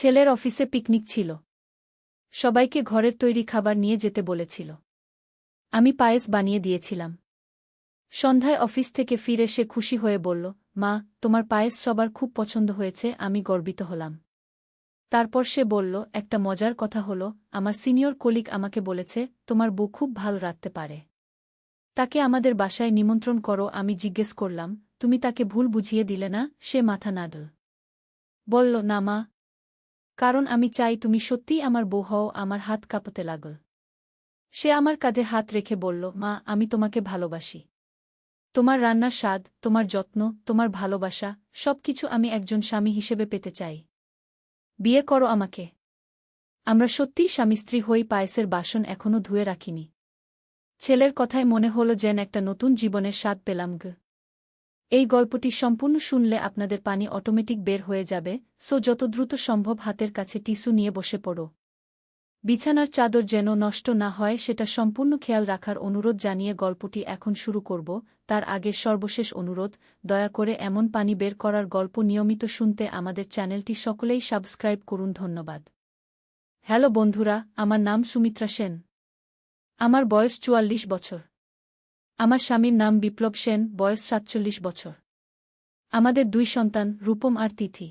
ছেলের অফিসে পিকনিক ছিল। সবাইকে ঘরের তৈরি খাবার নিয়ে যেতে বলেছিল। আমি পায়েস বানিয়ে দিয়েছিলাম। সন্ধ্যায় অফিস থেকে ফিরে সে খুশি হয়ে বলল, মা, তোমার পায়েস সবার খুব পছন্দ হয়েছে। আমি গর্বিত হলাম। তারপর সে বলল, একটা মজার কথা হলো, আমার সিনিয়র কলিগ আমাকে বলেছে তোমার বউ খুব ভালো রাঁধতে পারে। তাকে আমাদের বাসায় নিমন্ত্রণ করো। আমি জিজ্ঞেস করলাম, তুমি তাকে ভুল বুঝিয়ে দিলে না? সে মাথা নাড়ল। বলল, না মা, কারণ আমি চাই তুমি সত্যিই আমার বউ হও। আমার হাত কাঁপতে লাগল। সে আমার কাঁধে হাত রেখে বলল, মা, আমি তোমাকে ভালোবাসি। তোমার রান্নার স্বাদ, তোমার যত্ন, তোমার ভালোবাসা, সবকিছু আমি একজন স্বামী হিসেবে পেতে চাই। বিয়ে করো আমাকে। আমরা সত্যিই স্বামী স্ত্রী হই। পায়েসের বাসন এখনো ধুয়ে রাখিনি। ছেলের কথায় মনে হল যেন একটা নতুন জীবনের স্বাদ পেলাম। এই গল্পটি সম্পূর্ণ শুনলে আপনাদের পানি অটোমেটিক বের হয়ে যাবে, সো যত দ্রুত সম্ভব হাতের কাছে টিস্যু নিয়ে বসে পড়ো। বিছানার চাদর যেন নষ্ট না হয় সেটা সম্পূর্ণ খেয়াল রাখার অনুরোধ জানিয়ে গল্পটি এখন শুরু করব। তার আগে সর্বশেষ অনুরোধ, দয়া করে এমন পানি বের করার গল্প নিয়মিত শুনতে আমাদের চ্যানেলটি সকলেই সাবস্ক্রাইব করুন। ধন্যবাদ। হ্যালো বন্ধুরা, আমার নাম সুমিত্রা সেন। আমার বয়স ৪৪ বছর। আমার স্বামীর নাম বিপ্লব সেন, বয়স ৪৭ বছর। আমাদের ২ সন্তান, রূপম আর তিথি।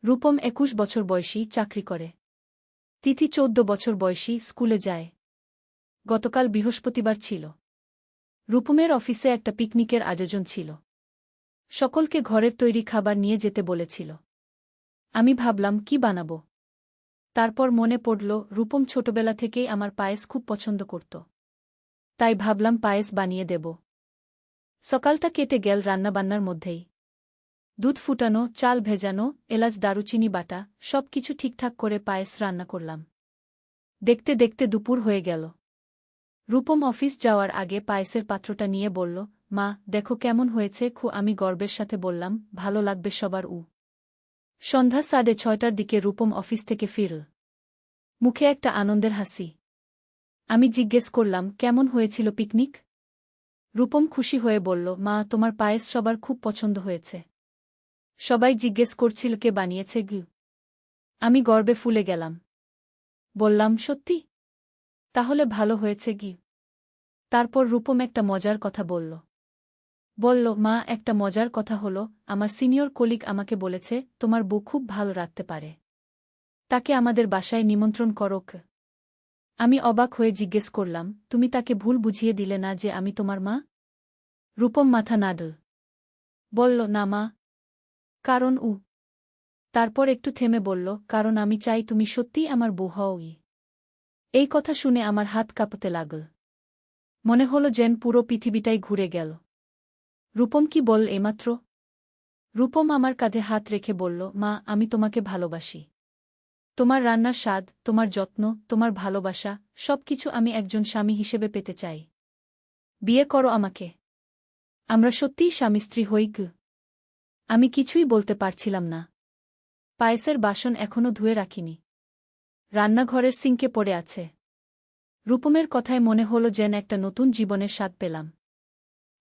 রূপম ২১ বছর বয়সী, চাকরি করে। তিথি ১৪ বছর বয়সী, স্কুলে যায়। গতকাল বৃহস্পতিবার ছিল। রূপমের অফিসে একটা পিকনিকের আয়োজন ছিল। সকলকে ঘরের তৈরি খাবার নিয়ে যেতে বলেছিল। আমি ভাবলাম, কি বানাব। তারপর মনে পড়ল, রূপম ছোটবেলা থেকেই আমার পায়েস খুব পছন্দ করত। তাই ভাবলাম পায়েস বানিয়ে দেব। সকালটা কেটে গেল রান্নাবান্নার মধ্যেই। দুধ ফুটানো, চাল ভেজানো, এলাচ দারুচিনি বাটা, সবকিছু ঠিকঠাক করে পায়েস রান্না করলাম। দেখতে দেখতে দুপুর হয়ে গেল। রূপম অফিস যাওয়ার আগে পায়েসের পাত্রটা নিয়ে বলল, মা, দেখো কেমন হয়েছে। আমি গর্বের সাথে বললাম, ভালো লাগবে সবার। সন্ধ্যা 6:30টার দিকে রূপম অফিস থেকে ফিরল। মুখে একটা আনন্দের হাসি। আমি জিজ্ঞেস করলাম, কেমন হয়েছিল পিকনিক? রূপম খুশি হয়ে বলল, মা, তোমার পায়েস সবার খুব পছন্দ হয়েছে। সবাই জিজ্ঞেস করছিল কে বানিয়েছে। আমি গর্বে ফুলে গেলাম। বললাম, সত্যি? তাহলে ভালো হয়েছে। তারপর রূপম একটা মজার কথা বলল। মা, একটা মজার কথা হলো, আমার সিনিয়র কলিগ আমাকে বলেছে তোমার বউ খুব ভালো রাঁধতে পারে। তাকে আমাদের বাসায় নিমন্ত্রণ করো। আমি অবাক হয়ে জিজ্ঞেস করলাম, তুমি তাকে ভুল বুঝিয়ে দিলে না যে আমি তোমার মা? রূপম মাথা নাড়ল। বলল, না মা। কারণ তারপর একটু থেমে বলল, কারণ আমি চাই তুমি সত্যিই আমার বউ হও। এই কথা শুনে আমার হাত কাঁপতে লাগল। মনে হল যেন পুরো পৃথিবীটাই ঘুরে গেল। রূপম কি বল এইমাত্র? রূপম আমার কাঁধে হাত রেখে বলল, মা, আমি তোমাকে ভালোবাসি। তোমার রান্নার স্বাদ, তোমার যত্ন, তোমার ভালোবাসা, সবকিছু আমি একজন স্বামী হিসেবে পেতে চাই। বিয়ে করো আমাকে। আমরা সত্যিই স্বামী স্ত্রী হই। আমি কিছুই বলতে পারছিলাম না। পায়েসের বাসন এখনো ধুয়ে রাখিনি। রান্নাঘরের সিঙ্কে পড়ে আছে। রূপমের কথায় মনে হল যেন একটা নতুন জীবনের স্বাদ পেলাম।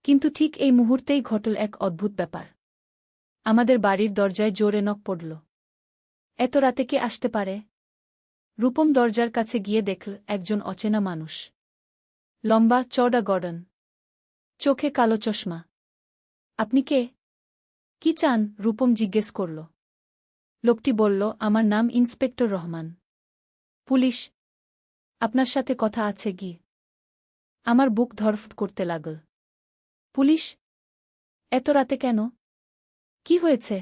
কিন্তু ঠিক এই মুহূর্তেই ঘটল এক অদ্ভুত ব্যাপার। আমাদের বাড়ির দরজায় জোরে নক পড়ল। এত রাতে কে আসতে পারে? রূপম দরজার কাছে গিয়ে দেখল একজন অচেনা মানুষ। লম্বা, চওড়া গড়ন, চোখে কালো চশমা। আপনি কে? কি চান? রূপম জিজ্ঞেস করল। লোকটি বলল, আমার নাম ইন্সপেক্টর রহমান। পুলিশ? আপনার সাথে কথা আছে। আমার বুক ধড়ফড় করতে লাগল। পুলিশ? এত রাতে কেন? কি হয়েছে?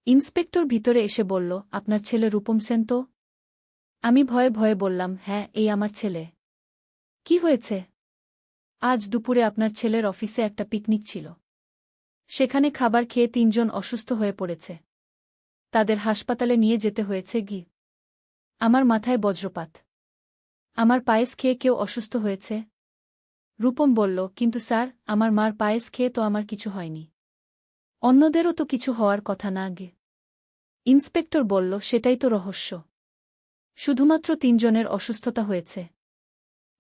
ইন্সপেক্টর ভিতরে এসে বলল, আপনার ছেলে রূপম সেন তো? আমি ভয়ে ভয়ে বললাম, হ্যাঁ, এই আমার ছেলে। কি হয়েছে? আজ দুপুরে আপনার ছেলের অফিসে একটা পিকনিক ছিল। সেখানে খাবার খেয়ে ৩ জন অসুস্থ হয়ে পড়েছে। তাদের হাসপাতালে নিয়ে যেতে হয়েছে। আমার মাথায় বজ্রপাত। আমার পায়েস খেয়ে কেউ অসুস্থ হয়েছে? রূপম বলল, কিন্তু স্যার, আমার মার পায়েস খেয়ে তো আমার কিছু হয়নি। অন্যদেরও তো কিছু হওয়ার কথা না। ইন্সপেক্টর বলল, সেটাই তো রহস্য। শুধুমাত্র ৩ জনের অসুস্থতা হয়েছে।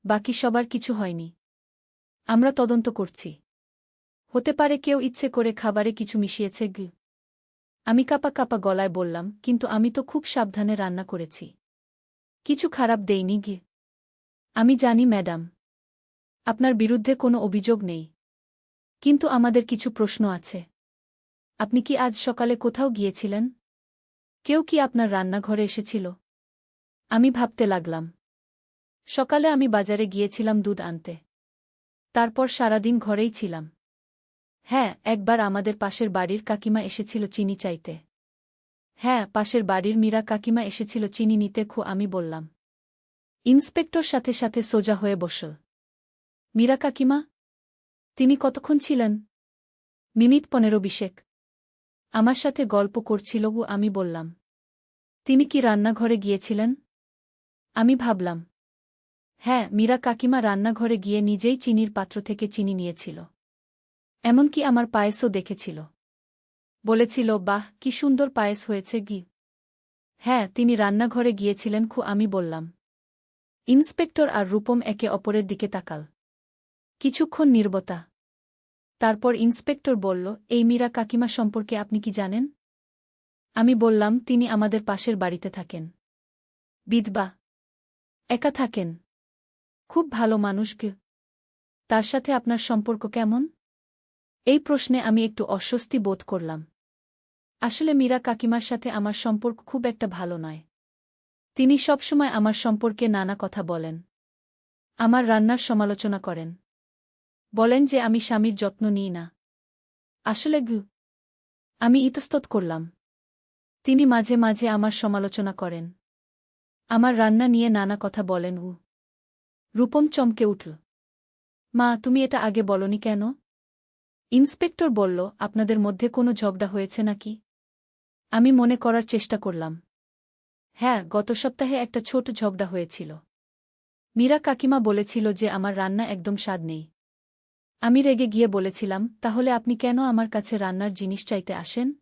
বাকি সবার কিছু হয়নি। আমরা তদন্ত করছি। হতে পারে কেউ ইচ্ছে করে খাবারে কিছু মিশিয়েছে। আমি কাঁপা কাঁপা গলায় বললাম, কিন্তু আমি তো খুব সাবধানে রান্না করেছি। কিছু খারাপ দেইনি গে। আমি জানি ম্যাডাম, আপনার বিরুদ্ধে কোনো অভিযোগ নেই। কিন্তু আমাদের কিছু প্রশ্ন আছে। আপনি কি আজ সকালে কোথাও গিয়েছিলেন? কেউ কি আপনার রান্নাঘরে এসেছিল? আমি ভাবতে লাগলাম। সকালে আমি বাজারে গিয়েছিলাম দুধ আনতে। তারপর সারাদিন ঘরেই ছিলাম। হ্যাঁ, একবার আমাদের পাশের বাড়ির কাকিমা এসেছিল চিনি চাইতে। হ্যাঁ, পাশের বাড়ির মীরা কাকিমা এসেছিল চিনি নিতে। আমি বললাম। ইন্সপেক্টর সাথে সাথে সোজা হয়ে বসল। মীরা কাকিমা? তিনি কতক্ষণ ছিলেন? মিনিট 15-20। আমার সাথে গল্প করছিল। আমি বললাম। তিনি কি রান্নাঘরে গিয়েছিলেন? আমি ভাবলাম। হ্যাঁ, মীরা কাকিমা রান্নাঘরে গিয়ে নিজেই চিনির পাত্র থেকে চিনি নিয়েছিল। এমনকি আমার পায়েসও দেখেছিল। বলেছিল, বাহ, কি সুন্দর পায়েস হয়েছে গি। হ্যাঁ, তিনি রান্নাঘরে গিয়েছিলেন। আমি বললাম। ইন্সপেক্টর আর রূপম একে অপরের দিকে তাকাল। কিছুক্ষণ নীরবতা। তারপর ইন্সপেক্টর বলল, এই মীরা কাকিমা সম্পর্কে আপনি কি জানেন? আমি বললাম, তিনি আমাদের পাশের বাড়িতে থাকেন। বিধবা। একা থাকেন। খুব ভালো মানুষ গে। তার সাথে আপনার সম্পর্ক কেমন? এই প্রশ্নে আমি একটু অস্বস্তি বোধ করলাম। আসলে মীরা কাকিমার সাথে আমার সম্পর্ক খুব একটা ভালো নয়। তিনি সবসময় আমার সম্পর্কে নানা কথা বলেন। আমার রান্নার সমালোচনা করেন। বলেন যে আমি স্বামীর যত্ন নিই না। আসলে আমি ইতস্তত করলাম। তিনি মাঝে মাঝে আমার সমালোচনা করেন। আমার রান্না নিয়ে নানা কথা বলেন। রূপম চমকে উঠল। মা, তুমি এটা আগে বলনি কেন? ইন্সপেক্টর বলল, আপনাদের মধ্যে কোনো ঝগড়া হয়েছে নাকি? আমি মনে করার চেষ্টা করলাম। হ্যাঁ, গত সপ্তাহে একটা ছোট ঝগড়া হয়েছিল। মীরা কাকিমা বলেছিল যে আমার রান্না একদম স্বাদ নেই। আমি রেগে গিয়ে বলেছিলাম, তাহলে আপনি কেন আমার কাছে রান্নার জিনিস চাইতে আসেন?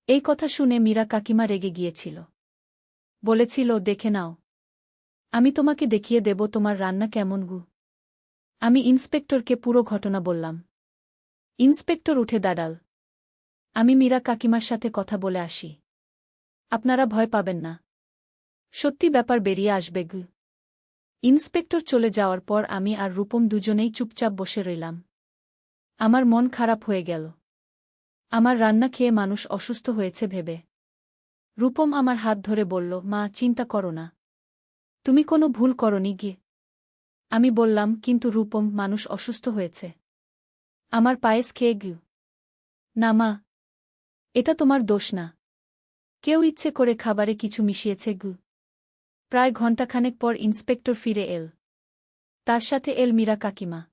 এই কথা শুনে মীরা কাকিমা রেগে গিয়েছিল। বলেছিল, দেখে নাও। আমি তোমাকে দেখিয়ে দেব তোমার রান্না কেমন গু। আমি ইন্সপেক্টরকে পুরো ঘটনা বললাম। ইন্সপেক্টর উঠে দাঁড়াল। আমি মীরা কাকিমার সাথে কথা বলে আসি। আপনারা ভয় পাবেন না। সত্যি ব্যাপার বেরিয়ে আসবে গু। ইন্সপেক্টর চলে যাওয়ার পর আমি আর রূপম দুজনেই চুপচাপ বসে রইলাম। আমার মন খারাপ হয়ে গেল। আমার রান্না খেয়ে মানুষ অসুস্থ হয়েছে ভেবে। রূপম আমার হাত ধরে বলল, মা, চিন্তা করো না। তুমি কোনো ভুল করনি গিয়ে। আমি বললাম, কিন্তু রূপম, মানুষ অসুস্থ হয়েছে। আমার পায়েস খেয়ে গিয়ে। না মা, এটা তোমার দোষ না। কেউ ইচ্ছে করে খাবারে কিছু মিশিয়েছে গু। প্রায় ঘণ্টাখানেক পর ইন্সপেক্টর ফিরে এল। তার সাথে এল মীরা কাকিমা।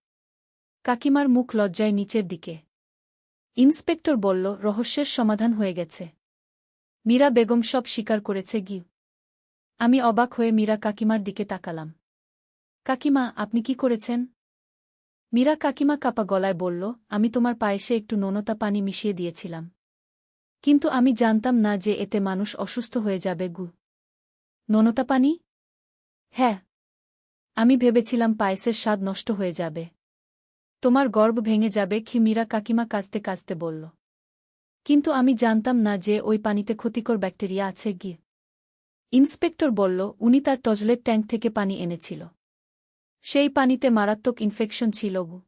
কাকিমার মুখ লজ্জায় নিচের দিকে। ইন্সপেক্টর বলল, রহস্যের সমাধান হয়ে গেছে। মীরা বেগম সব স্বীকার করেছে গি। আমি অবাক হয়ে মীরা কাকিমার দিকে তাকালাম। কাকিমা, আপনি কি করেছেন? মীরা কাকিমা কাপা গলায় বলল, আমি তোমার পায়েসে একটু নোনতা পানি মিশিয়ে দিয়েছিলাম। কিন্তু আমি জানতাম না যে এতে মানুষ অসুস্থ হয়ে যাবে গু। নোনতা পানি? হ্যাঁ। আমি ভেবেছিলাম পায়েসের স্বাদ নষ্ট হয়ে যাবে। তোমার গর্ব ভেঙে যাবে। মীরা কাকিমা কাঁদতে কাঁদতে বলল। কিন্তু আমি জানতাম না যে ওই পানিতে ক্ষতিকর ব্যাকটেরিয়া আছে গি। ইন্সপেক্টর বলল, উনি তার টয়লেট ট্যাঙ্ক থেকে পানি এনেছিল। সেই পানিতে মারাত্মক ইনফেকশন ছিল গু।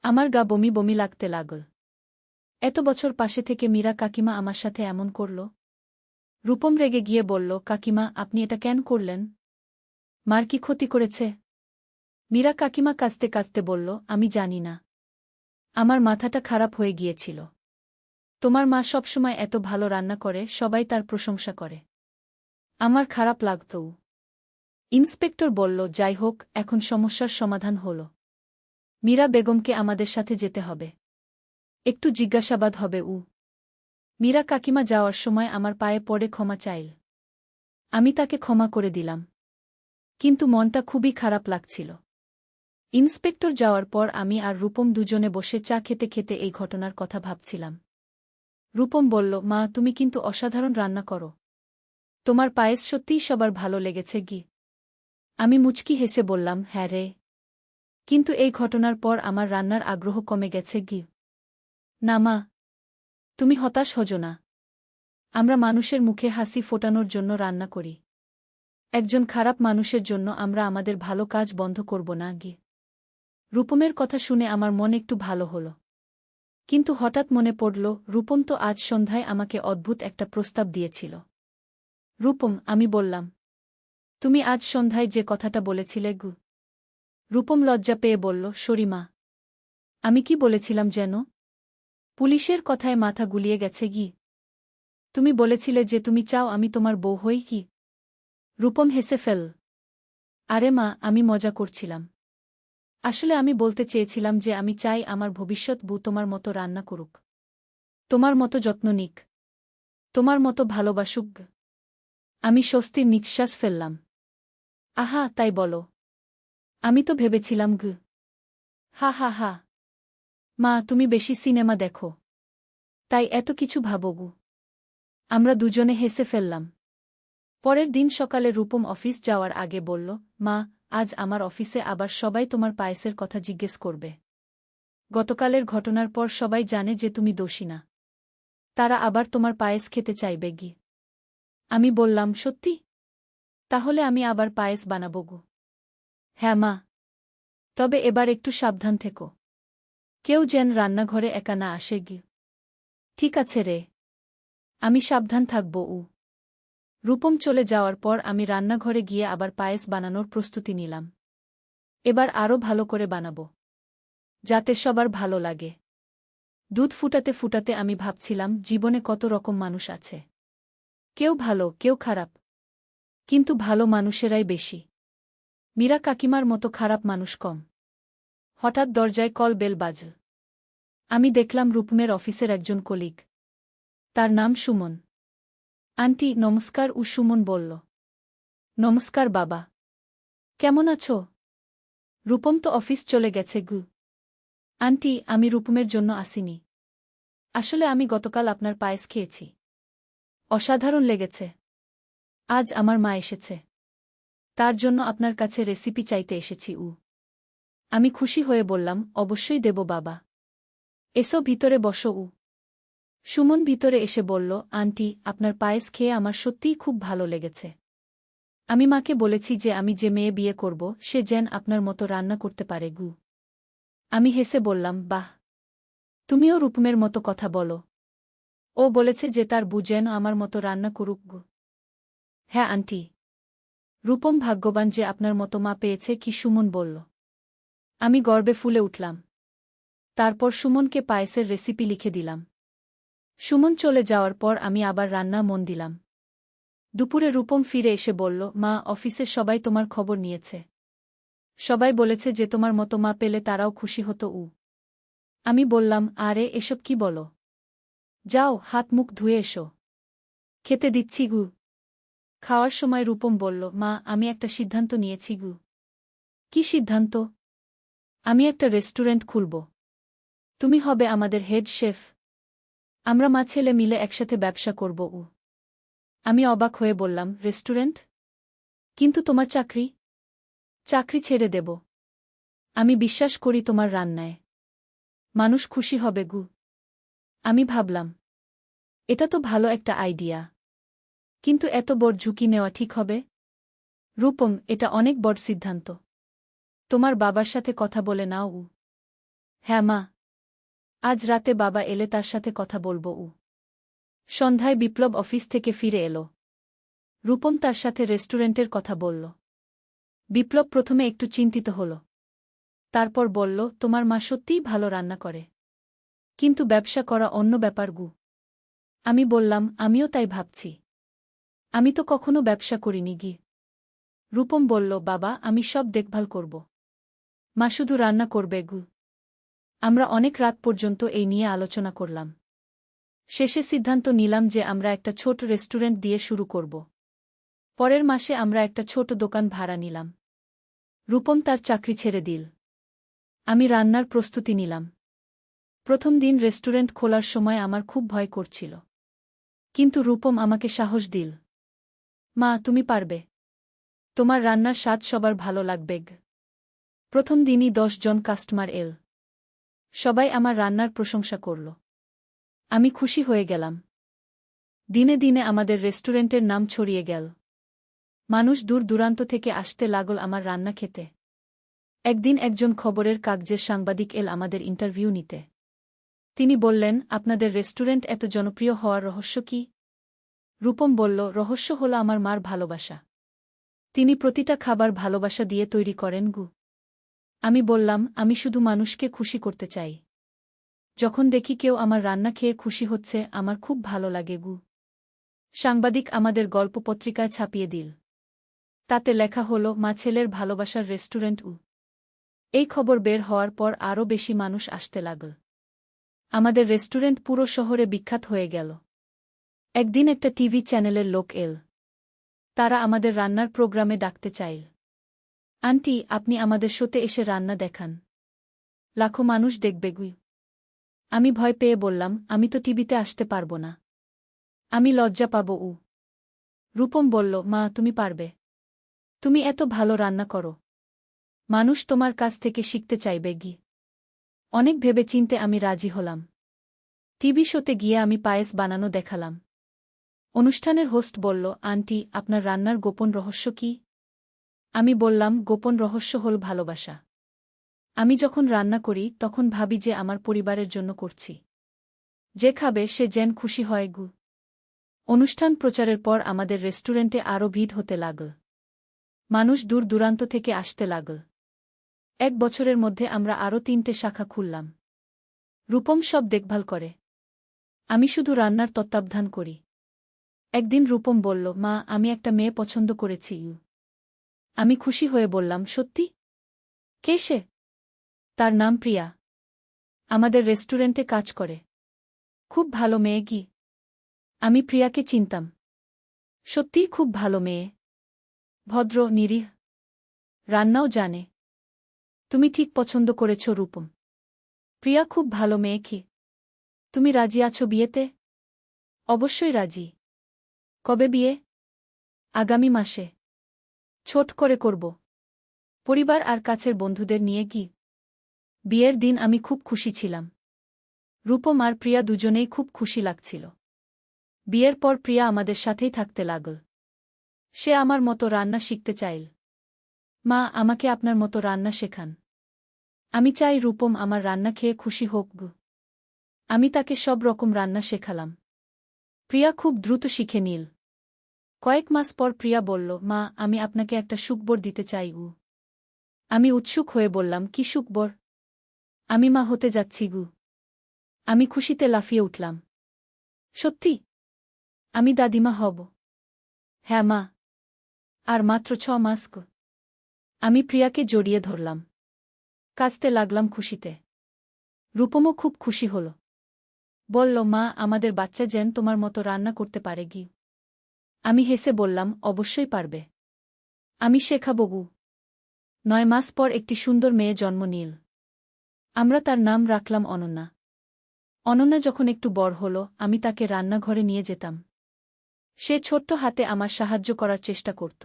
আমার গা বমি বমি লাগতে লাগল। এত বছর পাশে থেকে মীরা কাকিমা আমার সাথে এমন করল। রূপম রেগে গিয়ে বলল, কাকিমা, আপনি এটা কেন করলেন? মার কি ক্ষতি করেছে? মীরা কাকিমা কাঁদতে কাঁদতে বলল, আমি জানি না। আমার মাথাটা খারাপ হয়ে গিয়েছিল। তোমার মা সবসময় এত ভালো রান্না করে, সবাই তার প্রশংসা করে। আমার খারাপ লাগতও। ইন্সপেক্টর বলল, যাই হোক, এখন সমস্যার সমাধান হল। মীরা বেগমকে আমাদের সাথে যেতে হবে। একটু জিজ্ঞাসাবাদ হবে। মীরা কাকিমা যাওয়ার সময় আমার পায়ে পড়ে ক্ষমা চাইল। আমি তাকে ক্ষমা করে দিলাম। কিন্তু মনটা খুবই খারাপ লাগছিল। ইন্সপেক্টর যাওয়ার পর আমি আর রূপম দুজনে বসে চা খেতে খেতে এই ঘটনার কথা ভাবছিলাম। রূপম বলল, মা, তুমি কিন্তু অসাধারণ রান্না করো। তোমার পায়েস সত্যিই সবার ভালো লেগেছে গি। আমি মুচকি হেসে বললাম, হ্যাঁ রে। কিন্তু এই ঘটনার পর আমার রান্নার আগ্রহ কমে গেছে গি। না মা, তুমি হতাশ হজো না। আমরা মানুষের মুখে হাসি ফোটানোর জন্য রান্না করি। একজন খারাপ মানুষের জন্য আমরা আমাদের ভালো কাজ বন্ধ করব না গিয়ে। রূপমের কথা শুনে আমার মন একটু ভালো হল। কিন্তু হঠাৎ মনে পড়ল, রূপম তো আজ সন্ধ্যায় আমাকে অদ্ভুত একটা প্রস্তাব দিয়েছিল। রূপম, আমি বললাম, তুমি আজ সন্ধ্যায় যে কথাটা বলেছিলে গু। রূপম লজ্জা পেয়ে বলল, সরিমা। আমি কি বলেছিলাম যেন? পুলিশের কথায় মাথা গুলিয়ে গেছে গি। তুমি বলেছিলে যে তুমি চাও আমি তোমার বউ হই কি। রূপম হেসে ফেল। আরে মা, আমি মজা করছিলাম। আসলে আমি বলতে চেয়েছিলাম যে আমি চাই আমার ভবিষ্যৎ বউ তোমার মতো রান্না করুক, তোমার মতো যত্ন নিক, তোমার মতো ভালোবাসুক। আমি স্বস্তির নিঃশ্বাস ফেললাম। আহা, তাই বলো? আমি তো ভেবেছিলাম গু। হা হা হা। মা, তুমি বেশি সিনেমা দেখো, তাই এত কিছু ভাবো গু। আমরা দুজনে হেসে ফেললাম। পরের দিন সকালে রূপম অফিস যাওয়ার আগে বলল, মা, আজ আমার অফিসে আবার সবাই তোমার পায়েসের কথা জিজ্ঞেস করবে। গতকালের ঘটনার পর সবাই জানে যে তুমি দোষী না। তারা আবার তোমার পায়েস খেতে চাইবে গি। আমি বললাম, সত্যি? তাহলে আমি আবার পায়েস বানাবো গু। হ্যাঁ মা, তবে এবার একটু সাবধান থেকো। কেউ যেন রান্নাঘরে একা না আসে গি। ঠিক আছে রে, আমি সাবধান থাকব উ। রূপম চলে যাওয়ার পর আমি রান্নাঘরে গিয়ে আবার পায়েস বানানোর প্রস্তুতি নিলাম। এবার আরও ভালো করে বানাবো, যাতে সবার ভালো লাগে। দুধ ফুটাতে ফুটাতে আমি ভাবছিলাম, জীবনে কত রকম মানুষ আছে। কেউ ভালো, কেউ খারাপ, কিন্তু ভালো মানুষেরাই বেশি। মীরা কাকিমার মতো খারাপ মানুষ কম। হঠাৎ দরজায় কল বেল বাজল। আমি দেখলাম রূপমের অফিসের একজন কলিগ। তার নাম সুমন। আন্টি নমস্কার। সুমন বলল। নমস্কার বাবা, কেমন আছো? রূপম তো অফিস চলে গেছে গু। আন্টি, আমি রূপমের জন্য আসিনি। আসলে আমি গতকাল আপনার পায়েস খেয়েছি, অসাধারণ লেগেছে। আজ আমার মা এসেছে, তার জন্য আপনার কাছে রেসিপি চাইতে এসেছি উ। আমি খুশি হয়ে বললাম, অবশ্যই দেব বাবা। এসো ভিতরে বসো উ। সুমন ভিতরে এসে বলল, আন্টি, আপনার পায়েস খেয়ে আমার সত্যিই খুব ভালো লেগেছে। আমি মাকে বলেছি যে আমি যে মেয়ে বিয়ে করব সে যেন আপনার মতো রান্না করতে পারে গু। আমি হেসে বললাম, বাহ, তুমিও রূপমের মতো কথা বলো। ও বলেছে যে তার বউ যেন আমার মতো রান্না করুক গু। হ্যাঁ আন্টি, রূপম ভাগ্যবান যে আপনার মতো মা পেয়েছে কি। সুমন বলল। আমি গর্বে ফুলে উঠলাম। তারপর সুমনকে পায়েসের রেসিপি লিখে দিলাম। সুমন চলে যাওয়ার পর আমি আবার রান্না মন দিলাম। দুপুরে রূপম ফিরে এসে বলল, মা, অফিসে সবাই তোমার খবর নিয়েছে। সবাই বলেছে যে তোমার মতো মা পেলে তারাও খুশি হতো উ। আমি বললাম, আরে এসব কি বলো? যাও, হাত মুখ ধুয়ে এসো, খেতে দিচ্ছি গু। খাওয়ার সময় রূপম বলল, মা, আমি একটা সিদ্ধান্ত নিয়েছি গু। কি সিদ্ধান্ত? আমি একটা রেস্টুরেন্ট খুলব। তুমি হবে আমাদের হেড শেফ। আমরা মা ছেলে মিলে একসাথে ব্যবসা করব উ। আমি অবাক হয়ে বললাম, রেস্টুরেন্ট? কিন্তু তোমার চাকরি? চাকরি ছেড়ে দেব। আমি বিশ্বাস করি তোমার রান্নায়। মানুষ খুশি হবে গু। আমি ভাবলাম, এটা তো ভালো একটা আইডিয়া, কিন্তু এত বড় ঝুঁকি নেওয়া ঠিক হবে? রূপম, এটা অনেক বড় সিদ্ধান্ত। তোমার বাবার সাথে কথা বলে নাও উ। হ্যাঁ মা, আজ রাতে বাবা এলে তার সাথে কথা বলবো উ। সন্ধ্যায় বিপ্লব অফিস থেকে ফিরে এলো। রূপম তার সাথে রেস্টুরেন্টের কথা বলল। বিপ্লব প্রথমে একটু চিন্তিত হল। তারপর বলল, তোমার মা সত্যিই ভালো রান্না করে, কিন্তু ব্যবসা করা অন্য ব্যাপার গু। আমি বললাম, আমিও তাই ভাবছি। আমি তো কখনো ব্যবসা করিনি গি। রূপম বলল, বাবা, আমি সব দেখভাল করব। মা শুধু রান্না করবে গু। আমরা অনেক রাত পর্যন্ত এই নিয়ে আলোচনা করলাম। শেষে সিদ্ধান্ত নিলাম যে আমরা একটা ছোট রেস্টুরেন্ট দিয়ে শুরু করব। পরের মাসে আমরা একটা ছোট দোকান ভাড়া নিলাম। রূপম তার চাকরি ছেড়ে দিল। আমি রান্নার প্রস্তুতি নিলাম। প্রথম দিন রেস্টুরেন্ট খোলার সময় আমার খুব ভয় করছিল, কিন্তু রূপম আমাকে সাহস দিল। মা, তুমি পারবে। তোমার রান্নার স্বাদ সবার ভালো লাগবে। প্রথম দিনই 10 জন কাস্টমার এল। সবাই আমার রান্নার প্রশংসা করল। আমি খুশি হয়ে গেলাম। দিনে দিনে আমাদের রেস্টুরেন্টের নাম ছড়িয়ে গেল। মানুষ দূর দূরান্ত থেকে আসতে লাগল আমার রান্না খেতে। একদিন একজন খবরের কাগজের সাংবাদিক এল আমাদের ইন্টারভিউ নিতে। তিনি বললেন, আপনাদের রেস্টুরেন্ট এত জনপ্রিয় হওয়ার রহস্য কি? রূপম বলল, রহস্য হল আমার মার ভালোবাসা। তিনি প্রতিটা খাবার ভালোবাসা দিয়ে তৈরি করেন গু। আমি বললাম, আমি শুধু মানুষকে খুশি করতে চাই। যখন দেখি কেউ আমার রান্না খেয়ে খুশি হচ্ছে, আমার খুব ভালো লাগে গু। সাংবাদিক আমাদের গল্প পত্রিকায় ছাপিয়ে দিল। তাতে লেখা হল, মা ছেলের ভালোবাসার রেস্টুরেন্ট উ। এই খবর বের হওয়ার পর আরও বেশি মানুষ আসতে লাগল। আমাদের রেস্টুরেন্ট পুরো শহরে বিখ্যাত হয়ে গেল। একদিন একটা টিভি চ্যানেলের লোক এল। তারা আমাদের রান্নার প্রোগ্রামে ডাকতে চাইল। আন্টি, আপনি আমাদের শোতে এসে রান্না দেখান। লাখো মানুষ দেখবে গুই। আমি ভয় পেয়ে বললাম, আমি তো টিভিতে আসতে পারব না। আমি লজ্জা পাব উ। রূপম বলল, মা, তুমি পারবে। তুমি এত ভালো রান্না করো। মানুষ তোমার কাছ থেকে শিখতে চাইবে গি। অনেক ভেবে চিনতে আমি রাজি হলাম। টিভি শোতে গিয়ে আমি পায়েস বানানো দেখালাম। অনুষ্ঠানের হোস্ট বলল, আন্টি, আপনার রান্নার গোপন রহস্য কি? আমি বললাম, গোপন রহস্য হল ভালোবাসা। আমি যখন রান্না করি তখন ভাবি যে আমার পরিবারের জন্য করছি। যে খাবে সে যেন খুশি হয় গু। অনুষ্ঠান প্রচারের পর আমাদের রেস্টুরেন্টে আরও ভিড় হতে লাগল। মানুষ দূর দূরান্ত থেকে আসতে লাগল। 1 বছরের মধ্যে আমরা আরও 3টে শাখা খুললাম। রূপম সব দেখভাল করে। আমি শুধু রান্নার তত্ত্বাবধান করি। একদিন রূপম বলল, মা, আমি একটা মেয়ে পছন্দ করেছি ইউ। আমি খুশি হয়ে বললাম, সত্যি? কে সে? তার নাম প্রিয়া। আমাদের রেস্টুরেন্টে কাজ করে। খুব ভালো মেয়ে গি। আমি প্রিয়াকে চিনতাম। সত্যিই খুব ভালো মেয়ে। ভদ্র, নিরীহ। রান্নাও জানে। তুমি ঠিক পছন্দ করেছ রূপম। প্রিয়া খুব ভালো মেয়ে কি। তুমি রাজি আছো বিয়েতে? অবশ্যই রাজি। কবে বিয়ে? আগামী মাসে। ছোট করে করব। পরিবার আর কাছের বন্ধুদের নিয়ে কি। বিয়ের দিন আমি খুব খুশি ছিলাম। রূপম আর প্রিয়া দুজনেই খুব খুশি লাগছিল। বিয়ের পর প্রিয়া আমাদের সাথেই থাকতে লাগল। সে আমার মতো রান্না শিখতে চাইল। মা, আমাকে আপনার মতো রান্না শেখান। আমি চাই রূপম আমার রান্না খেয়ে খুশি হোক গু। আমি তাকে সব রকম রান্না শেখালাম। প্রিয়া খুব দ্রুত শিখে নিল। কয়েক মাস পর প্রিয়া বলল, মা, আমি আপনাকে একটা সুখবর দিতে চাই গু। আমি উৎসুক হয়ে বললাম, কি সুখবর? আমি মা হতে যাচ্ছি গু। আমি খুশিতে লাফিয়ে উঠলাম। সত্যি? আমি দাদিমা হব? হ্যাঁ মা। আর মাত্র 6 মাস গো। আমি প্রিয়াকে জড়িয়ে ধরলাম। কাঁদতে লাগলাম খুশিতে। রূপমও খুব খুশি হল। বলল, মা, আমাদের বাচ্চা যেন তোমার মতো রান্না করতে পারে গি। আমি হেসে বললাম, অবশ্যই পারবে। আমি শেখাবো গু। 9 মাস পর একটি সুন্দর মেয়ে জন্ম নিল। আমরা তার নাম রাখলাম অনন্যা। অনন্যা যখন একটু বড় হল, আমি তাকে রান্নাঘরে নিয়ে যেতাম। সে ছোট্ট হাতে আমার সাহায্য করার চেষ্টা করত।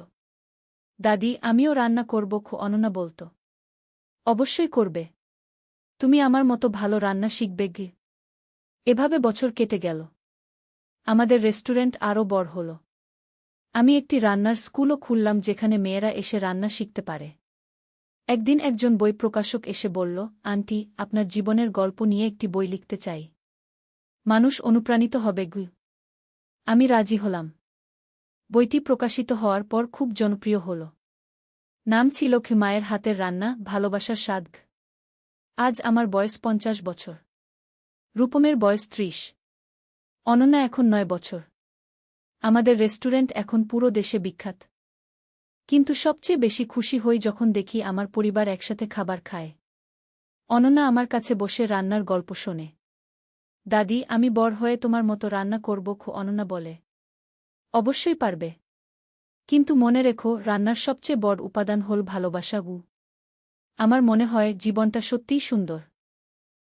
দাদি, আমিও রান্না করব খো, অনন্যা বলত। অবশ্যই করবে। তুমি আমার মতো ভালো রান্না শিখবে গে। এভাবে বছর কেটে গেল। আমাদের রেস্টুরেন্ট আরও বড় হল। আমি একটি রান্নার স্কুলও খুললাম যেখানে মেয়েরা এসে রান্না শিখতে পারে। একদিন একজন বই প্রকাশক এসে বলল, আন্টি, আপনার জীবনের গল্প নিয়ে একটি বই লিখতে চাই। মানুষ অনুপ্রাণিত হবে গু। আমি রাজি হলাম। বইটি প্রকাশিত হওয়ার পর খুব জনপ্রিয় হল। নাম ছিল মায়ের হাতের রান্না, ভালোবাসার স্বাদ। আজ আমার বয়স 50 বছর। রূপমের বয়স 30। অনন্যা এখন 9 বছর। আমাদের রেস্টুরেন্ট এখন পুরো দেশে বিখ্যাত। কিন্তু সবচেয়ে বেশি খুশি হই যখন দেখি আমার পরিবার একসাথে খাবার খায়। অনন্যা আমার কাছে বসে রান্নার গল্প শোনে। দাদি, আমি বড় হয়ে তোমার মতো রান্না করব খো, অনন্যা বলে। অবশ্যই পারবে। কিন্তু মনে রেখো, রান্নার সবচেয়ে বড় উপাদান হল ভালোবাসা গু। আমার মনে হয় জীবনটা সত্যিই সুন্দর।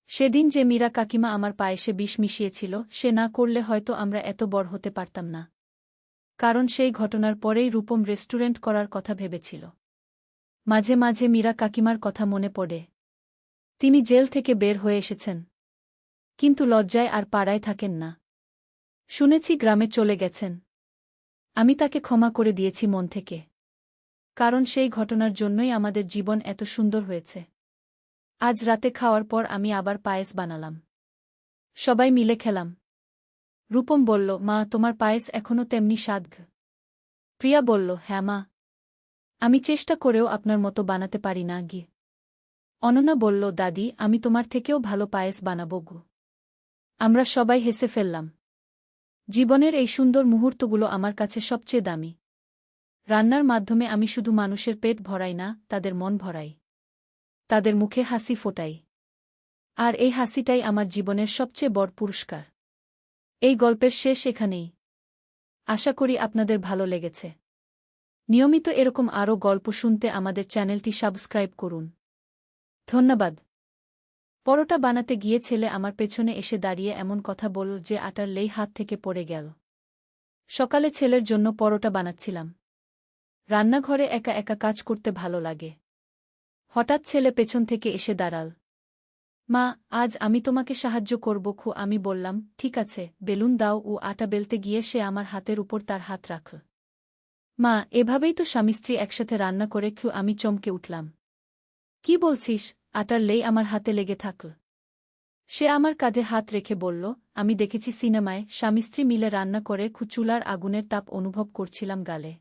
সেদিন যে মীরা কাকিমা আমার পায়েসে বিষ মিশিয়েছিল, সে না করলে হয়তো আমরা এত বড় হতে পারতাম না। কারণ সেই ঘটনার পরেই রূপম রেস্টুরেন্ট করার কথা ভেবেছিল। মাঝে মাঝে মীরা কাকিমার কথা মনে পড়ে। তিনি জেল থেকে বের হয়ে এসেছেন। কিন্তু লজ্জায় আর পাড়ায় থাকেন না। শুনেছি গ্রামে চলে গেছেন। আমি তাকে ক্ষমা করে দিয়েছি মন থেকে। কারণ সেই ঘটনার জন্যই আমাদের জীবন এত সুন্দর হয়েছে। আজ রাতে খাওয়ার পর আমি আবার পায়েস বানালাম। সবাই মিলে খেলাম। রূপম বলল, মা, তোমার পায়েস এখনও তেমনি স্বাদ। প্রিয়া বলল, হ্যাঁ মা, আমি চেষ্টা করেও আপনার মতো বানাতে পারি না গি। অনন্যা বলল, দাদি, আমি তোমার থেকেও ভালো পায়েস বানাবো গো। আমরা সবাই হেসে ফেললাম। জীবনের এই সুন্দর মুহূর্তগুলো আমার কাছে সবচেয়ে দামি। রান্নার মাধ্যমে আমি শুধু মানুষের পেট ভরাই না, তাদের মন ভরাই। তাদের মুখে হাসি ফোটাই। আর এই হাসিটাই আমার জীবনের সবচেয়ে বড় পুরস্কার। এই গল্পের শেষ এখানেই। আশা করি আপনাদের ভালো লেগেছে। নিয়মিত এরকম আরও গল্প শুনতে আমাদের চ্যানেলটি সাবস্ক্রাইব করুন। ধন্যবাদ। পরোটা বানাতে গিয়ে ছেলে আমার পেছনে এসে দাঁড়িয়ে এমন কথা বলল যে আটার লেই হাত থেকে পড়ে গেল। সকালে ছেলের জন্য পরোটা বানাচ্ছিলাম। রান্নাঘরে একা একা কাজ করতে ভালো লাগে। হঠাৎ ছেলে পেছন থেকে এসে দাঁড়াল। মা, আজ আমি তোমাকে সাহায্য করব। আমি বললাম, ঠিক আছে, বেলুন দাও। ও আটা বেলতে গিয়ে সে আমার হাতের উপর তার হাত রাখল। মা, এভাবেই তো স্বামী স্ত্রী একসাথে রান্না করে। আমি চমকে উঠলাম। কি বলছিস? আটার লেই আমার হাতে লেগে থাকল। সে আমার কাঁধে হাত রেখে বলল, আমি দেখেছি সিনেমায় স্বামী স্ত্রী মিলে রান্না করে চুলার আগুনের তাপ অনুভব করছিলাম গালে।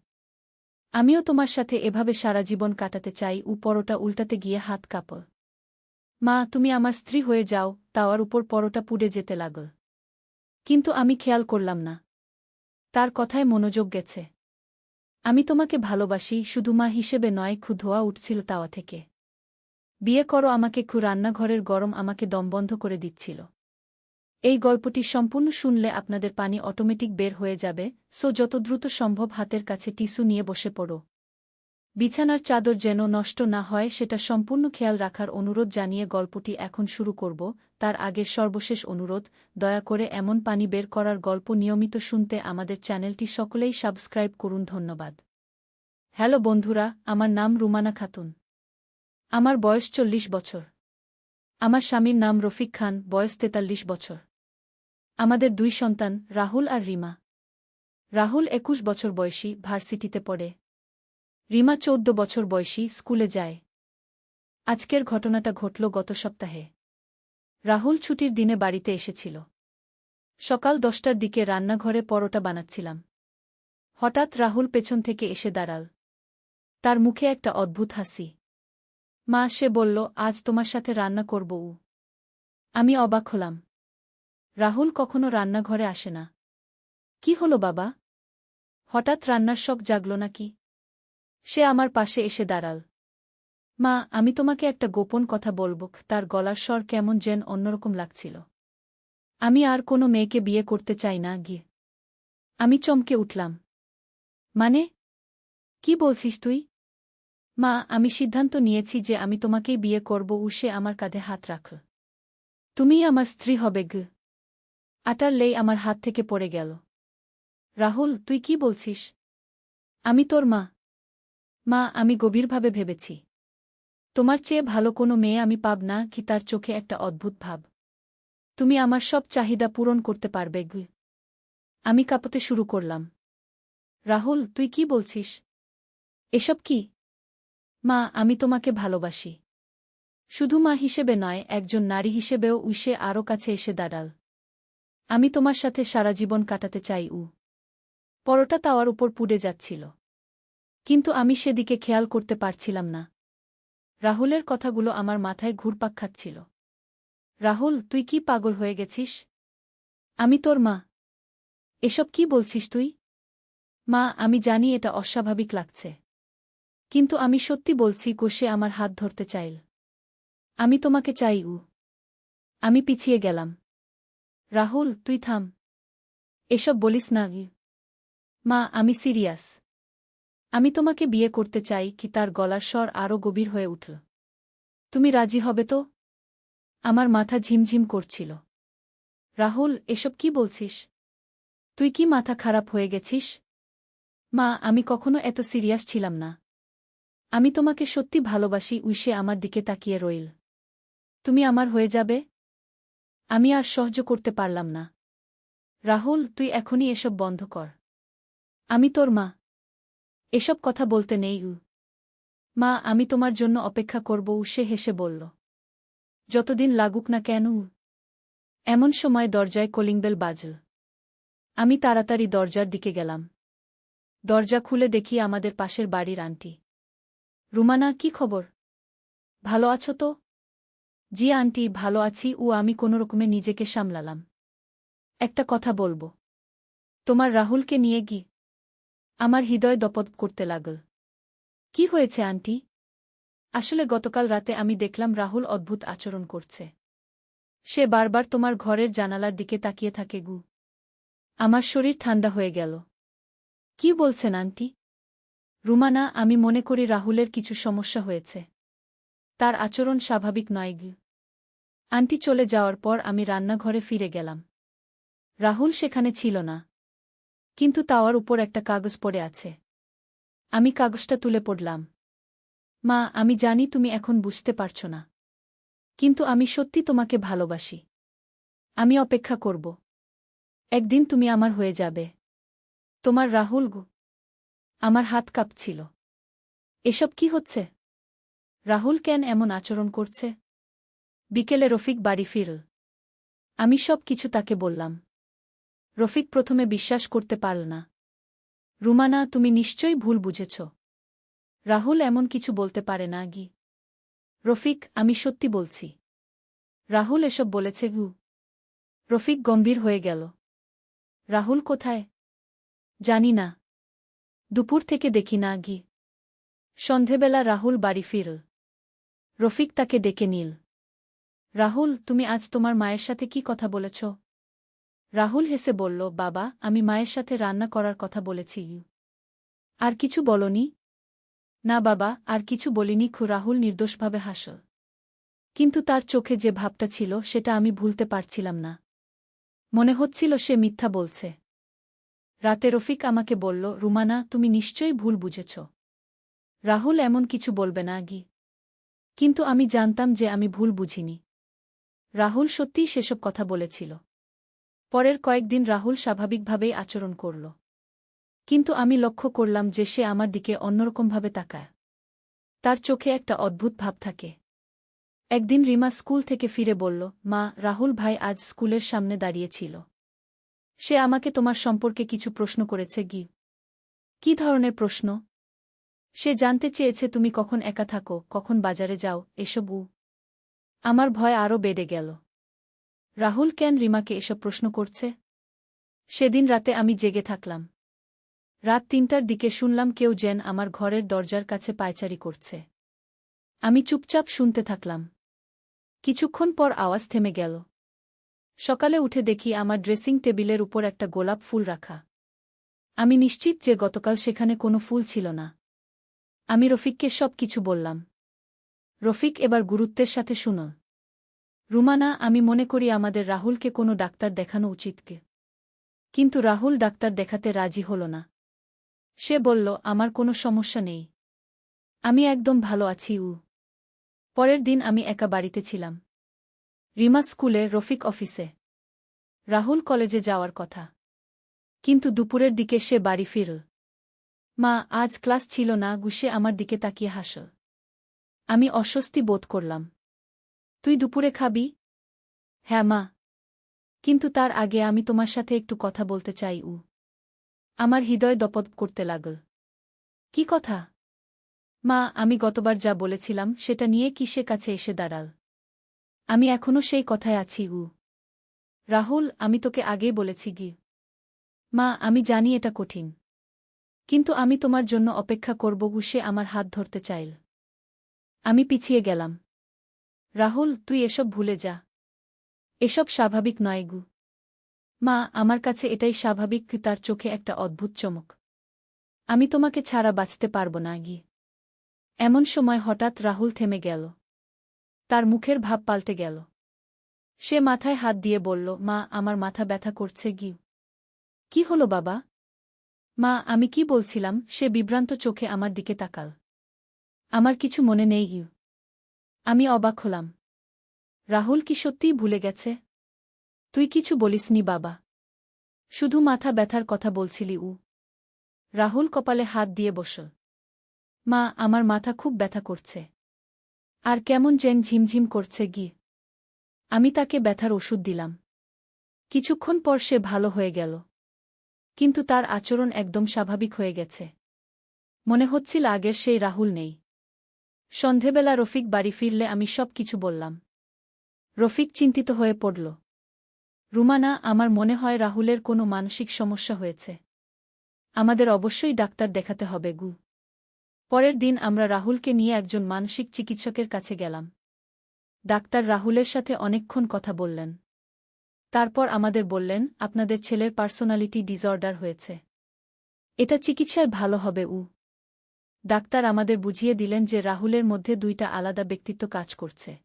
আমিও তোমার সাথে এভাবে সারা জীবন কাটাতে চাই। পরোটা উল্টাতে গিয়ে হাত কাঁপল। মা, তুমি আমার স্ত্রী হয়ে যাও। তাওয়ার উপর পরোটা পুড়ে যেতে লাগল। কিন্তু আমি খেয়াল করলাম না। তার কথায় মনোযোগ গেছে। আমি তোমাকে ভালোবাসি, শুধু মা হিসেবে নয়। ধোয়া উঠছিল তাওয়া থেকে। বিয়ে করো আমাকে। রান্নাঘরের গরম আমাকে দমবন্ধ করে দিচ্ছিল। এই গল্পটি সম্পূর্ণ শুনলে আপনাদের পানি অটোমেটিক বের হয়ে যাবে। যত দ্রুত সম্ভব হাতের কাছে টিস্যু নিয়ে বসে পড়ো। বিছানার চাদর যেন নষ্ট না হয় সেটা সম্পূর্ণ খেয়াল রাখার অনুরোধ জানিয়ে গল্পটি এখন শুরু করব। তার আগের সর্বশেষ অনুরোধ, দয়া করে এমন পানি বের করার গল্প নিয়মিত শুনতে আমাদের চ্যানেলটি সকলেই সাবস্ক্রাইব করুন। ধন্যবাদ। হ্যালো বন্ধুরা, আমার নাম রুমানা খাতুন। আমার বয়স 40 বছর। আমার স্বামীর নাম রফিক খান, বয়স 43 বছর। আমাদের 2 সন্তান, রাহুল আর রিমা। রাহুল 21 বছর বয়সী, ভার্সিটিতে পড়ে। রিমা 14 বছর বয়সী, স্কুলে যায়। আজকের ঘটনাটা ঘটল গত সপ্তাহে। রাহুল ছুটির দিনে বাড়িতে এসেছিল। সকাল 10টার দিকে রান্নাঘরে পরোটা বানাচ্ছিলাম। হঠাৎ রাহুল পেছন থেকে এসে দাঁড়াল। তার মুখে একটা অদ্ভুত হাসি। মা, সে বলল, আজ তোমার সাথে রান্না করব। আমি অবাক হলাম। রাহুল কখনো রান্নাঘরে আসে না। কি হলো বাবা? হঠাৎ রান্নার শখ জাগল নাকি? সে আমার পাশে এসে দাঁড়াল। মা, আমি তোমাকে একটা গোপন কথা বলব। তার গলার স্বর কেমন যেন অন্যরকম লাগছিল। আমি আর কোনো মেয়েকে বিয়ে করতে চাই না গিয়ে। আমি চমকে উঠলাম। মানে, কি বলছিস তুই? মা, আমি সিদ্ধান্ত নিয়েছি যে আমি তোমাকেই বিয়ে করব। সে আমার কাঁধে হাত রাখল। তুমিই আমার স্ত্রী হবে গ। আটার লেই আমার হাত থেকে পড়ে গেল। রাহুল, তুই কি বলছিস? আমি তোর মা। মা, আমি গভীরভাবে ভেবেছি। তোমার চেয়ে ভালো কোনো মেয়ে আমি পাব না। তার চোখে একটা অদ্ভুত ভাব। তুমি আমার সব চাহিদা পূরণ করতে পারবে গ। আমি কাঁপতে শুরু করলাম। রাহুল, তুই কি বলছিস? এসব কি? মা, আমি তোমাকে ভালোবাসি। শুধু মা হিসেবে নয়, একজন নারী হিসেবেও। সে আরও কাছে এসে দাঁড়াল। আমি তোমার সাথে সারা জীবন কাটাতে চাই। পরোটা তাওয়ার উপর পুড়ে যাচ্ছিল। কিন্তু আমি সেদিকে খেয়াল করতে পারছিলাম না। রাহুলের কথাগুলো আমার মাথায় ঘুরপাক খাচ্ছিল। রাহুল, তুই কি পাগল হয়ে গেছিস? আমি তোর মা। এসব কি বলছিস তুই? মা, আমি জানি এটা অস্বাভাবিক লাগছে। কিন্তু আমি সত্যি বলছি। সে আমার হাত ধরতে চাইল। আমি তোমাকে চাই। আমি পিছিয়ে গেলাম। রাহুল, তুই থাম। এসব বলিস না। মা, আমি সিরিয়াস। আমি তোমাকে বিয়ে করতে চাই। তার গলার স্বর আরও গভীর হয়ে উঠল। তুমি রাজি হবে তো? আমার মাথা ঝিমঝিম করছিল। রাহুল, এসব কি বলছিস? তুই কি মাথা খারাপ হয়ে গেছিস? মা, আমি কখনো এত সিরিয়াস ছিলাম না। আমি তোমাকে সত্যি ভালোবাসি। সে আমার দিকে তাকিয়ে রইল। তুমি আমার হয়ে যাবে? আমি আর সহ্য করতে পারলাম না। রাহুল, তুই এখনই এসব বন্ধ কর। আমি তোর মা। এসব কথা বলতে নেই। মা, আমি তোমার জন্য অপেক্ষা করব, সে হেসে বলল। যতদিন লাগুক না কেন। এমন সময় দরজায় কলিংবেল বাজল। আমি তাড়াতাড়ি দরজার দিকে গেলাম। দরজা খুলে দেখি আমাদের পাশের বাড়ির আন্টি। রুমানা, কি খবর? ভালো আছো তো? জি আন্টি, ভালো আছি। আমি কোনোরকমে নিজেকে সামলালাম। একটা কথা বলবো। তোমার রাহুলকে নিয়ে আমার হৃদয় দপদ করতে লাগল। কি হয়েছে আন্টি? আসলে গতকাল রাতে আমি দেখলাম রাহুল অদ্ভুত আচরণ করছে। সে বারবার তোমার ঘরের জানালার দিকে তাকিয়ে থাকে। আমার শরীর ঠান্ডা হয়ে গেল। কি বলছেন আন্টি? রুমানা, আমি মনে করি রাহুলের কিছু সমস্যা হয়েছে। তার আচরণ স্বাভাবিক নয়। আন্টি চলে যাওয়ার পর আমি রান্নাঘরে ফিরে গেলাম। রাহুল সেখানে ছিল না। কিন্তু তাওয়ার উপর একটা কাগজ পড়ে আছে। আমি কাগজটা তুলে পড়লাম। মা, আমি জানি তুমি এখন বুঝতে পারছ না। কিন্তু আমি সত্যি তোমাকে ভালোবাসি। আমি অপেক্ষা করব। একদিন তুমি আমার হয়ে যাবে। তোমার রাহুল। আমার হাত কাঁপছিল। এসব কি হচ্ছে? রাহুল কেন এমন আচরণ করছে? বিকেলে রফিক বাড়ি ফিরল। আমি সব কিছু তাকে বললাম। রফিক প্রথমে বিশ্বাস করতে পারল না। রুমানা, তুমি নিশ্চয়ই ভুল বুঝেছ। রাহুল এমন কিছু বলতে পারে না। রফিক, আমি সত্যি বলছি। রাহুল এসব বলেছে। রফিক গম্ভীর হয়ে গেল। রাহুল কোথায়? জানি না। দুপুর থেকে দেখি না। সন্ধেবেলা রাহুল বাড়ি ফিরল। রফিক তাকে ডেকে নিল। রাহুল, তুমি আজ তোমার মায়ের সাথে কি কথা বলেছ? রাহুল হেসে বলল, বাবা, আমি মায়ের সাথে রান্না করার কথা বলেছি। আর কিছু বলনি? না বাবা, আর কিছু বলিনি। রাহুল নির্দোষভাবে হাসল। কিন্তু তার চোখে যে ভাবটা ছিল সেটা আমি ভুলতে পারছিলাম না। মনে হচ্ছিল সে মিথ্যা বলছে। রাতে রফিক আমাকে বলল, রুমানা, তুমি নিশ্চয়ই ভুল বুঝেছ। রাহুল এমন কিছু বলবে না। কিন্তু আমি জানতাম যে আমি ভুল বুঝিনি। রাহুল সত্যিই সেসব কথা বলেছিল। পরের কয়েকদিন রাহুল স্বাভাবিকভাবেই আচরণ করল। কিন্তু আমি লক্ষ্য করলাম যে সে আমার দিকে অন্যরকমভাবে তাকায়। তার চোখে একটা অদ্ভুত ভাব থাকে। একদিন রিমা স্কুল থেকে ফিরে বলল, মা, রাহুল ভাই আজ স্কুলের সামনে দাঁড়িয়েছিল। সে আমাকে তোমার সম্পর্কে কিছু প্রশ্ন করেছে। কি ধরনের প্রশ্ন? সে জানতে চেয়েছে তুমি কখন একা থাকো, কখন বাজারে যাও, এসব। আমার ভয় আরও বেড়ে গেল। রাহুল কেন রিমাকে এসব প্রশ্ন করছে? সেদিন রাতে আমি জেগে থাকলাম। রাত ৩টার দিকে শুনলাম কেউ যেন আমার ঘরের দরজার কাছে পায়চারি করছে। আমি চুপচাপ শুনতে থাকলাম। কিছুক্ষণ পর আওয়াজ থেমে গেল। সকালে উঠে দেখি আমার ড্রেসিং টেবিলের উপর একটা গোলাপ ফুল রাখা। আমি নিশ্চিত যে গতকাল সেখানে কোনো ফুল ছিল না। আমি রফিককে সব কিছু বললাম। রফিক এবার গুরুত্বের সাথে শুনল। রুমানা, আমি মনে করি আমাদের রাহুলকে কোনো ডাক্তার দেখানো উচিত। কিন্তু রাহুল ডাক্তার দেখাতে রাজি হল না। সে বলল, আমার কোনো সমস্যা নেই। আমি একদম ভালো আছি। পরের দিন আমি একা বাড়িতে ছিলাম। রিমা স্কুলে, রফিক অফিসে। রাহুল কলেজে যাওয়ার কথা। কিন্তু দুপুরের দিকে সে বাড়ি ফিরল। মা, আজ ক্লাস ছিল না। সে আমার দিকে তাকিয়ে হাসল। আমি অস্বস্তি বোধ করলাম। তুই দুপুরে খাবি? হ্যাঁ মা। কিন্তু তার আগে আমি তোমার সাথে একটু কথা বলতে চাই। আমার হৃদয় দপদ করতে লাগল। কি কথা? মা, আমি গতবার যা বলেছিলাম সেটা নিয়ে কি সে কাছে এসে দাঁড়াল? আমি এখনও সেই কথায় আছি। রাহুল, আমি তোকে আগেই বলেছি। মা, আমি জানি এটা কঠিন। কিন্তু আমি তোমার জন্য অপেক্ষা করব। সে আমার হাত ধরতে চাইল। আমি পিছিয়ে গেলাম। রাহুল, তুই এসব ভুলে যা। এসব স্বাভাবিক নয়। মা, আমার কাছে এটাই স্বাভাবিক। তার চোখে একটা অদ্ভুত চমক। আমি তোমাকে ছাড়া বাঁচতে পারব না। এমন সময় হঠাৎ রাহুল থেমে গেল। তার মুখের ভাব পাল্টে গেল। সে মাথায় হাত দিয়ে বলল, মা, আমার মাথা ব্যথা করছে। কি হলো বাবা? মা, আমি কি বলছিলাম? সে বিভ্রান্ত চোখে আমার দিকে তাকাল। আমার কিছু মনে নেই। আমি অবাক হলাম। রাহুল কি সত্যিই ভুলে গেছে? তুই কিছু বলিসনি বাবা? শুধু মাথা ব্যথার কথা বলছিলি উ। রাহুল কপালে হাত দিয়ে বসল। মা, আমার মাথা খুব ব্যথা করছে। আর কেমন যেন ঝিমঝিম করছে গি। আমি তাকে ব্যথার ওষুধ দিলাম। কিছুক্ষণ পর সে ভালো হয়ে গেল। কিন্তু তার আচরণ একদম স্বাভাবিক হয়ে গেছে। মনে হচ্ছিল আগের সেই রাহুল নেই। সন্ধেবেলা রফিক বাড়ি ফিরলে আমি সব কিছু বললাম। রফিক চিন্তিত হয়ে পড়ল। রুমানা, আমার মনে হয় রাহুলের কোনো মানসিক সমস্যা হয়েছে। আমাদের অবশ্যই ডাক্তার দেখাতে হবে গু। পরের দিন আমরা রাহুলকে নিয়ে একজন মানসিক চিকিৎসকের কাছে গেলাম। ডাক্তার রাহুলের সাথে অনেকক্ষণ কথা বললেন। তারপর আমাদের বললেন, আপনাদের ছেলের পার্সোনালিটি ডিসঅর্ডার হয়েছে। এটা চিকিৎসায় ভালো হবে উ। ডাক্তার আমাদের বুঝিয়ে দিলেন যে রাহুলের মধ্যে দুইটা আলাদা ব্যক্তিত্ব কাজ করছে।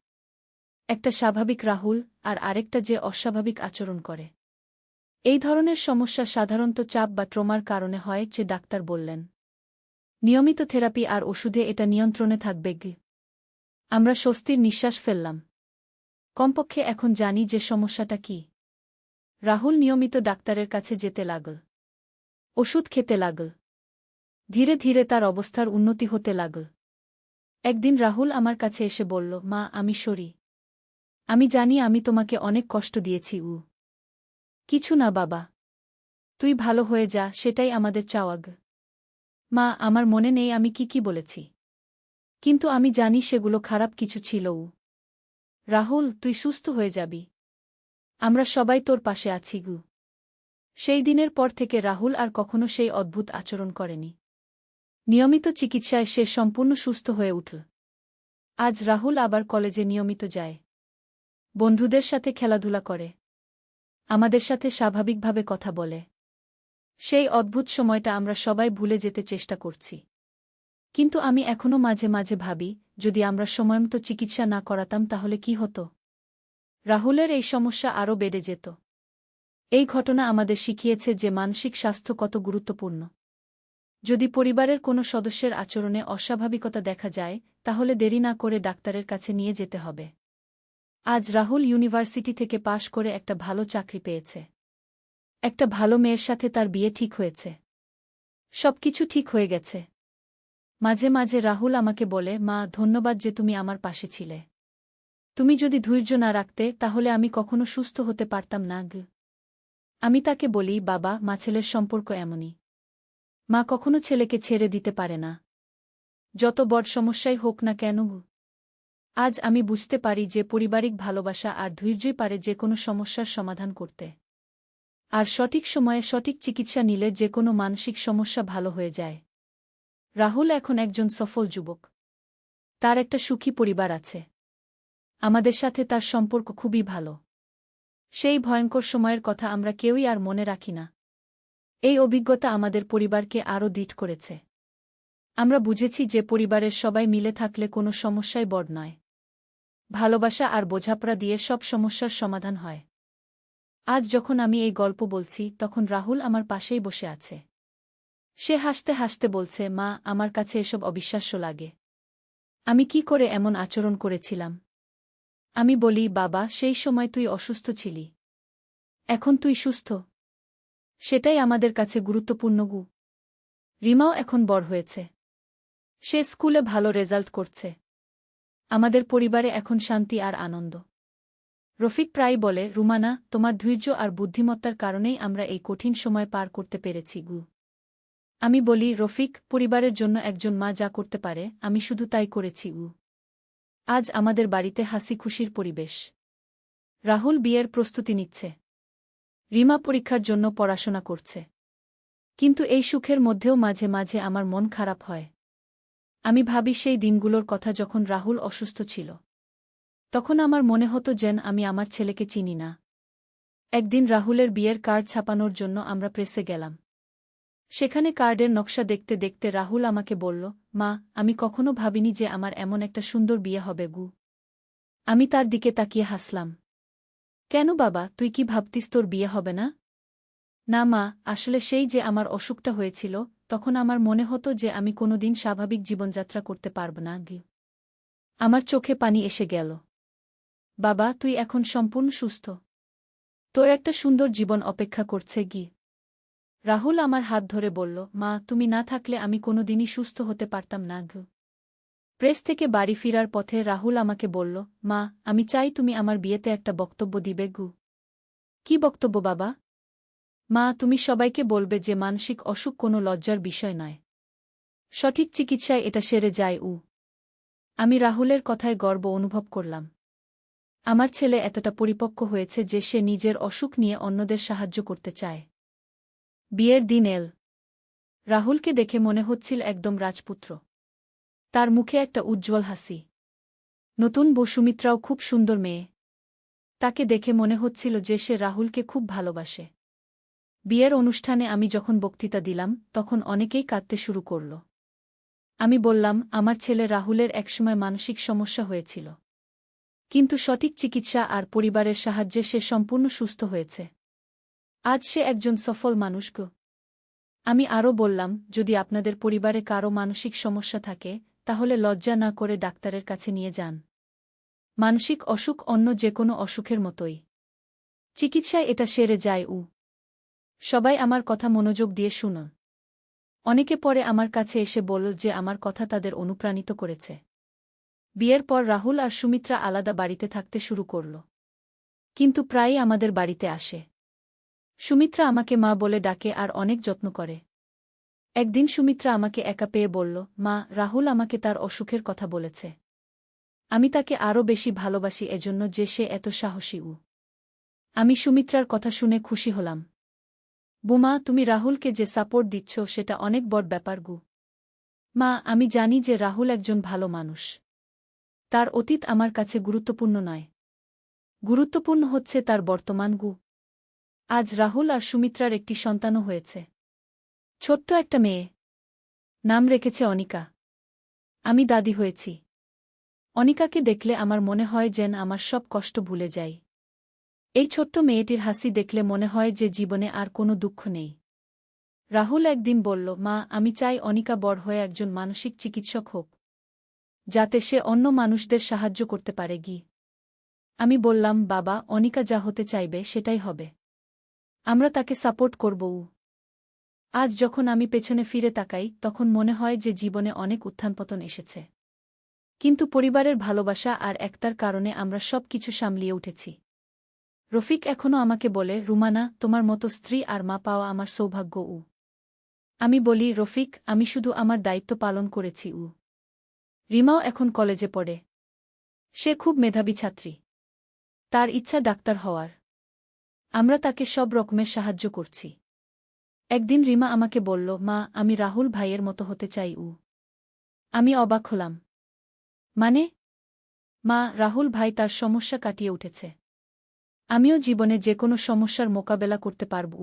একটা স্বাভাবিক রাহুল আর আরেকটা যে অস্বাভাবিক আচরণ করে। এই ধরনের সমস্যা সাধারণত চাপ বা ট্রমার কারণে হয় যে ডাক্তার বললেন। নিয়মিত থেরাপি আর ওষুধে এটা নিয়ন্ত্রণে থাকবে গি। আমরা স্বস্তির নিঃশ্বাস ফেললাম। কমপক্ষে এখন জানি যে সমস্যাটা কি। রাহুল নিয়মিত ডাক্তারের কাছে যেতে লাগল। ওষুধ খেতে লাগল। ধীরে ধীরে তার অবস্থার উন্নতি হতে লাগল। একদিন রাহুল আমার কাছে এসে বলল, মা, আমি সরি। আমি জানি আমি তোমাকে অনেক কষ্ট দিয়েছি উ। কিছু না বাবা। তুই ভালো হয়ে যা, সেটাই আমাদের চাওয়াগ। মা, আমার মনে নেই আমি কি বলেছি। কিন্তু আমি জানি সেগুলো খারাপ কিছু ছিল উ। রাহুল, তুই সুস্থ হয়ে যাবি। আমরা সবাই তোর পাশে আছি গু। সেই দিনের পর থেকে রাহুল আর কখনো সেই অদ্ভুত আচরণ করেনি। নিয়মিত চিকিৎসায় সে সম্পূর্ণ সুস্থ হয়ে উঠল। আজ রাহুল আবার কলেজে নিয়মিত যায়। বন্ধুদের সাথে খেলাধুলা করে। আমাদের সাথে স্বাভাবিকভাবে কথা বলে। সেই অদ্ভুত সময়টা আমরা সবাই ভুলে যেতে চেষ্টা করছি। কিন্তু আমি এখনো মাঝে মাঝে ভাবি, যদি আমরা সময়মতো চিকিৎসা না করাতাম তাহলে কি হতো। রাহুলের এই সমস্যা আরও বেড়ে যেত। এই ঘটনা আমাদের শিখিয়েছে যে মানসিক স্বাস্থ্য কত গুরুত্বপূর্ণ। যদি পরিবারের কোনো সদস্যের আচরণে অস্বাভাবিকতা দেখা যায়, তাহলে দেরি না করে ডাক্তারের কাছে নিয়ে যেতে হবে। আজ রাহুল ইউনিভার্সিটি থেকে পাশ করে একটা ভালো চাকরি পেয়েছে। একটা ভালো মেয়ের সাথে তার বিয়ে ঠিক হয়েছে। সবকিছু ঠিক হয়ে গেছে। মাঝে মাঝে রাহুল আমাকে বলে, মা, ধন্যবাদ যে তুমি আমার পাশে ছিলে। তুমি যদি ধৈর্য না রাখতে তাহলে আমি কখনো সুস্থ হতে পারতাম না গ। আমি তাকে বলি, বাবা, মা ছেলের সম্পর্ক এমনই। মা কখনো ছেলেকে ছেড়ে দিতে পারে না, যত বড় সমস্যাই হোক না কেন। আজ আমি বুঝতে পারি যে পারিবারিক ভালোবাসা আর ধৈর্যই পারে যে কোনো সমস্যার সমাধান করতে। আর সঠিক সময়ে সঠিক চিকিৎসা নিলে যে কোনো মানসিক সমস্যা ভালো হয়ে যায়। রাহুল এখন একজন সফল যুবক। তার একটা সুখী পরিবার আছে। আমাদের সাথে তার সম্পর্ক খুবই ভালো। সেই ভয়ঙ্কর সময়ের কথা আমরা কেউই আর মনে রাখি না। এই অভিজ্ঞতা আমাদের পরিবারকে আরও দৃঢ় করেছে। আমরা বুঝেছি যে পরিবারের সবাই মিলে থাকলে কোনো সমস্যাই বড় নয়। ভালোবাসা আর বোঝাপড়া দিয়ে সব সমস্যার সমাধান হয়। আজ যখন আমি এই গল্প বলছি তখন রাহুল আমার পাশেই বসে আছে। সে হাসতে হাসতে বলছে, মা, আমার কাছে এসব অবিশ্বাস্য লাগে। আমি কি করে এমন আচরণ করেছিলাম। আমি বলি, বাবা, সেই সময় তুই অসুস্থ ছিলি। এখন তুই সুস্থ। সেটাই আমাদের কাছে গুরুত্বপূর্ণ গু। রিমাও এখন বড় হয়েছে। সে স্কুলে ভালো রেজাল্ট করছে। আমাদের পরিবারে এখন শান্তি আর আনন্দ। রফিক প্রায় বলে, রুমানা, তোমার ধৈর্য আর বুদ্ধিমত্তার কারণেই আমরা এই কঠিন সময় পার করতে পেরেছি গু। আমি বলি, রফিক, পরিবারের জন্য একজন মা যা করতে পারে আমি শুধু তাই করেছি গু। আজ আমাদের বাড়িতে হাসি খুশির পরিবেশ। রাহুল বিয়ের প্রস্তুতি নিচ্ছে। রিমা পরীক্ষার জন্য পড়াশোনা করছে। কিন্তু এই সুখের মধ্যেও মাঝে মাঝে আমার মন খারাপ হয়। আমি ভাবি সেই দিনগুলোর কথা যখন রাহুল অসুস্থ ছিল। তখন আমার মনে হতো যেন আমি আমার ছেলেকে চিনি না। একদিন রাহুলের বিয়ের কার্ড ছাপানোর জন্য আমরা প্রেসে গেলাম। সেখানে কার্ডের নকশা দেখতে দেখতে রাহুল আমাকে বলল, মা, আমি কখনো ভাবিনি যে আমার এমন একটা সুন্দর বিয়ে হবে গু। আমি তার দিকে তাকিয়ে হাসলাম। কেন বাবা, তুই কি ভাবতিস তোর বিয়ে হবে না? না মা, আসলে সেই যে আমার অসুখটা হয়েছিল, তখন আমার মনে হতো যে আমি কোনোদিন স্বাভাবিক জীবনযাত্রা করতে পারব না গি। আমার চোখে পানি এসে গেল। বাবা, তুই এখন সম্পূর্ণ সুস্থ। তোর একটা সুন্দর জীবন অপেক্ষা করছে গি। রাহুল আমার হাত ধরে বলল, মা, তুমি না থাকলে আমি কোনোদিনই সুস্থ হতে পারতাম না গো। প্রেস থেকে বাড়ি ফিরার পথে রাহুল আমাকে বলল, মা, আমি চাই তুমি আমার বিয়েতে একটা বক্তব্য দিবে গু। কি বক্তব্য বাবা? মা, তুমি সবাইকে বলবে যে মানসিক অসুখ কোনো লজ্জার বিষয় নয়। সঠিক চিকিৎসায় এটা সেরে যায়। আমি রাহুলের কথায় গর্ব অনুভব করলাম। আমার ছেলে এতটা পরিপক্ক হয়েছে যে সে নিজের অসুখ নিয়ে অন্যদের সাহায্য করতে চায়। বিয়ের দিন এল। রাহুলকে দেখে মনে হচ্ছিল একদম রাজপুত্র। তার মুখে একটা উজ্জ্বল হাসি। নতুন বউ সুমিত্রাও খুব সুন্দর মেয়ে। তাকে দেখে মনে হচ্ছিল যে সে রাহুলকে খুব ভালোবাসে। বিয়ের অনুষ্ঠানে আমি যখন বক্তৃতা দিলাম তখন অনেকেই কাঁদতে শুরু করল। আমি বললাম, আমার ছেলে রাহুলের একসময় মানসিক সমস্যা হয়েছিল, কিন্তু সঠিক চিকিৎসা আর পরিবারের সাহায্যে সে সম্পূর্ণ সুস্থ হয়েছে। আজ সে একজন সফল মানুষ গো। আমি আরও বললাম, যদি আপনাদের পরিবারে কারও মানসিক সমস্যা থাকে তাহলে লজ্জা না করে ডাক্তারের কাছে নিয়ে যান। মানসিক অসুখ অন্য যে কোনো অসুখের মতোই। চিকিৎসায় এটা সেরে যায়। সবাই আমার কথা মনোযোগ দিয়ে শুনুন। অনেকে পরে আমার কাছে এসে বলল যে আমার কথা তাদের অনুপ্রাণিত করেছে। বিয়ের পর রাহুল আর সুমিত্রা আলাদা বাড়িতে থাকতে শুরু করল, কিন্তু প্রায়ই আমাদের বাড়িতে আসে। সুমিত্রা আমাকে মা বলে ডাকে আর অনেক যত্ন করে। একদিন সুমিত্রা আমাকে একা পেয়ে বলল, মা, রাহুল আমাকে তার অসুখের কথা বলেছে। আমি তাকে আরও বেশি ভালোবাসি এজন্য যে সে এত সাহসী। আমি সুমিত্রার কথা শুনে খুশি হলাম। বুমা, তুমি রাহুলকে যে সাপোর্ট দিচ্ছ সেটা অনেক বড় ব্যাপার গু। মা, আমি জানি যে রাহুল একজন ভালো মানুষ। তার অতীত আমার কাছে গুরুত্বপূর্ণ নয়। গুরুত্বপূর্ণ হচ্ছে তার বর্তমান গু। আজ রাহুল আর সুমিত্রার একটি সন্তানও হয়েছে। ছোট্ট একটা মেয়ে। নাম রেখেছে অনিকা। আমি দাদি হয়েছি। অনিকাকে দেখলে আমার মনে হয় যেন আমার সব কষ্ট ভুলে যাই। এই ছোট্ট মেয়েটির হাসি দেখলে মনে হয় যে জীবনে আর কোনো দুঃখ নেই। রাহুল একদিন বলল, মা, আমি চাই অনিকা বড় হয়ে একজন মানসিক চিকিৎসক হোক, যাতে সে অন্য মানুষদের সাহায্য করতে পারে গি। আমি বললাম, বাবা, অনিকা যা হতে চাইবে সেটাই হবে। আমরা তাকে সাপোর্ট করব। আজ যখন আমি পেছনে ফিরে তাকাই তখন মনে হয় যে জীবনে অনেক উত্থানপতন এসেছে, কিন্তু পরিবারের ভালোবাসা আর একতার কারণে আমরা সব কিছু সামলিয়ে উঠেছি। রফিক এখনও আমাকে বলে, রুমানা, তোমার মতো স্ত্রী আর মা পাওয়া আমার সৌভাগ্য। আমি বলি, রফিক, আমি শুধু আমার দায়িত্ব পালন করেছি। রিমাও এখন কলেজে পড়ে। সে খুব মেধাবী ছাত্রী। তার ইচ্ছা ডাক্তার হওয়ার। আমরা তাকে সব রকমের সাহায্য করছি। একদিন রিমা আমাকে বলল, মা, আমি রাহুল ভাইয়ের মতো হতে চাই। আমি অবাক হলাম। মানে? মা, রাহুল ভাই তার সমস্যা কাটিয়ে উঠেছে। আমিও জীবনে যে কোনো সমস্যার মোকাবেলা করতে পারব।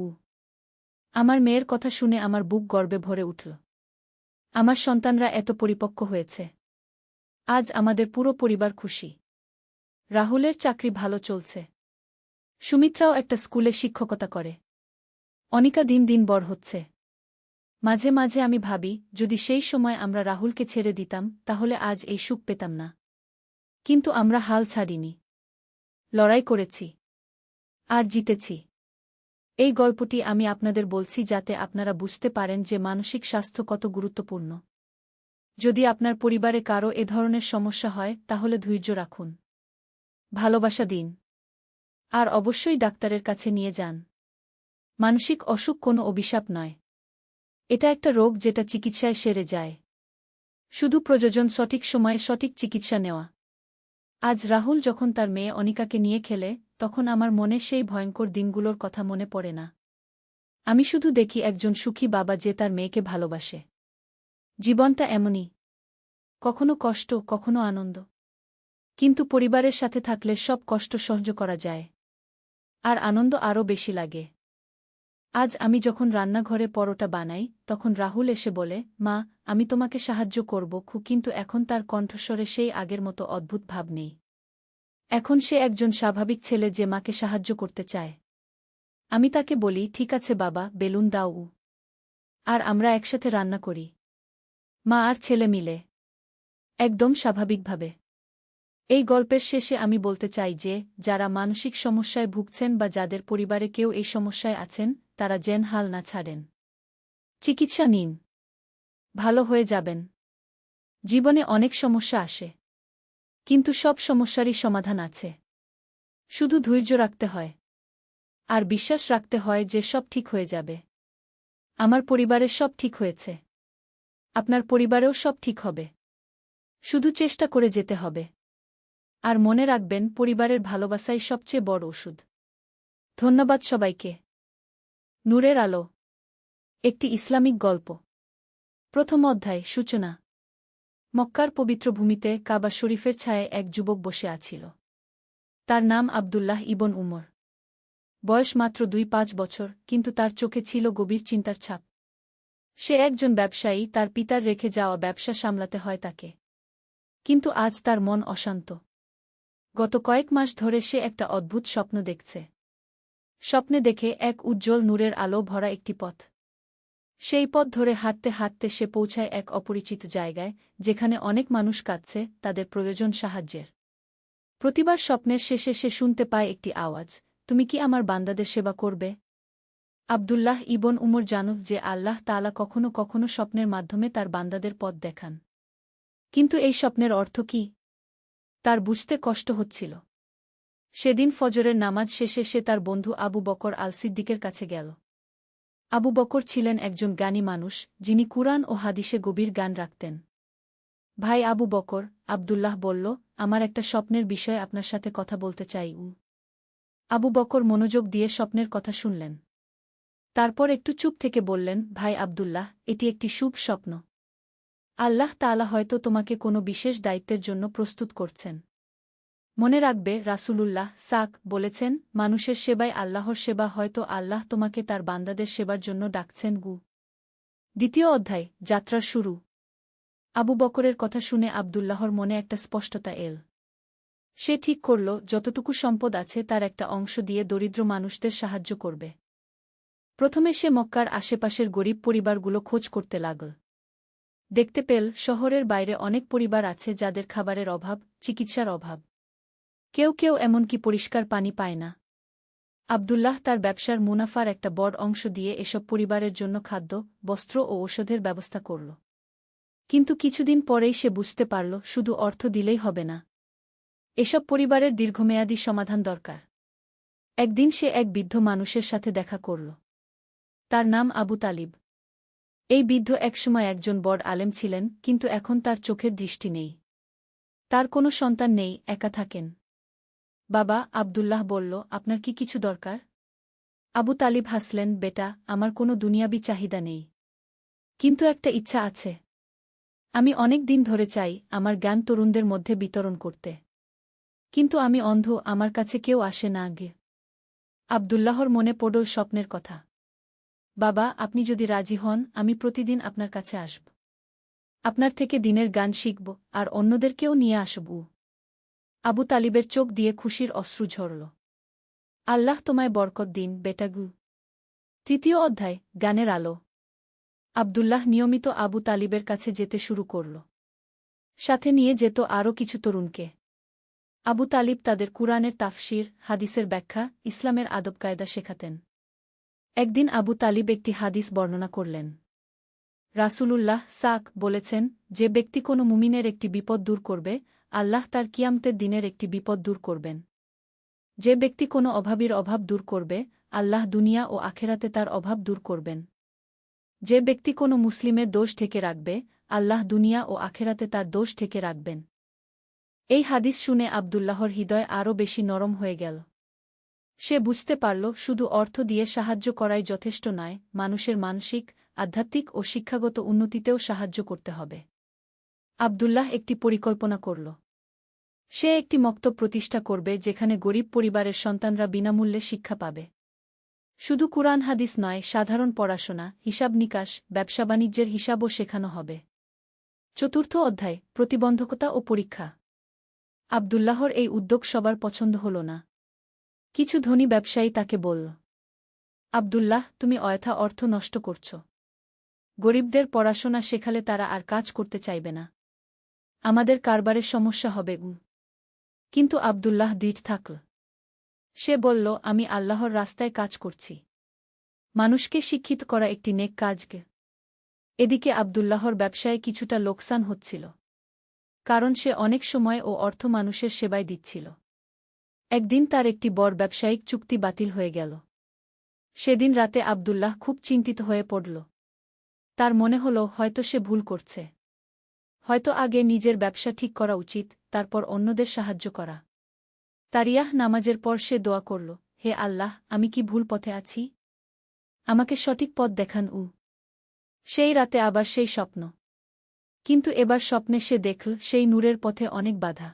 আমার মেয়ের কথা শুনে আমার বুক গর্বে ভরে উঠল। আমার সন্তানরা এত পরিপক্ক হয়েছে। আজ আমাদের পুরো পরিবার খুশি। রাহুলের চাকরি ভালো চলছে। সুমিত্রাও একটা স্কুলে শিক্ষকতা করে। অনিকা দিন দিন বড় হচ্ছে। মাঝে মাঝে আমি ভাবি, যদি সেই সময় আমরা রাহুলকে ছেড়ে দিতাম তাহলে আজ এই সুখ পেতাম না। কিন্তু আমরা হাল ছাড়িনি। লড়াই করেছি। আর জিতেছি। এই গল্পটি আমি আপনাদের বলছি যাতে আপনারা বুঝতে পারেন যে মানসিক স্বাস্থ্য কত গুরুত্বপূর্ণ। যদি আপনার পরিবারে কারও এ ধরনের সমস্যা হয় তাহলে ধৈর্য রাখুন। ভালোবাসা দিন। আর অবশ্যই ডাক্তারের কাছে নিয়ে যান। মানসিক অসুখ কোনো অভিশাপ নয়। এটা একটা রোগ যেটা চিকিৎসায় সেরে যায়। শুধু প্রয়োজন সঠিক সময়ে সঠিক চিকিৎসা নেওয়া। আজ রাহুল যখন তার মেয়ে অনিকাকে নিয়ে খেলে তখন আমার মনে সেই ভয়ঙ্কর দিনগুলোর কথা মনে পড়ে না। আমি শুধু দেখি একজন সুখী বাবা যে তার মেয়েকে ভালোবাসে। জীবনটা এমনই। কখনো কষ্ট, কখনো আনন্দ। কিন্তু পরিবারের সাথে থাকলে সব কষ্ট সহ্য করা যায়। আর আনন্দ আরও বেশি লাগে। আজ আমি যখন রান্নাঘরে পরোটা বানাই তখন রাহুল এসে বলে, মা, আমি তোমাকে সাহায্য করব, কিন্তু এখন তার কণ্ঠস্বরে সেই আগের মতো অদ্ভুত ভাব নেই। এখন সে একজন স্বাভাবিক ছেলে যে মাকে সাহায্য করতে চায়। আমি তাকে বলি, ঠিক আছে বাবা, বেলুন দাও। আর আমরা একসাথে রান্না করি। মা আর ছেলে মিলে। একদম স্বাভাবিকভাবে। এই গল্পের শেষে আমি বলতে চাই যে, যারা মানসিক সমস্যায় ভুগছেন বা যাদের পরিবারে কেউ এই সমস্যায় আছেন, তারা যেন হাল না ছাড়েন। চিকিৎসা নিন। ভালো হয়ে যাবেন। জীবনে অনেক সমস্যা আসে, কিন্তু সব সমস্যারই সমাধান আছে। শুধু ধৈর্য রাখতে হয় আর বিশ্বাস রাখতে হয় যে সব ঠিক হয়ে যাবে। আমার পরিবারের সব ঠিক হয়েছে। আপনার পরিবারেও সব ঠিক হবে। শুধু চেষ্টা করে যেতে হবে। আর মনে রাখবেন, পরিবারের ভালোবাসাই সবচেয়ে বড় ওষুধ। ধন্যবাদ সবাইকে। নূরের আলো একটি ইসলামিক গল্প। প্রথম অধ্যায়, সূচনা। মক্কার পবিত্র ভূমিতে কাবা শরীফের ছায়ায় এক যুবক বসে আছিল। তার নাম আবদুল্লাহ ইবন উমর। বয়স মাত্র ২-৫ বছর, কিন্তু তার চোখে ছিল গভীর চিন্তার ছাপ। সে একজন ব্যবসায়ী, তার পিতার রেখে যাওয়া ব্যবসা সামলাতে হয় তাকে। কিন্তু আজ তার মন অশান্ত। গত কয়েক মাস ধরে সে একটা অদ্ভুত স্বপ্ন দেখছে। স্বপ্নে দেখে এক উজ্জ্বল নূরের আলো ভরা একটি পথ। সেই পথ ধরে হাঁটতে হাঁটতে সে পৌঁছায় এক অপরিচিত জায়গায়, যেখানে অনেক মানুষ কাঁদছে, তাদের প্রয়োজন সাহায্যের। প্রতিবার স্বপ্নের শেষে সে শুনতে পায় একটি আওয়াজ, তুমি কি আমার বান্দাদের সেবা করবে? আবদুল্লাহ ইবন উমর জানত যে আল্লাহ তাআলা কখনো কখনো স্বপ্নের মাধ্যমে তার বান্দাদের পথ দেখান। কিন্তু এই স্বপ্নের অর্থ কি? তার বুঝতে কষ্ট হচ্ছিল। সেদিন ফজরের নামাজ শেষে সে তার বন্ধু আবু বকর আল সিদ্দিকের কাছে গেল। আবু বকর ছিলেন একজন জ্ঞানী মানুষ, যিনি কুরআন ও হাদিসে গভীর জ্ঞান রাখতেন। ভাই আবু বকর, আবদুল্লাহ বলল, আমার একটা স্বপ্নের বিষয়ে আপনার সাথে কথা বলতে চাই। আবু বকর মনোযোগ দিয়ে স্বপ্নের কথা শুনলেন। তারপর একটু চুপ থেকে বললেন, ভাই আবদুল্লাহ, এটি একটি শুভ স্বপ্ন। আল্লাহ তাআলা হয়তো তোমাকে কোনো বিশেষ দায়িত্বের জন্য প্রস্তুত করছেন। মনে রাখবে, রাসূলুল্লাহ বলেছেন, মানুষের সেবাই আল্লাহর সেবা। হয়তো আল্লাহ তোমাকে তার বান্দাদের সেবার জন্য ডাকছেন। দ্বিতীয় অধ্যায়, যাত্রার শুরু। আবু বকরের কথা শুনে আবদুল্লাহর মনে একটা স্পষ্টতা এল। সে ঠিক করল, যতটুকু সম্পদ আছে তার একটা অংশ দিয়ে দরিদ্র মানুষদের সাহায্য করবে। প্রথমে সে মক্কার আশেপাশের গরিব পরিবারগুলো খোঁজ করতে লাগল। দেখতে পেল, শহরের বাইরে অনেক পরিবার আছে যাদের খাবারের অভাব, চিকিৎসার অভাব। কেউ কেউ এমনকি পরিষ্কার পানি পায় না। আবদুল্লাহ তার ব্যবসার মুনাফার একটা বড় অংশ দিয়ে এসব পরিবারের জন্য খাদ্য, বস্ত্র ও ঔষধের ব্যবস্থা করল। কিন্তু কিছুদিন পরেই সে বুঝতে পারল, শুধু অর্থ দিলেই হবে না। এসব পরিবারের দীর্ঘমেয়াদী সমাধান দরকার। একদিন সে এক বৃদ্ধ মানুষের সাথে দেখা করল। তার নাম আবু তালিব। এই বৃদ্ধ একসময় একজন বড় আলেম ছিলেন, কিন্তু এখন তার চোখের দৃষ্টি নেই। তার কোনো সন্তান নেই, একা থাকেন। বাবা, আবদুল্লাহ বলল, আপনার কি কিছু দরকার? আবু তালিব হাসলেন, বেটা, আমার কোনো দুনিয়াবি চাহিদা নেই। কিন্তু একটা ইচ্ছা আছে। আমি অনেক দিন ধরে চাই আমার জ্ঞান তরুণদের মধ্যে বিতরণ করতে। কিন্তু আমি অন্ধ, আমার কাছে কেউ আসে না। আবদুল্লাহর মনে পড়ল স্বপ্নের কথা। বাবা, আপনি যদি রাজি হন, আমি প্রতিদিন আপনার কাছে আসব। আপনার থেকে দিনের জ্ঞান শিখব, আর অন্যদেরকেও নিয়ে আসব। আবু তালিবের চোখ দিয়ে খুশির অশ্রু ঝরল। আল্লাহ তোমায় বরকত দিন, বেটাগু। তৃতীয় অধ্যায়, জ্ঞানের আলো। আবদুল্লাহ নিয়মিত আবু তালিবের কাছে যেতে শুরু করল। সাথে নিয়ে যেত আরও কিছু তরুণকে। আবু তালিব তাদের কুরআনের তাফসির, হাদিসের ব্যাখ্যা, ইসলামের আদবকায়দা শেখাতেন। একদিন আবু তালিব একটি হাদিস বর্ণনা করলেন। রাসূলুল্লাহ বলেছেন, যে ব্যক্তি কোনো মুমিনের একটি বিপদ দূর করবে, আল্লাহ তার কিয়ামতের দিনের একটি বিপদ দূর করবেন। যে ব্যক্তি কোনো অভাবীর অভাব দূর করবে, আল্লাহ দুনিয়া ও আখেরাতে তার অভাব দূর করবেন। যে ব্যক্তি কোনো মুসলিমের দোষ ঢেকে রাখবে, আল্লাহ দুনিয়া ও আখেরাতে তার দোষ ঢেকে রাখবেন। এই হাদিস শুনে আবদুল্লাহর হৃদয় আরও বেশি নরম হয়ে গেল। সে বুঝতে পারল, শুধু অর্থ দিয়ে সাহায্য করাই যথেষ্ট নয়, মানুষের মানসিক, আধ্যাত্মিক ও শিক্ষাগত উন্নতিতেও সাহায্য করতে হবে। আবদুল্লাহ একটি পরিকল্পনা করল। সে একটি মক্তব প্রতিষ্ঠা করবে যেখানে গরিব পরিবারের সন্তানরা বিনামূল্যে শিক্ষা পাবে। শুধু কুরআন হাদিস নয়, সাধারণ পড়াশোনা, হিসাব নিকাশ, ব্যবসা বাণিজ্যের হিসাবও শেখানো হবে। চতুর্থ অধ্যায়, প্রতিবন্ধকতা ও পরীক্ষা। আবদুল্লাহর এই উদ্যোগ সবার পছন্দ হল না। কিছু ধনী ব্যবসায়ী তাকে বলল, আবদুল্লাহ, তুমি অযথা অর্থ নষ্ট করছ। গরিবদের পড়াশোনা শেখালে তারা আর কাজ করতে চাইবে না। আমাদের কারবারের সমস্যা হবে। কিন্তু আবদুল্লাহ দৃঢ় থাকল। সে বলল, আমি আল্লাহর রাস্তায় কাজ করছি। মানুষকে শিক্ষিত করা একটি নেক কাজ। এদিকে আব্দুল্লাহর ব্যবসায় কিছুটা লোকসান হচ্ছিল, কারণ সে অনেক সময় ও অর্থ মানুষের সেবায় দিচ্ছিল। একদিন তার একটি বড় ব্যবসায়িক চুক্তি বাতিল হয়ে গেল। সেদিন রাতে আব্দুল্লাহ খুব চিন্তিত হয়ে পড়ল। তার মনে হল হয়তো সে ভুল করছে। হয়তো আগে নিজের ব্যবসা ঠিক করা উচিত, তারপর অন্যদের সাহায্য করা। তারিয়াহ নামাজের পর সে দোয়া করল, হে আল্লাহ, আমি কি ভুল পথে আছি? আমাকে সঠিক পথ দেখান। সেই রাতে আবার সেই স্বপ্ন। কিন্তু এবার স্বপ্নে সে দেখল সেই নূরের পথে অনেক বাধা।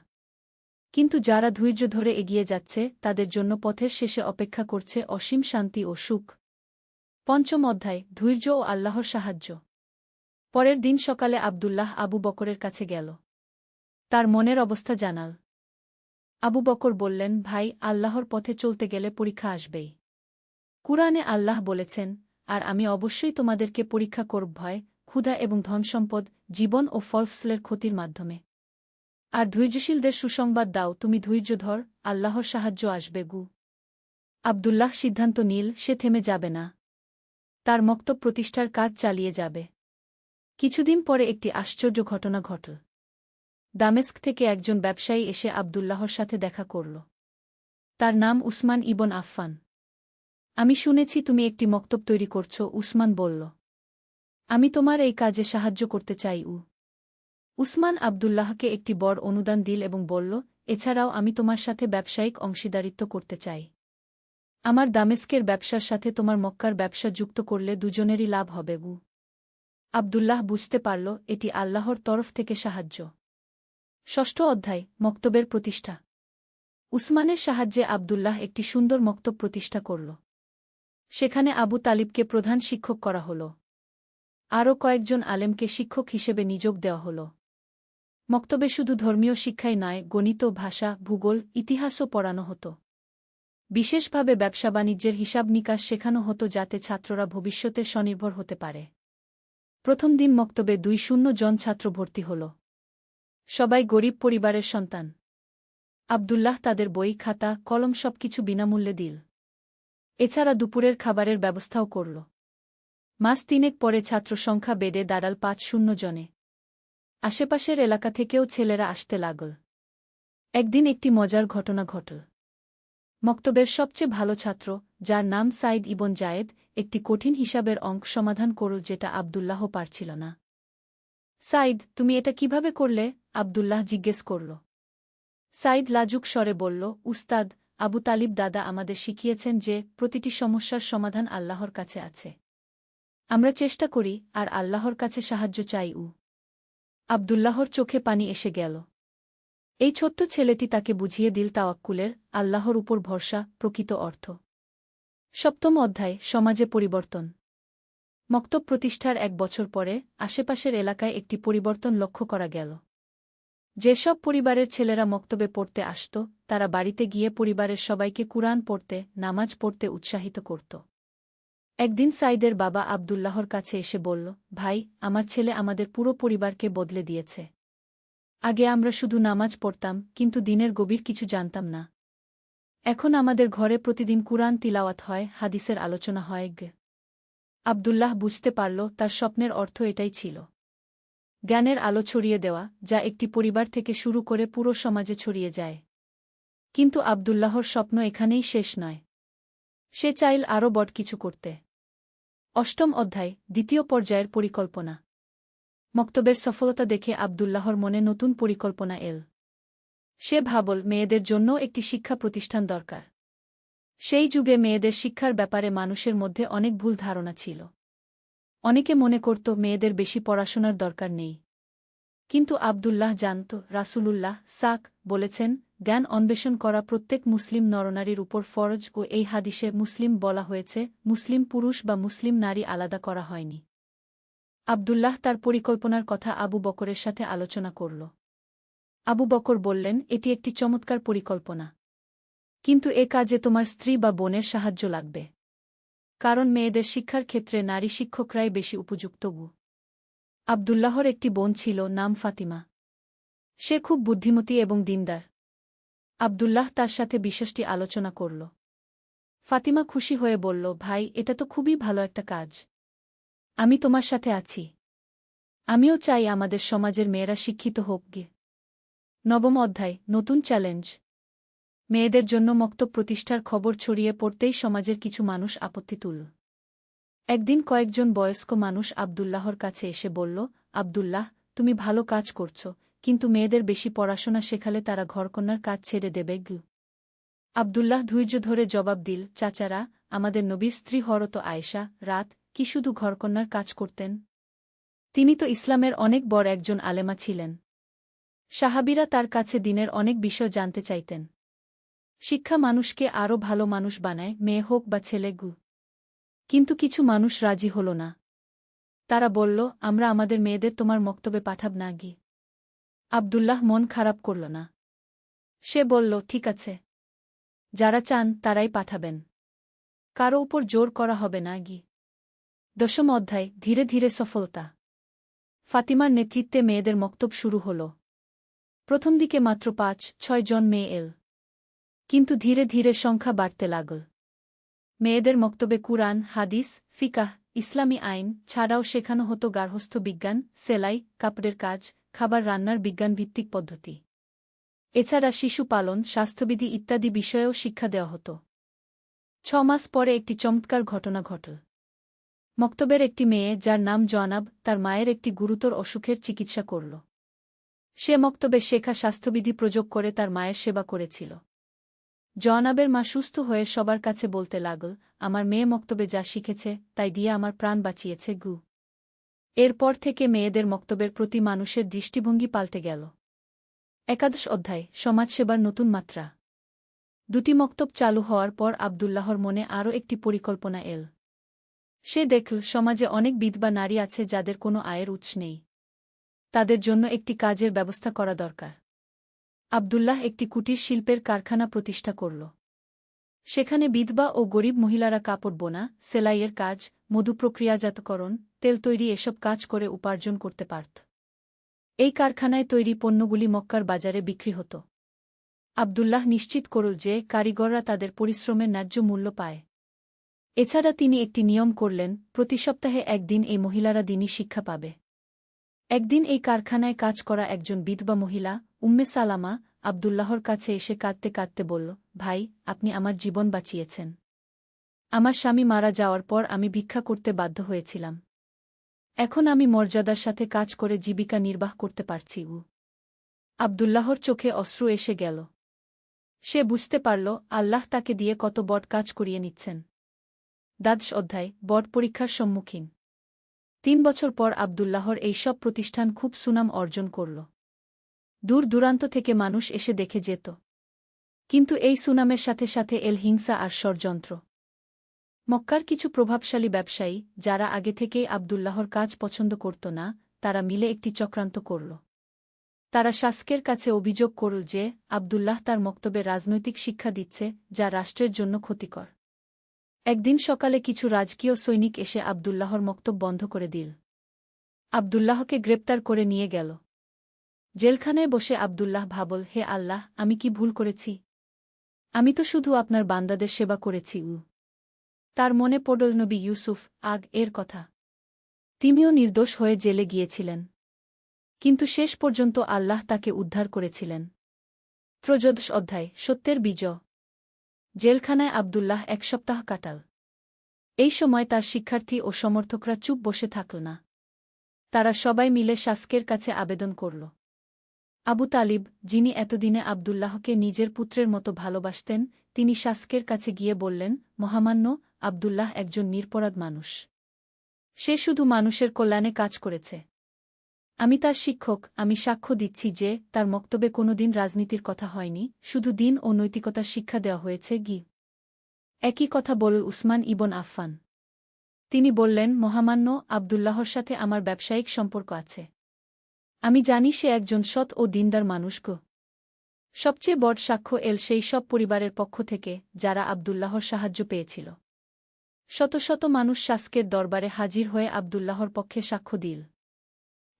কিন্তু যারা ধৈর্য ধরে এগিয়ে যাচ্ছে তাদের জন্য পথের শেষে অপেক্ষা করছে অসীম শান্তি ও সুখ। পঞ্চম অধ্যায়, ধৈর্য ও আল্লাহর সাহায্য। পরের দিন সকালে আব্দুল্লাহ আবু বকরের কাছে গেল। তার মনের অবস্থা জানাল। আবু বকর বললেন, ভাই, আল্লাহর পথে চলতে গেলে পরীক্ষা আসবেই। কুরআনে আল্লাহ বলেছেন, আর আমি অবশ্যই তোমাদেরকে পরীক্ষা করব ভয়, ক্ষুধা এবং ধনসম্পদ, জীবন ও ফলফসলের ক্ষতির মাধ্যমে। আর ধৈর্যশীলদের সুসংবাদ দাও, তুমি ধৈর্য ধর, আল্লাহর সাহায্য আসবে। আব্দুল্লাহ সিদ্ধান্ত নিল সে থেমে যাবে না। তার মক্তব প্রতিষ্ঠার কাজ চালিয়ে যাবে। কিছুদিন পরে একটি আশ্চর্য ঘটনা ঘটল। দামেস্ক থেকে একজন ব্যবসায়ী এসে আব্দুল্লাহর সাথে দেখা করল। তার নাম উসমান ইবন আফফান। আমি শুনেছি তুমি একটি মক্তব তৈরি করছ, উসমান বলল। আমি তোমার এই কাজে সাহায্য করতে চাই। উসমান আব্দুল্লাহকে একটি বড় অনুদান দিল এবং বলল, এছাড়াও আমি তোমার সাথে ব্যবসায়িক অংশীদারিত্ব করতে চাই। আমার দামেস্কের ব্যবসার সাথে তোমার মক্কার ব্যবসা যুক্ত করলে দুজনেরই লাভ হবে। আব্দুল্লাহ বুঝতে পারল এটি আল্লাহর তরফ থেকে সাহায্য। ষষ্ঠ অধ্যায়, মক্তবের প্রতিষ্ঠা। উসমানের সাহায্যে আব্দুল্লাহ একটি সুন্দর মক্তব প্রতিষ্ঠা করল। সেখানে আবু তালিবকে প্রধান শিক্ষক করা হল। আরও কয়েকজন আলেমকে শিক্ষক হিসেবে নিযোগ দেওয়া হল। মক্তবে শুধু ধর্মীয় শিক্ষাই নয়, গণিত, ভাষা, ভূগোল, ইতিহাসও পড়ানো হতো। বিশেষভাবে ব্যবসা বাণিজ্যের হিসাব নিকাশ শেখানো হতো যাতে ছাত্ররা ভবিষ্যতে স্বনির্ভর হতে পারে। প্রথম দিন মক্তবে 200 জন ছাত্র ভর্তি হল। সবাই গরিব পরিবারের সন্তান। আব্দুল্লাহ তাদের বই, খাতা, কলম সবকিছু বিনামূল্যে দিল। এছাড়া দুপুরের খাবারের ব্যবস্থাও করল। মাস তিনেক পরে ছাত্র সংখ্যা বেড়ে দাঁড়াল 500 জনে। আশেপাশের এলাকা থেকেও ছেলেরা আসতে লাগল। একদিন একটি মজার ঘটনা ঘটল। মক্তবের সবচেয়ে ভালো ছাত্র, যার নাম সাইদ ইবন জায়েদ, একটি কঠিন হিসাবের অঙ্ক সমাধান করল যেটা আব্দুল্লাহ পারছিল না। সাইদ, তুমি এটা কিভাবে করলে? আব্দুল্লাহ জিজ্ঞেস করল। সাইদ লাজুক স্বরে বলল, উস্তাদ, আবু তালিব দাদা আমাদের শিখিয়েছেন যে প্রতিটি সমস্যার সমাধান আল্লাহর কাছে আছে। আমরা চেষ্টা করি আর আল্লাহর কাছে সাহায্য চাই। আব্দুল্লাহর চোখে পানি এসে গেল। এই ছোট্ট ছেলেটি তাকে বুঝিয়ে দিল তাওয়াক্কুলের, আল্লাহর উপর ভরসা, প্রকৃত অর্থ। সপ্তম অধ্যায়, সমাজে পরিবর্তন। মক্তব প্রতিষ্ঠার 1 বছর পরে আশেপাশের এলাকায় একটি পরিবর্তন লক্ষ্য করা গেল। যেসব পরিবারের ছেলেরা মক্তবে পড়তে আসত, তারা বাড়িতে গিয়ে পরিবারের সবাইকে কুরআন পড়তে, নামাজ পড়তে উৎসাহিত করত। একদিন সাইদের বাবা আব্দুল্লাহর কাছে এসে বলল, ভাই, আমার ছেলে আমাদের পুরো পরিবারকে বদলে দিয়েছে। আগে আমরা শুধু নামাজ পড়তাম, কিন্তু দিনের গভীর কিছু জানতাম না। এখন আমাদের ঘরে প্রতিদিন কুরআন তিলাওয়াত হয়, হাদিসের আলোচনা হয়। আব্দুল্লাহ বুঝতে পারল তার স্বপ্নের অর্থ এটাই ছিল। জ্ঞানের আলো ছড়িয়ে দেওয়া, যা একটি পরিবার থেকে শুরু করে পুরো সমাজে ছড়িয়ে যায়। কিন্তু আব্দুল্লাহর স্বপ্ন এখানেই শেষ নয়। সে চাইল আরও বড় কিছু করতে। অষ্টম অধ্যায়, দ্বিতীয় পর্যায়ের পরিকল্পনা। মক্তবের সফলতা দেখে আব্দুল্লাহর মনে নতুন পরিকল্পনা এল। সে ভাবল মেয়েদের জন্য একটি শিক্ষা প্রতিষ্ঠান দরকার। সেই যুগে মেয়েদের শিক্ষার ব্যাপারে মানুষের মধ্যে অনেক ভুল ধারণা ছিল। অনেকে মনে করত মেয়েদের বেশি পড়াশোনার দরকার নেই। কিন্তু আব্দুল্লাহ জানত রাসূলুল্লাহ বলেছেন, জ্ঞান অন্বেষণ করা প্রত্যেক মুসলিম নরনারীর উপর ফরজ ও এই হাদিসে মুসলিম বলা হয়েছে, মুসলিম পুরুষ বা মুসলিম নারী আলাদা করা হয়নি। আব্দুল্লাহ তার পরিকল্পনার কথা আবু বকরের সাথে আলোচনা করল। আবু বকর বললেন, এটি একটি চমৎকার পরিকল্পনা। কিন্তু এ কাজে তোমার স্ত্রী বা বোনের সাহায্য লাগবে। কারণ মেয়েদের শিক্ষার ক্ষেত্রে নারী শিক্ষকরাই বেশি উপযুক্ত। আব্দুল্লাহর একটি বোন ছিল, নাম ফাতিমা। সে খুব বুদ্ধিমতী এবং দিনদার। আব্দুল্লাহ তার সাথে বিষয়টি আলোচনা করল। ফাতিমা খুশি হয়ে বলল, ভাই, এটা তো খুবই ভালো একটা কাজ। আমি তোমার সাথে আছি। আমিও চাই আমাদের সমাজের মেয়েরা শিক্ষিত হোক গে। নবম অধ্যায়, নতুন চ্যালেঞ্জ। মেয়েদের জন্য মক্তব প্রতিষ্ঠার খবর ছড়িয়ে পড়তেই সমাজের কিছু মানুষ আপত্তি তুলল। একদিন কয়েকজন বয়স্ক মানুষ আব্দুল্লাহর কাছে এসে বলল, আব্দুল্লাহ, তুমি ভালো কাজ করছ, কিন্তু মেয়েদের বেশি পড়াশোনা শেখালে তারা ঘরকন্যার কাজ ছেড়ে দেবে গু। আব্দুল্লাহ ধৈর্য ধরে জবাব দিল, চাচারা, আমাদের নবীর স্ত্রী হরত আয়েশা রাত কি শুধু ঘরকন্যার কাজ করতেন? তিনি তো ইসলামের অনেক বড় একজন আলেমা ছিলেন। সাহাবীরা তার কাছে দিনের অনেক বিষয় জানতে চাইতেন। শিক্ষা মানুষকে আরও ভালো মানুষ বানায়, মেয়ে হোক বা ছেলে গু। কিন্তু কিছু মানুষ রাজি হল না। তারা বলল, আমরা আমাদের মেয়েদের তোমার মক্তবে পাঠাব না গি। আব্দুল্লাহ মন খারাপ করল না। সে বলল, ঠিক আছে, যারা চান তারাই পাঠাবেন, কারো উপর জোর করা হবে না গি। দশম অধ্যায়, ধীরে ধীরে সফলতা। ফাতিমার নেতৃত্বে মেয়েদের মক্তব শুরু হল। প্রথম দিকে মাত্র ৫-৬ জন মেয়ে এল, কিন্তু ধীরে ধীরে সংখ্যা বাড়তে লাগল। মেয়েদের মক্তবে কুরআন, হাদিস, ফিকাহ, ইসলামী আইন ছাড়াও শেখানো হতো গার্হস্থ্য বিজ্ঞান, সেলাই, কাপড়ের কাজ, খাবার রান্নার বিজ্ঞানভিত্তিক পদ্ধতি। এছাড়া শিশু পালন, স্বাস্থ্যবিধি ইত্যাদি বিষয়েও শিক্ষা দেওয়া হতো। ৬ মাস পরে একটি চমৎকার ঘটনা ঘটল। মক্তবের একটি মেয়ে, যার নাম জয়নাব, তার মায়ের একটি গুরুতর অসুখের চিকিৎসা করল। সে মক্তবে শেখা স্বাস্থ্যবিধি প্রয়োগ করে তার মায়ের সেবা করেছিল। জয়নাবের মা সুস্থ হয়ে সবার কাছে বলতে লাগল, আমার মেয়ে মক্তবে যা শিখেছে তাই দিয়ে আমার প্রাণ বাঁচিয়েছে গু। এরপর থেকে মেয়েদের মক্তবের প্রতি মানুষের দৃষ্টিভঙ্গি পাল্টে গেল। একাদশ অধ্যায়, সমাজসেবার নতুন মাত্রা। দুটি মক্তব চালু হওয়ার পর আব্দুল্লাহর মনে আরও একটি পরিকল্পনা এল। সে দেখল, সমাজে অনেক বিধবা নারী আছে যাদের কোনো আয়ের উৎস নেই। তাদের জন্য একটি কাজের ব্যবস্থা করা দরকার। আব্দুল্লাহ একটি কুটির শিল্পের কারখানা প্রতিষ্ঠা করল। সেখানে বিধবা ও গরিব মহিলারা কাপড় বোনা, সেলাইয়ের কাজ, মধু প্রক্রিয়াজাতকরণ, তেল তৈরি এসব কাজ করে উপার্জন করতে পারত। এই কারখানায় তৈরি পণ্যগুলি মক্কার বাজারে বিক্রি হতো। আব্দুল্লাহ নিশ্চিত করল যে কারিগররা তাদের পরিশ্রমের ন্যায্য মূল্য পায়। এছাড়া তিনি একটি নিয়ম করলেন, প্রতি সপ্তাহে একদিন এই মহিলারা দিনী শিক্ষা পাবে। একদিন এই কারখানায় কাজ করা একজন বিধবা মহিলা, উম্মে সালামা, আব্দুল্লাহর কাছে এসে কাঁদতে কাঁদতে বলল, ভাই, আপনি আমার জীবন বাঁচিয়েছেন। আমার স্বামী মারা যাওয়ার পর আমি ভিক্ষা করতে বাধ্য হয়েছিলাম। এখন আমি মর্যাদার সাথে কাজ করে জীবিকা নির্বাহ করতে পারছি। আব্দুল্লাহর চোখে অশ্রু এসে গেল। সে বুঝতে পারল, আল্লাহ তাকে দিয়ে কত বড় কাজ করিয়ে নিচ্ছেন। দ্বাদশ অধ্যায়, বড় পরীক্ষার সম্মুখীন। ৩ বছর পর আব্দুল্লাহর এই সব প্রতিষ্ঠান খুব সুনাম অর্জন করল। দূর দূরান্ত থেকে মানুষ এসে দেখে যেত। কিন্তু এই সুনামের সাথে সাথে এল হিংসা আর ষড়যন্ত্র। মক্কার কিছু প্রভাবশালী ব্যবসায়ী, যারা আগে থেকেই আব্দুল্লাহর কাজ পছন্দ করত না, তারা মিলে একটি চক্রান্ত করল। তারা শাসকের কাছে অভিযোগ করল যে আব্দুল্লাহ তার মক্তবে রাজনৈতিক শিক্ষা দিচ্ছে, যা রাষ্ট্রের জন্য ক্ষতিকর। একদিন সকালে কিছু রাজকীয় সৈনিক এসে আব্দুল্লাহর মক্তব বন্ধ করে দিল। আব্দুল্লাহকে গ্রেপ্তার করে নিয়ে গেল। জেলখানায় বসে আব্দুল্লাহ ভাবল, হে আল্লাহ, আমি কি ভুল করেছি? আমি তো শুধু আপনার বান্দাদের সেবা করেছি। তার মনে পড়ল নবী ইউসুফ এর কথা। তিনিও নির্দোষ হয়ে জেলে গিয়েছিলেন, কিন্তু শেষ পর্যন্ত আল্লাহ তাকে উদ্ধার করেছিলেন। ত্রয়োদশ অধ্যায়, সত্যের বিজয়। জেলখানায় আব্দুল্লাহ ১ সপ্তাহ কাটাল। এই সময় তার শিক্ষার্থী ও সমর্থকরা চুপ বসে থাকল না। তারা সবাই মিলে শাসকের কাছে আবেদন করল। আবু তালিব, যিনি এতদিনে আব্দুল্লাহকে নিজের পুত্রের মতো ভালোবাসতেন, তিনি শাসকের কাছে গিয়ে বললেন, মহামান্য, আব্দুল্লাহ একজন নিরপরাধ মানুষ। সে শুধু মানুষের কল্যাণে কাজ করেছে। আমি তার শিক্ষক, আমি সাক্ষ্য দিচ্ছি যে তার মক্তবে কোনোদিন রাজনীতির কথা হয়নি, শুধু দিন ও নৈতিকতার শিক্ষা দেওয়া হয়েছে গি। একই কথা বলল উসমান ইবন আফফান। তিনি বললেন, মহামান্য, আব্দুল্লাহর সাথে আমার ব্যবসায়িক সম্পর্ক আছে। আমি জানি সে একজন সৎ ও দিনদার মানুষ গো। সবচেয়ে বড় সাক্ষ্য এল সেই সব পরিবারের পক্ষ থেকে যারা আব্দুল্লাহর সাহায্য পেয়েছিল। শত শত মানুষ শাসকের দরবারে হাজির হয়ে আব্দুল্লাহর পক্ষে সাক্ষ্য দিল।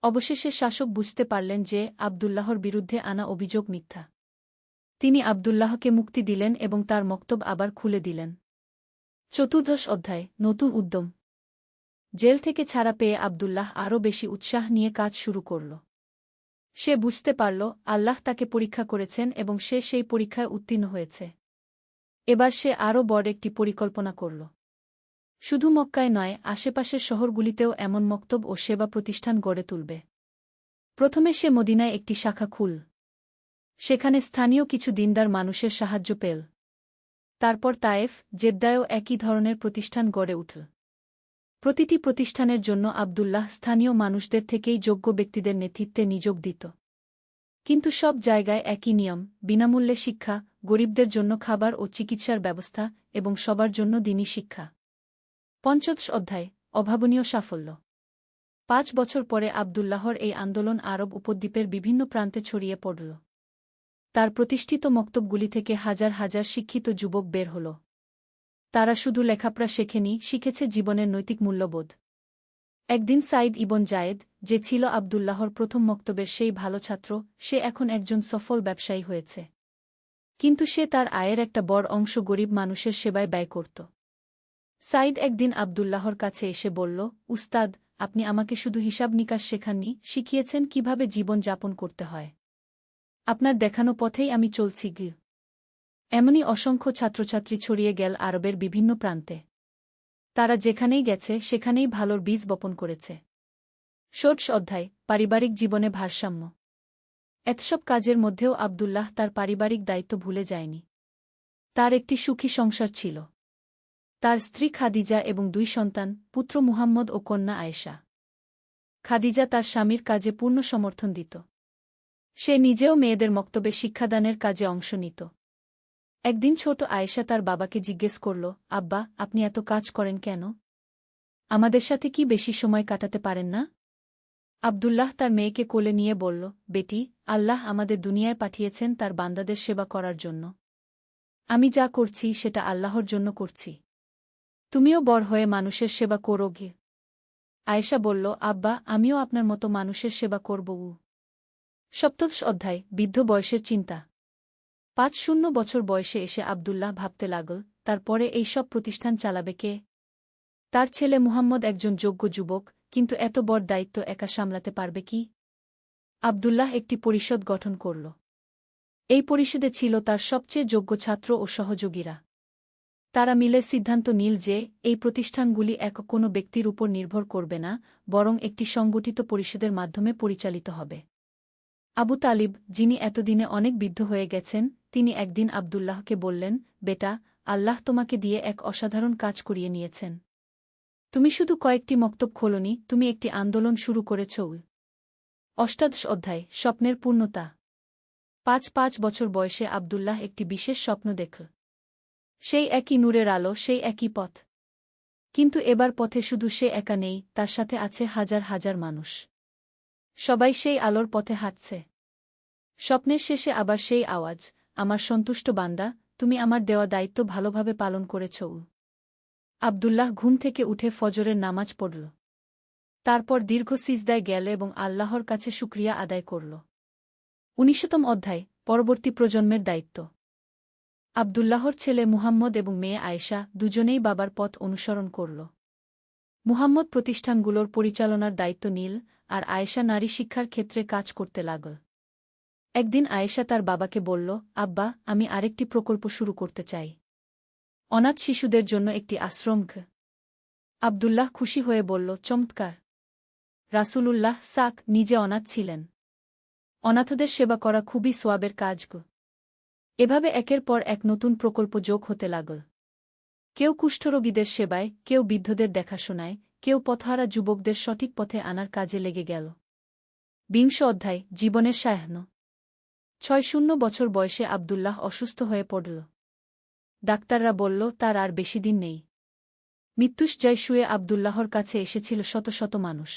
অবশেষে শাসক বুঝতে পারলেন যে আব্দুল্লাহর বিরুদ্ধে আনা অভিযোগ মিথ্যা। তিনি আব্দুল্লাহকে মুক্তি দিলেন এবং তার মক্তব আবার খুলে দিলেন। চতুর্দশ অধ্যায়, নতুন উদ্যম। জেল থেকে ছাড়া পেয়ে আব্দুল্লাহ আরও বেশি উৎসাহ নিয়ে কাজ শুরু করল। সে বুঝতে পারল আল্লাহ তাকে পরীক্ষা করেছেন এবং সে সেই পরীক্ষায় উত্তীর্ণ হয়েছে। এবার সে আরও বড় একটি পরিকল্পনা করল। শুধু মক্কায় নয়, আশেপাশের শহরগুলিতেও এমন মক্তব ও সেবা প্রতিষ্ঠান গড়ে তুলবে। প্রথমে সে মদিনায় একটি শাখা খুল। সেখানে স্থানীয় কিছু দিনদার মানুষের সাহায্য পেল। তারপর তায়েফ, জেদ্দায়ও একই ধরনের প্রতিষ্ঠান গড়ে উঠল। প্রতিটি প্রতিষ্ঠানের জন্য আব্দুল্লাহ স্থানীয় মানুষদের থেকেই যোগ্য ব্যক্তিদের নেতৃত্বে নিয়োগ দিত। কিন্তু সব জায়গায় একই নিয়ম: বিনামূল্যে শিক্ষা, গরিবদের জন্য খাবার ও চিকিৎসার ব্যবস্থা এবং সবার জন্য দ্বীনি শিক্ষা। ৫ম অধ্যায়, অভাবনীয় সাফল্য। ৫ বছর পরে আব্দুল্লাহর এই আন্দোলন আরব উপদ্বীপের বিভিন্ন প্রান্তে ছড়িয়ে পড়ল। তার প্রতিষ্ঠিত মক্তবগুলি থেকে হাজার হাজার শিক্ষিত যুবক বের হল। তারা শুধু লেখাপড়া শেখেনি, শিখেছে জীবনের নৈতিক মূল্যবোধ। একদিন সাইদ ইবন জায়েদ, যে ছিল আব্দুল্লাহর প্রথম মক্তবের সেই ভালো ছাত্র, সে এখন একজন সফল ব্যবসায়ী হয়েছে। কিন্তু সে তার আয়ের একটা বড় অংশ গরিব মানুষের সেবায় ব্যয় করত। সাইদ একদিন আব্দুল্লাহর কাছে এসে বলল, উস্তাদ, আপনি আমাকে শুধু হিসাব নিকাশ শেখাননি, শিখিয়েছেন কিভাবে জীবন যাপন করতে হয়। আপনার দেখানো পথেই আমি চলছি। এমনই অসংখ্য ছাত্রছাত্রী ছড়িয়ে গেল আরবের বিভিন্ন প্রান্তে। তারা যেখানেই গেছে সেখানেই ভালোর বীজ বপন করেছে। ১৬ অধ্যায়, পারিবারিক জীবনে ভারসাম্য। এতসব কাজের মধ্যেও আব্দুল্লাহ তার পারিবারিক দায়িত্ব ভুলে যায়নি। তার একটি সুখী সংসার ছিল। তার স্ত্রী খাদিজা এবং ২ সন্তান, পুত্র মুহাম্মদ ও কন্যা আয়েশা। খাদিজা তার স্বামীর কাজে পূর্ণ সমর্থন দিত। সে নিজেও মেয়েদের মক্তবে শিক্ষাদানের কাজে অংশ নিত। একদিন ছোট আয়েশা তার বাবাকে জিজ্ঞেস করল, আব্বা, আপনি এত কাজ করেন কেন? আমাদের সাথে কি বেশি সময় কাটাতে পারেন না? আব্দুল্লাহ তার মেয়েকে কোলে নিয়ে বলল, বেটি, আল্লাহ আমাদের দুনিয়ায় পাঠিয়েছেন তার বান্দাদের সেবা করার জন্য। আমি যা করছি সেটা আল্লাহর জন্য করছি। তুমিও বড় হয়ে মানুষের সেবা করো গে। আয়েশা বলল, আব্বা, আমিও আপনার মতো মানুষের সেবা করব। ১৭ অধ্যায়, বৃদ্ধ বয়সের চিন্তা। ৫০ বছর বয়সে এসে আব্দুল্লাহ ভাবতে লাগল, তারপরে এই সব প্রতিষ্ঠান চালাবে কে? তার ছেলে মুহাম্মদ একজন যোগ্য যুবক, কিন্তু এত বড় দায়িত্ব একা সামলাতে পারবে কি? আব্দুল্লাহ একটি পরিষদ গঠন করল। এই পরিষদে ছিল তার সবচেয়ে যোগ্য ছাত্র ও সহযোগীরা। তারা মিলে সিদ্ধান্ত নিল যে এই প্রতিষ্ঠানগুলি একক কোনো ব্যক্তির উপর নির্ভর করবে না, বরং একটি সংগঠিত পরিষদের মাধ্যমে পরিচালিত হবে। আবু তালিব, যিনি এতদিনে অনেক বৃদ্ধ হয়ে গেছেন, তিনি একদিন আব্দুল্লাহকে বললেন, বেটা, আল্লাহ তোমাকে দিয়ে এক অসাধারণ কাজ করিয়ে নিয়েছেন। তুমি শুধু কয়েকটি মক্তব খোলনি, তুমি একটি আন্দোলন শুরু করেছ। ৮৮ অধ্যায়, স্বপ্নের পূর্ণতা। ৫ বছর বয়সে আব্দুল্লাহ একটি বিশেষ স্বপ্ন দেখল। সেই একই নূরের আলো, সেই একই পথ। কিন্তু এবার পথে শুধু সে একা নেই, তার সাথে আছে হাজার হাজার মানুষ। সবাই সেই আলোর পথে হাঁটছে। স্বপ্নের শেষে আবার সেই আওয়াজ, আমার সন্তুষ্ট বান্দা, তুমি আমার দেওয়া দায়িত্ব ভালোভাবে পালন করেছ। আব্দুল্লাহ ঘুম থেকে উঠে ফজরের নামাজ পড়ল। তারপর দীর্ঘ সিজদায় গেল এবং আল্লাহর কাছে শুকরিয়া আদায় করল। ১৯ম অধ্যায়, পরবর্তী প্রজন্মের দায়িত্ব। আব্দুল্লাহর ছেলে মুহাম্মদ এবং মেয়ে আয়েশা দুজনেই বাবার পথ অনুসরণ করল। মুহাম্মদ প্রতিষ্ঠানগুলোর পরিচালনার দায়িত্ব নিল, আর আয়েশা নারী শিক্ষার ক্ষেত্রে কাজ করতে লাগল। একদিন আয়েশা তার বাবাকে বলল, আব্বা, আমি আরেকটি প্রকল্প শুরু করতে চাই। অনাথ শিশুদের জন্য একটি আশ্রম। আব্দুল্লাহ খুশি হয়ে বলল, চমৎকার। রাসূলুল্লাহ সাক নিজে অনাথ ছিলেন। অনাথদের সেবা করা খুবই সোয়াবের কাজ। এভাবে একের পর এক নতুন প্রকল্প যোগ হতে লাগল। কেউ কুষ্ঠরোগীদের সেবায়, কেউ বৃদ্ধদের দেখাশোনায়, কেউ পথহারা যুবকদের সঠিক পথে আনার কাজে লেগে গেল। ২০ অধ্যায়, জীবনের সায়াহ্ন। ৬০ বছর বয়সে আব্দুল্লাহ অসুস্থ হয়ে পড়ল। ডাক্তাররা বলল, তার আর বেশি দিন নেই। মৃত্যুশয্যায় শুয়ে আব্দুল্লাহর কাছে এসেছিল শত শত মানুষ,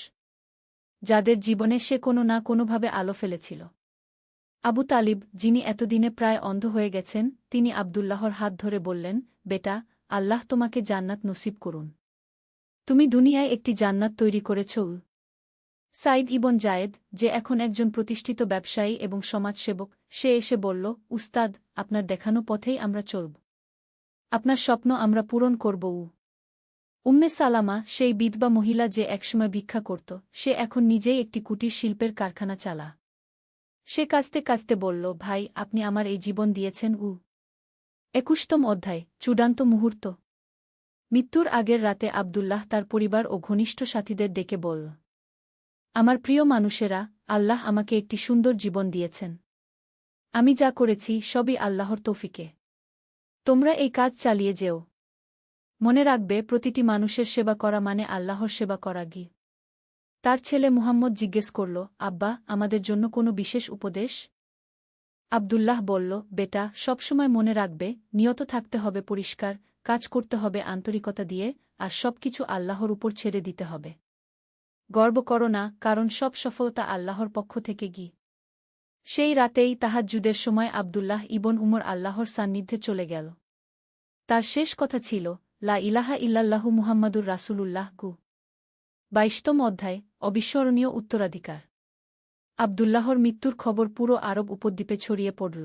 যাদের জীবনে সে কোনো না কোনোভাবে আলো ফেলেছিল। আবু তালিব, যিনি এতদিনে প্রায় অন্ধ হয়ে গেছেন, তিনি আব্দুল্লাহর হাত ধরে বললেন, বেটা, আল্লাহ তোমাকে জান্নাত নসিব করুন। তুমি দুনিয়ায় একটি জান্নাত তৈরি করেছ। সাইদ ইবন জায়েদ, যে এখন একজন প্রতিষ্ঠিত ব্যবসায়ী এবং সমাজসেবক, সে এসে বলল, উস্তাদ, আপনার দেখানো পথেই আমরা চলব। আপনার স্বপ্ন আমরা পূরণ করব। উম্মে সালামা, সেই বিধবা মহিলা যে একসময় ভিক্ষা করত, সে এখন নিজেই একটি কুটির শিল্পের কারখানা চালা। সে কাঁদতে কাঁদতে বলল, ভাই, আপনি আমার এই জীবন দিয়েছেন। ২১তম অধ্যায়, চূড়ান্ত মুহূর্ত। মৃত্যুর আগের রাতে আব্দুল্লাহ তার পরিবার ও ঘনিষ্ঠ সাথীদের ডেকে বলল, আমার প্রিয় মানুষেরা, আল্লাহ আমাকে একটি সুন্দর জীবন দিয়েছেন। আমি যা করেছি সবই আল্লাহর তৌফিকে। তোমরা এই কাজ চালিয়ে যেও। মনে রাখবে, প্রতিটি মানুষের সেবা করা মানে আল্লাহর সেবা করা। তার ছেলে মুহাম্মদ জিজ্ঞেস করল, আব্বা, আমাদের জন্য কোনো বিশেষ উপদেশ? আব্দুল্লাহ বলল, বেটা, সবসময় মনে রাখবে, নিয়ত থাকতে হবে পরিষ্কার, কাজ করতে হবে আন্তরিকতা দিয়ে, আর সবকিছু আল্লাহর উপর ছেড়ে দিতে হবে। গর্ব করো না, কারণ সব সফলতা আল্লাহর পক্ষ থেকে। সেই রাতেই তাহাজ্জুদের সময় আব্দুল্লাহ ইবন উমর আল্লাহর সান্নিধ্যে চলে গেল। তার শেষ কথা ছিল, লা ইলাহা ইল্লাল্লাহু মুহাম্মাদুর রাসূলুল্লাহ। ২২তম অধ্যায়, অবিস্মরণীয় উত্তরাধিকার। আব্দুল্লাহর মৃত্যুর খবর পুরো আরব উপদ্বীপে ছড়িয়ে পড়ল।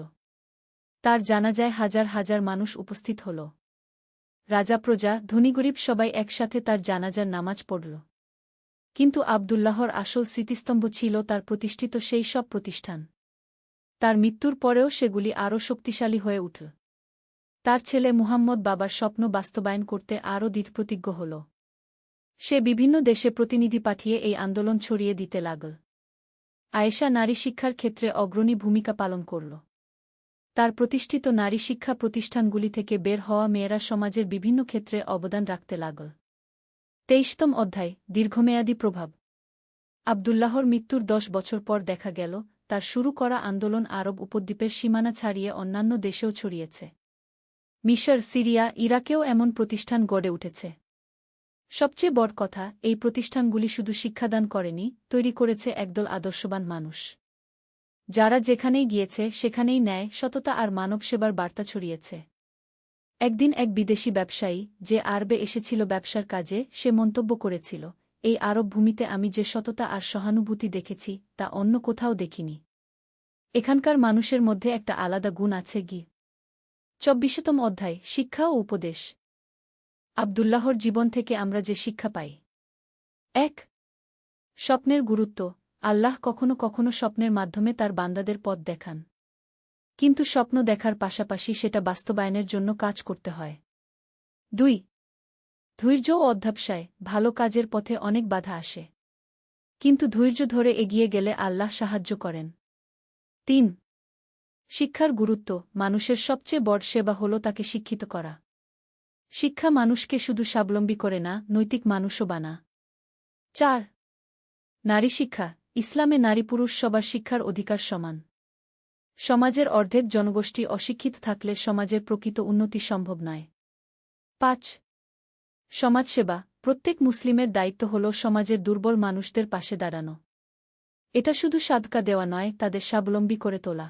তার জানাজায় হাজার হাজার মানুষ উপস্থিত হল। রাজা, প্রজা, ধনীগরিব সবাই একসাথে তার জানাজার নামাজ পড়ল। কিন্তু আব্দুল্লাহর আসল স্মৃতিস্তম্ভ ছিল তার প্রতিষ্ঠিত সেই সব প্রতিষ্ঠান। তার মৃত্যুর পরেও সেগুলি আরও শক্তিশালী হয়ে উঠল। তার ছেলে মুহাম্মদ বাবার স্বপ্ন বাস্তবায়ন করতে আরও দৃঢ়প্রতিজ্ঞ হল। সে বিভিন্ন দেশে প্রতিনিধি পাঠিয়ে এই আন্দোলন ছড়িয়ে দিতে লাগল। আয়েশা নারী শিক্ষার ক্ষেত্রে অগ্রণী ভূমিকা পালন করল। তার প্রতিষ্ঠিত নারী শিক্ষা প্রতিষ্ঠানগুলি থেকে বের হওয়া মেয়েরা সমাজের বিভিন্ন ক্ষেত্রে অবদান রাখতে লাগল। ২৩তম অধ্যায়, দীর্ঘমেয়াদী প্রভাব। আব্দুল্লাহর মৃত্যুর ১০ বছর পর দেখা গেল, তার শুরু করা আন্দোলন আরব উপদ্বীপের সীমানা ছাড়িয়ে অন্যান্য দেশেও ছড়িয়েছে। মিশর, সিরিয়া, ইরাকেও এমন প্রতিষ্ঠান গড়ে উঠেছে। সবচেয়ে বড় কথা, এই প্রতিষ্ঠানগুলি শুধু শিক্ষাদান করেনি, তৈরি করেছে একদল আদর্শবান মানুষ, যারা যেখানেই গিয়েছে সেখানেই ন্যায়, সততা আর মানব সেবার বার্তা ছড়িয়েছে। একদিন এক বিদেশি ব্যবসায়ী, যে আরবে এসেছিল ব্যবসার কাজে, সে মন্তব্য করেছিল, এই আরব ভূমিতে আমি যে সততা আর সহানুভূতি দেখেছি, তা অন্য কোথাও দেখিনি। এখানকার মানুষের মধ্যে একটা আলাদা গুণ আছে। ২৪তম অধ্যায়, শিক্ষা ও উপদেশ। আব্দুল্লাহর জীবন থেকে আমরা যে শিক্ষা পাই। ১. স্বপ্নের গুরুত্ব। আল্লাহ কখনো কখনো স্বপ্নের মাধ্যমে তার বান্দাদের পথ দেখান। কিন্তু স্বপ্ন দেখার পাশাপাশি সেটা বাস্তবায়নের জন্য কাজ করতে হয়। ২. ধৈর্য ও অধ্যবসায়। ভালো কাজের পথে অনেক বাধা আসে, কিন্তু ধৈর্য ধরে এগিয়ে গেলে আল্লাহ সাহায্য করেন। ৩. শিক্ষার গুরুত্ব। মানুষের সবচেয়ে বড় সেবা হল তাকে শিক্ষিত করা। শিক্ষা মানুষকে শুধু স্বাবলম্বী করে না, নৈতিক মানুষও বানা। ৪. নারী শিক্ষা। ইসলামে নারী পুরুষ সবার শিক্ষার অধিকার সমান। সমাজের অর্ধেক জনগোষ্ঠী অশিক্ষিত থাকলে সমাজের প্রকৃত উন্নতি সম্ভব নয়। ৫. সমাজসেবা। প্রত্যেক মুসলিমের দায়িত্ব হল সমাজের দুর্বল মানুষদের পাশে দাঁড়ানো। এটা শুধু সাদকা দেওয়া নয়, তাদের স্বাবলম্বী করে তোলা।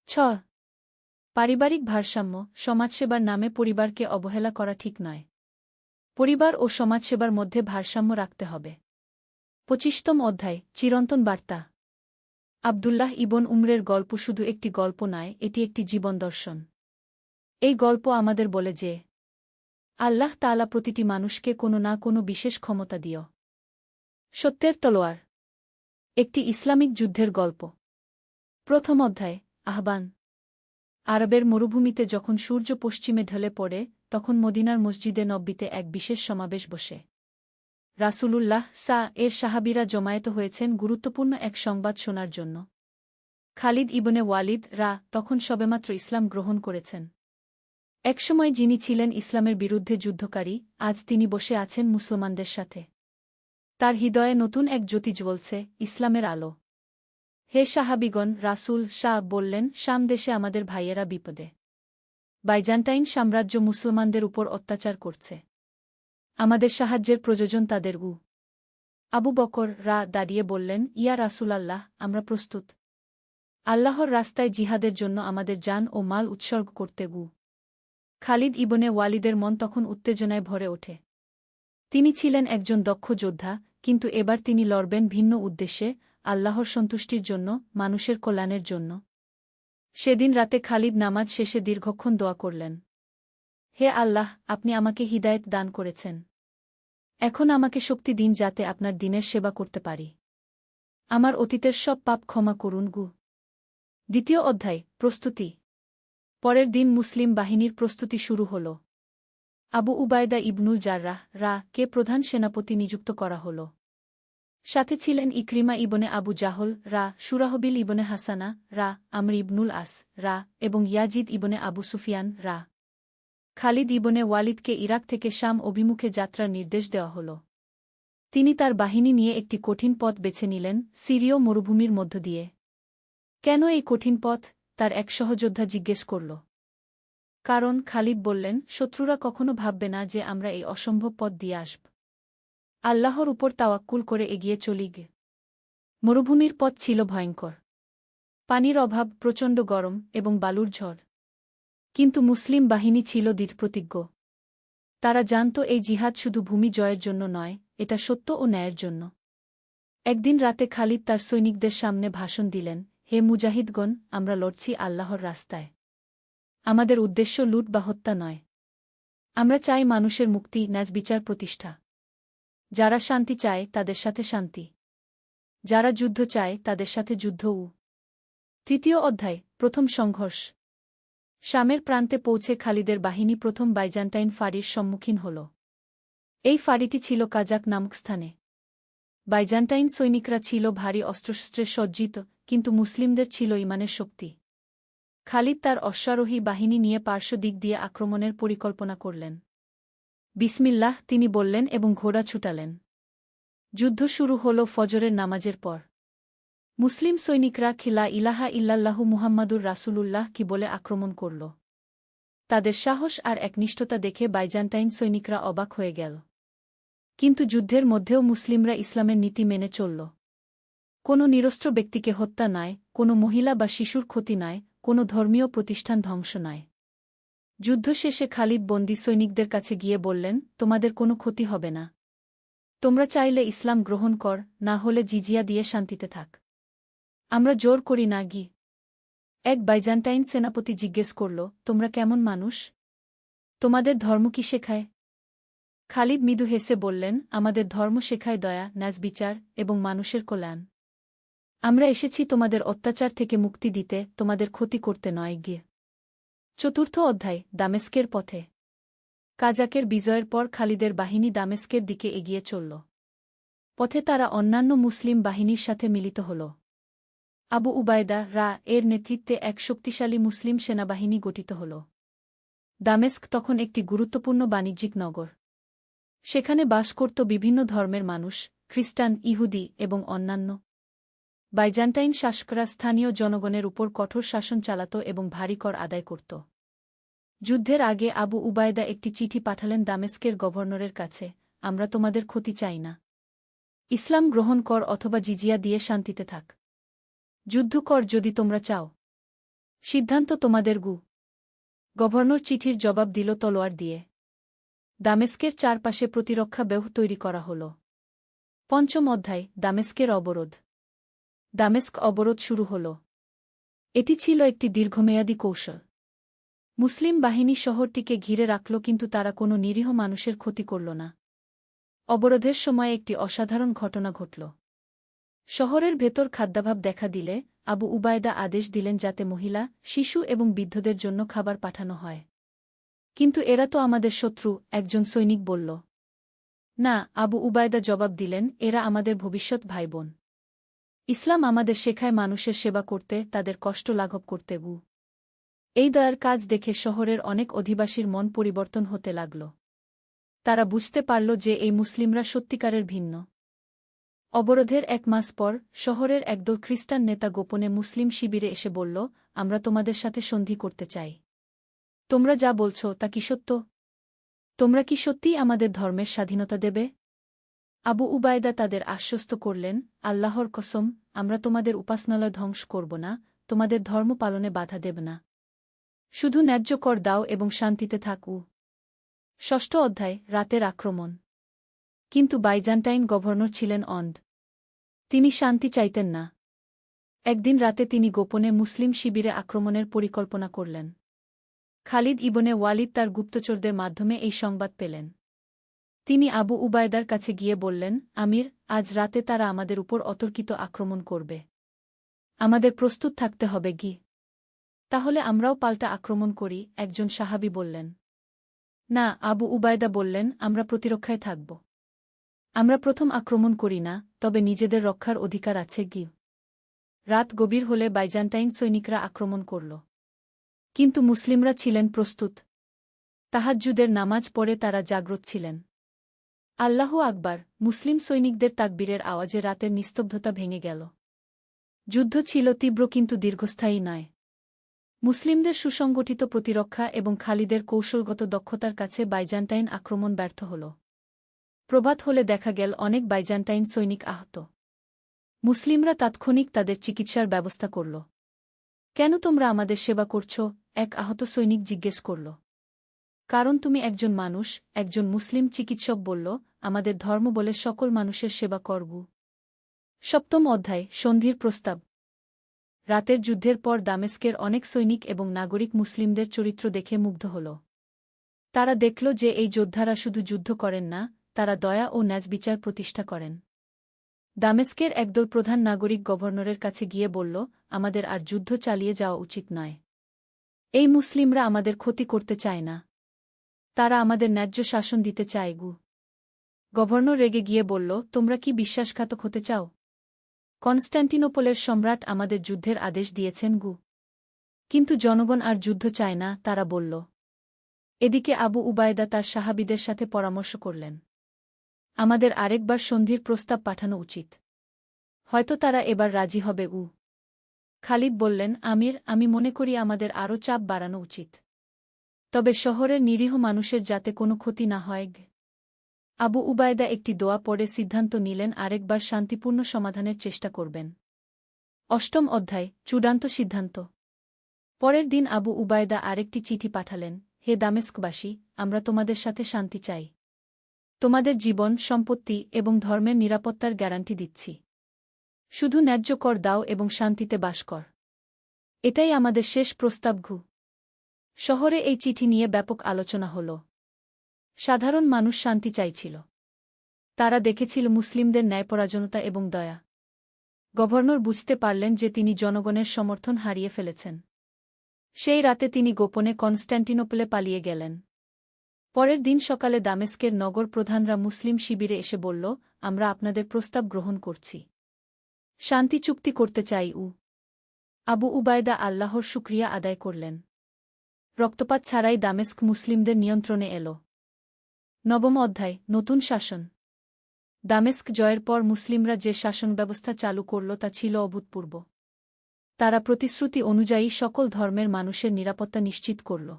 ৬. পারিবারিক ভারসাম্য। সমাজসেবার নামে পরিবারকে অবহেলা করা ঠিক নয়। পরিবার ও সমাজসেবার মধ্যে ভারসাম্য রাখতে হবে। ২৫তম অধ্যায়, চিরন্তন বার্তা। আব্দুল্লাহ ইবন উমরের গল্প শুধু একটি গল্প নয়, এটি একটি জীবন দর্শন। এই গল্প আমাদের বলে যে, আল্লাহ তাআলা প্রতিটি মানুষকে কোনো না কোনো বিশেষ ক্ষমতা দিও। সত্যের তলোয়ার। একটি ইসলামিক যুদ্ধের গল্প। প্রথম অধ্যায়, আহ্বান। আরবের মরুভূমিতে যখন সূর্য পশ্চিমে ঢলে পড়ে, তখন মদিনার মসজিদে নববীতে এক বিশেষ সমাবেশ বসে। রাসূলুল্লাহ এর সাহাবীরা জমায়েত হয়েছেন গুরুত্বপূর্ণ এক সংবাদ শোনার জন্য। খালিদ ইবনে ওয়ালিদ তখন সবেমাত্র ইসলাম গ্রহণ করেছেন। একসময় যিনি ছিলেন ইসলামের বিরুদ্ধে যুদ্ধকারী, আজ তিনি বসে আছেন মুসলমানদের সাথে। তার হৃদয়ে নতুন এক জ্যোতি জ্বলছে, ইসলামের আলো। হে সাহাবীগণ, রাসূল বললেন, শাম দেশে আমাদের ভাইয়েরা বিপদে। বাইজান্টাইন সাম্রাজ্য মুসলমানদের উপর অত্যাচার করছে। আমাদের সাহায্যের প্রয়োজন তাদের। আবু বকর দাঁড়িয়ে বললেন, ইয়া রাসূলাল্লাহ, আমরা প্রস্তুত। আল্লাহর রাস্তায় জিহাদের জন্য আমাদের জান ও মাল উৎসর্গ করতে। খালিদ ইবনে ওয়ালিদের মন তখন উত্তেজনায় ভরে ওঠে। তিনি ছিলেন একজন দক্ষ যোদ্ধা, কিন্তু এবার তিনি লড়বেন ভিন্ন উদ্দেশ্যে, আল্লাহর সন্তুষ্টির জন্য, মানুষের কল্যাণের জন্য। সেদিন রাতে খালিদ নামাজ শেষে দীর্ঘক্ষণ দোয়া করলেন। হে আল্লাহ, আপনি আমাকে হিদায়েত দান করেছেন। এখন আমাকে শক্তি দিন যাতে আপনার দিনের সেবা করতে পারি। আমার অতীতের সব পাপ ক্ষমা করুন গু। দ্বিতীয় অধ্যায়, প্রস্তুতি। পরের দিন মুসলিম বাহিনীর প্রস্তুতি শুরু হল। আবু উবায়দা ইবনুল জাররাহ কে প্রধান সেনাপতি নিযুক্ত করা হল। সাথে ছিলেন ইকরিমা ইবনে আবু জাহল সুরাহবিল ইবনে হাসানা আমর ইবনুল আস এবং ইয়াজিদ ইবনে আবু সুফিয়ান খালিদ ইবনে ওয়ালিদকে ইরাক থেকে শাম অভিমুখে যাত্রার নির্দেশ দেওয়া হল। তিনি তার বাহিনী নিয়ে একটি কঠিন পথ বেছে নিলেন, সিরীয় মরুভূমির মধ্য দিয়ে। কেন এই কঠিন পথ, তার এক সহযোদ্ধা জিজ্ঞেস করল। কারণ, খালিদ বললেন, শত্রুরা কখনো ভাববে না যে আমরা এই অসম্ভব পথ দিয়ে আসব। আল্লাহর উপর তাওয়াক্কুল করে এগিয়ে চলি গে। মরুভূমির পথ ছিল ভয়ঙ্কর। পানির অভাব, প্রচণ্ড গরম এবং বালুর ঝড়। কিন্তু মুসলিম বাহিনী ছিল দৃঢ়প্রতিজ্ঞ। তারা জানত এই জিহাদ শুধু ভূমি জয়ের জন্য নয়, এটা সত্য ও ন্যায়ের জন্য। একদিন রাতে খালিদ তার সৈনিকদের সামনে ভাষণ দিলেন, হে মুজাহিদগণ, আমরা লড়ছি আল্লাহর রাস্তায়। আমাদের উদ্দেশ্য লুট বা হত্যা নয়। আমরা চাই মানুষের মুক্তি, ন্যায়বিচার প্রতিষ্ঠা। যারা শান্তি চায় তাদের সাথে শান্তি, যারা যুদ্ধ চায় তাদের সাথে যুদ্ধও। তৃতীয় অধ্যায়, প্রথম সংঘর্ষ। শামের প্রান্তে পৌঁছে খালিদের বাহিনী প্রথম বাইজান্টাইন ফাঁড়ির সম্মুখীন হল। এই ফাঁড়িটি ছিল কাজাক নামক স্থানে। বাইজান্টাইন সৈনিকরা ছিল ভারী অস্ত্রশস্ত্রে সজ্জিত, কিন্তু মুসলিমদের ছিল ঈমানের শক্তি। খালিদ তার অশ্বারোহী বাহিনী নিয়ে পার্শ্ব দিক দিয়ে আক্রমণের পরিকল্পনা করলেন। বিসমিল্লাহ, তিনি বললেন এবং ঘোড়া ছুটালেন। যুদ্ধ শুরু হল ফজরের নামাজের পর। মুসলিম সৈনিকরা লা ইলাহা ইল্লাল্লাহু মুহাম্মাদুর রাসূলুল্লাহ কি বলে আক্রমণ করল। তাদের সাহস আর একনিষ্ঠতা দেখে বাইজান্টাইন সৈনিকরা অবাক হয়ে গেল। কিন্তু যুদ্ধের মধ্যেও মুসলিমরা ইসলামের নীতি মেনে চলল। কোনো নিরস্ত্র ব্যক্তিকে হত্যা নয়, কোনো মহিলা বা শিশুর ক্ষতি নয়, কোনো ধর্মীয় প্রতিষ্ঠান ধ্বংস নয়। যুদ্ধ শেষে খালিদ বন্দী সৈনিকদের কাছে গিয়ে বললেন, তোমাদের কোনো ক্ষতি হবে না। তোমরা চাইলে ইসলাম গ্রহণ কর, না হলে জিজিয়া দিয়ে শান্তিতে থাক। আমরা জোর করি না গি। এক বাইজান্টাইন সেনাপতি জিজ্ঞেস করল, তোমরা কেমন মানুষ? তোমাদের ধর্ম কি শেখায়? খালিদ মৃদু হেসে বললেন, আমাদের ধর্ম শেখায় দয়া, ন্যায়বিচার এবং মানুষের কল্যাণ। আমরা এসেছি তোমাদের অত্যাচার থেকে মুক্তি দিতে, তোমাদের ক্ষতি করতে নয় গিয়ে। চতুর্থ অধ্যায়, দামেস্কের পথে। কাজাকের বিজয়ের পর খালিদের বাহিনী দামেস্কের দিকে এগিয়ে চলল। পথে তারা অন্যান্য মুসলিম বাহিনীর সাথে মিলিত হল। আবু উবায়দা এর নেতৃত্বে এক শক্তিশালী মুসলিম সেনাবাহিনী গঠিত হল। দামেস্ক তখন একটি গুরুত্বপূর্ণ বাণিজ্যিক নগর। সেখানে বাস করত বিভিন্ন ধর্মের মানুষ, খ্রিস্টান, ইহুদি এবং অন্যান্য। বাইজান্টাইন শাসকরা স্থানীয় জনগণের উপর কঠোর শাসন চালাত এবং ভারী কর আদায় করত। যুদ্ধের আগে আবু উবায়দা একটি চিঠি পাঠালেন দামেস্কের গভর্নরের কাছে, আমরা তোমাদের ক্ষতি চাই না। ইসলাম গ্রহণ কর অথবা জিজিয়া দিয়ে শান্তিতে থাক। যুদ্ধ কর যদি তোমরা চাও। সিদ্ধান্ত তোমাদের গু। গভর্নর চিঠির জবাব দিল তলোয়ার দিয়ে। দামেস্কের চারপাশে প্রতিরক্ষা ব্যূহ তৈরি করা হল। পঞ্চম অধ্যায়, দামেস্কের অবরোধ। দামেস্ক অবরোধ শুরু হল। এটি ছিল একটি দীর্ঘমেয়াদী কৌশল। মুসলিম বাহিনী শহরটিকে ঘিরে রাখল, কিন্তু তারা কোনো নিরীহ মানুষের ক্ষতি করল না। অবরোধের সময় একটি অসাধারণ ঘটনা ঘটল। শহরের ভেতর খাদ্যাভাব দেখা দিলে আবু উবায়দা আদেশ দিলেন যাতে মহিলা, শিশু এবং বৃদ্ধদের জন্য খাবার পাঠানো হয়। কিন্তু এরা তো আমাদের শত্রু, একজন সৈনিক বলল। না, আবু উবায়দা জবাব দিলেন, এরা আমাদের ভবিষ্যৎ ভাইবোন। ইসলাম আমাদের শেখায় মানুষের সেবা করতে, তাদের কষ্ট লাঘব করতে গু। এই দয়ার কাজ দেখে শহরের অনেক অধিবাসীর মন পরিবর্তন হতে লাগল। তারা বুঝতে পারল যে এই মুসলিমরা সত্যিকারের ভিন্ন। অবরোধের এক মাস পর শহরের একদল খ্রিস্টান নেতা গোপনে মুসলিম শিবিরে এসে বলল, আমরা তোমাদের সাথে সন্ধি করতে চাই। তোমরা যা বলছ তা কি সত্য? তোমরা কি সত্যিই আমাদের ধর্মের স্বাধীনতা দেবে? আবু উবায়দা তাদের আশ্বস্ত করলেন, আল্লাহর কসম, আমরা তোমাদের উপাসনালয় ধ্বংস করব না, তোমাদের ধর্ম পালনে বাধা দেব না। শুধু ন্যায্য কর দাও এবং শান্তিতে থাকু। ষষ্ঠ অধ্যায়, রাতের আক্রমণ। কিন্তু বাইজান্টাইন গভর্নর ছিলেন অন্ধ। তিনি শান্তি চাইতেন না। একদিন রাতে তিনি গোপনে মুসলিম শিবিরে আক্রমণের পরিকল্পনা করলেন। খালিদ ইবনে ওয়ালিদ তার গুপ্তচরদের মাধ্যমে এই সংবাদ পেলেন। তিনি আবু উবায়দার কাছে গিয়ে বললেন, আমির, আজ রাতে তারা আমাদের উপর অতর্কিত আক্রমণ করবে। আমাদের প্রস্তুত থাকতে হবে কি? তাহলে আমরাও পাল্টা আক্রমণ করি, একজন সাহাবী বললেন। না, আবু উবায়দা বললেন, আমরা প্রতিরক্ষায় থাকব। আমরা প্রথম আক্রমণ করি না, তবে নিজেদের রক্ষার অধিকার আছে কি? রাত গভীর হলে বাইজান্টাইন সৈনিকরা আক্রমণ করল। কিন্তু মুসলিমরা ছিলেন প্রস্তুত। তাহাজ্জুদের নামাজ পড়ে তারা জাগ্রত ছিলেন। আল্লাহু আকবার! মুসলিম সৈনিকদের তাকবীরের আওয়াজে রাতের নিস্তব্ধতা ভেঙে গেল। যুদ্ধ ছিল তীব্র কিন্তু দীর্ঘস্থায়ী নয়। মুসলিমদের সুসংগঠিত প্রতিরক্ষা এবং খালিদের কৌশলগত দক্ষতার কাছে বাইজান্টাইন আক্রমণ ব্যর্থ হল। প্রভাত হলে দেখা গেল অনেক বাইজান্টাইন সৈনিক আহত। মুসলিমরা তাৎক্ষণিক তাদের চিকিৎসার ব্যবস্থা করল। কেন তোমরা আমাদের সেবা করছ? এক আহত সৈনিক জিজ্ঞেস করল। কারণ তুমি একজন মানুষ, একজন মুসলিম চিকিৎসক বলল, আমাদের ধর্ম বলে সকল মানুষের সেবা করব। সপ্তম অধ্যায়, সন্ধির প্রস্তাব। রাতের যুদ্ধের পর দামেস্কের অনেক সৈনিক এবং নাগরিক মুসলিমদের চরিত্র দেখে মুগ্ধ হল। তারা দেখল যে এই যোদ্ধারা শুধু যুদ্ধ করেন না, তারা দয়া ও ন্যায়বিচার প্রতিষ্ঠা করেন। দামেস্কের একদল প্রধান নাগরিক গভর্নরের কাছে গিয়ে বলল, আমাদের আর যুদ্ধ চালিয়ে যাওয়া উচিত নয়। এই মুসলিমরা আমাদের ক্ষতি করতে চায় না। তারা আমাদের ন্যায্য শাসন দিতে চায় গু। গভর্নর রেগে গিয়ে বলল, তোমরা কি বিশ্বাসঘাতক হতে চাও? কনস্ট্যান্টিনোপলের সম্রাট আমাদের যুদ্ধের আদেশ দিয়েছেন গু। কিন্তু জনগণ আর যুদ্ধ চায় না, তারা বলল। এদিকে আবু উবায়দা তার সাহাবীদের সাথে পরামর্শ করলেন। আমাদের আরেকবার সন্ধির প্রস্তাব পাঠানো উচিত। হয়তো তারা এবার রাজি হবে উ। খালিদ বললেন, আমির, আমি মনে করি আমাদের আরও চাপ বাড়ানো উচিত। তবে শহরের নিরীহ মানুষের যাতে কোনো ক্ষতি না হয়। আবু উবায়দা একটি দোয়া পড়ে সিদ্ধান্ত নিলেন আরেকবার শান্তিপূর্ণ সমাধানের চেষ্টা করবেন। অষ্টম অধ্যায়, চূড়ান্ত সিদ্ধান্ত। পরের দিন আবু উবায়দা আরেকটি চিঠি পাঠালেন, হে দামেস্কবাসী, আমরা তোমাদের সাথে শান্তি চাই। তোমাদের জীবন, সম্পত্তি এবং ধর্মের নিরাপত্তার গ্যারান্টি দিচ্ছি। শুধু ন্যায্য কর দাও এবং শান্তিতে বাস কর। এটাই আমাদের শেষ প্রস্তাব ঘু। শহরে এই চিঠি নিয়ে ব্যাপক আলোচনা হল। সাধারণ মানুষ শান্তি চাইছিল। তারা দেখেছিল মুসলিমদের ন্যায়পরায়ণতা এবং দয়া। গভর্নর বুঝতে পারলেন যে তিনি জনগণের সমর্থন হারিয়ে ফেলেছেন। সেই রাতে তিনি গোপনে কনস্ট্যান্টিনোপলে পালিয়ে গেলেন। পরের দিন সকালে দামেস্কের নগর প্রধানরা মুসলিম শিবিরে এসে বলল, আমরা আপনাদের প্রস্তাব গ্রহণ করছি। শান্তি চুক্তি করতে চাই উ। আবু উবায়দা আল্লাহর শুকরিয়া আদায় করলেন। রক্তপাত ছাড়াই দামেস্ক মুসলিমদের নিয়ন্ত্রণে এল। নবম অধ্যায়, নতুন শাসন। দামেস্ক জয়ের পর মুসলিমরা যে শাসন ব্যবস্থা চালু করল তা ছিল অভূতপূর্ব। তারা প্রতিশ্রুতি অনুযায়ী সকল ধর্মের মানুষের নিরাপত্তা নিশ্চিত করল।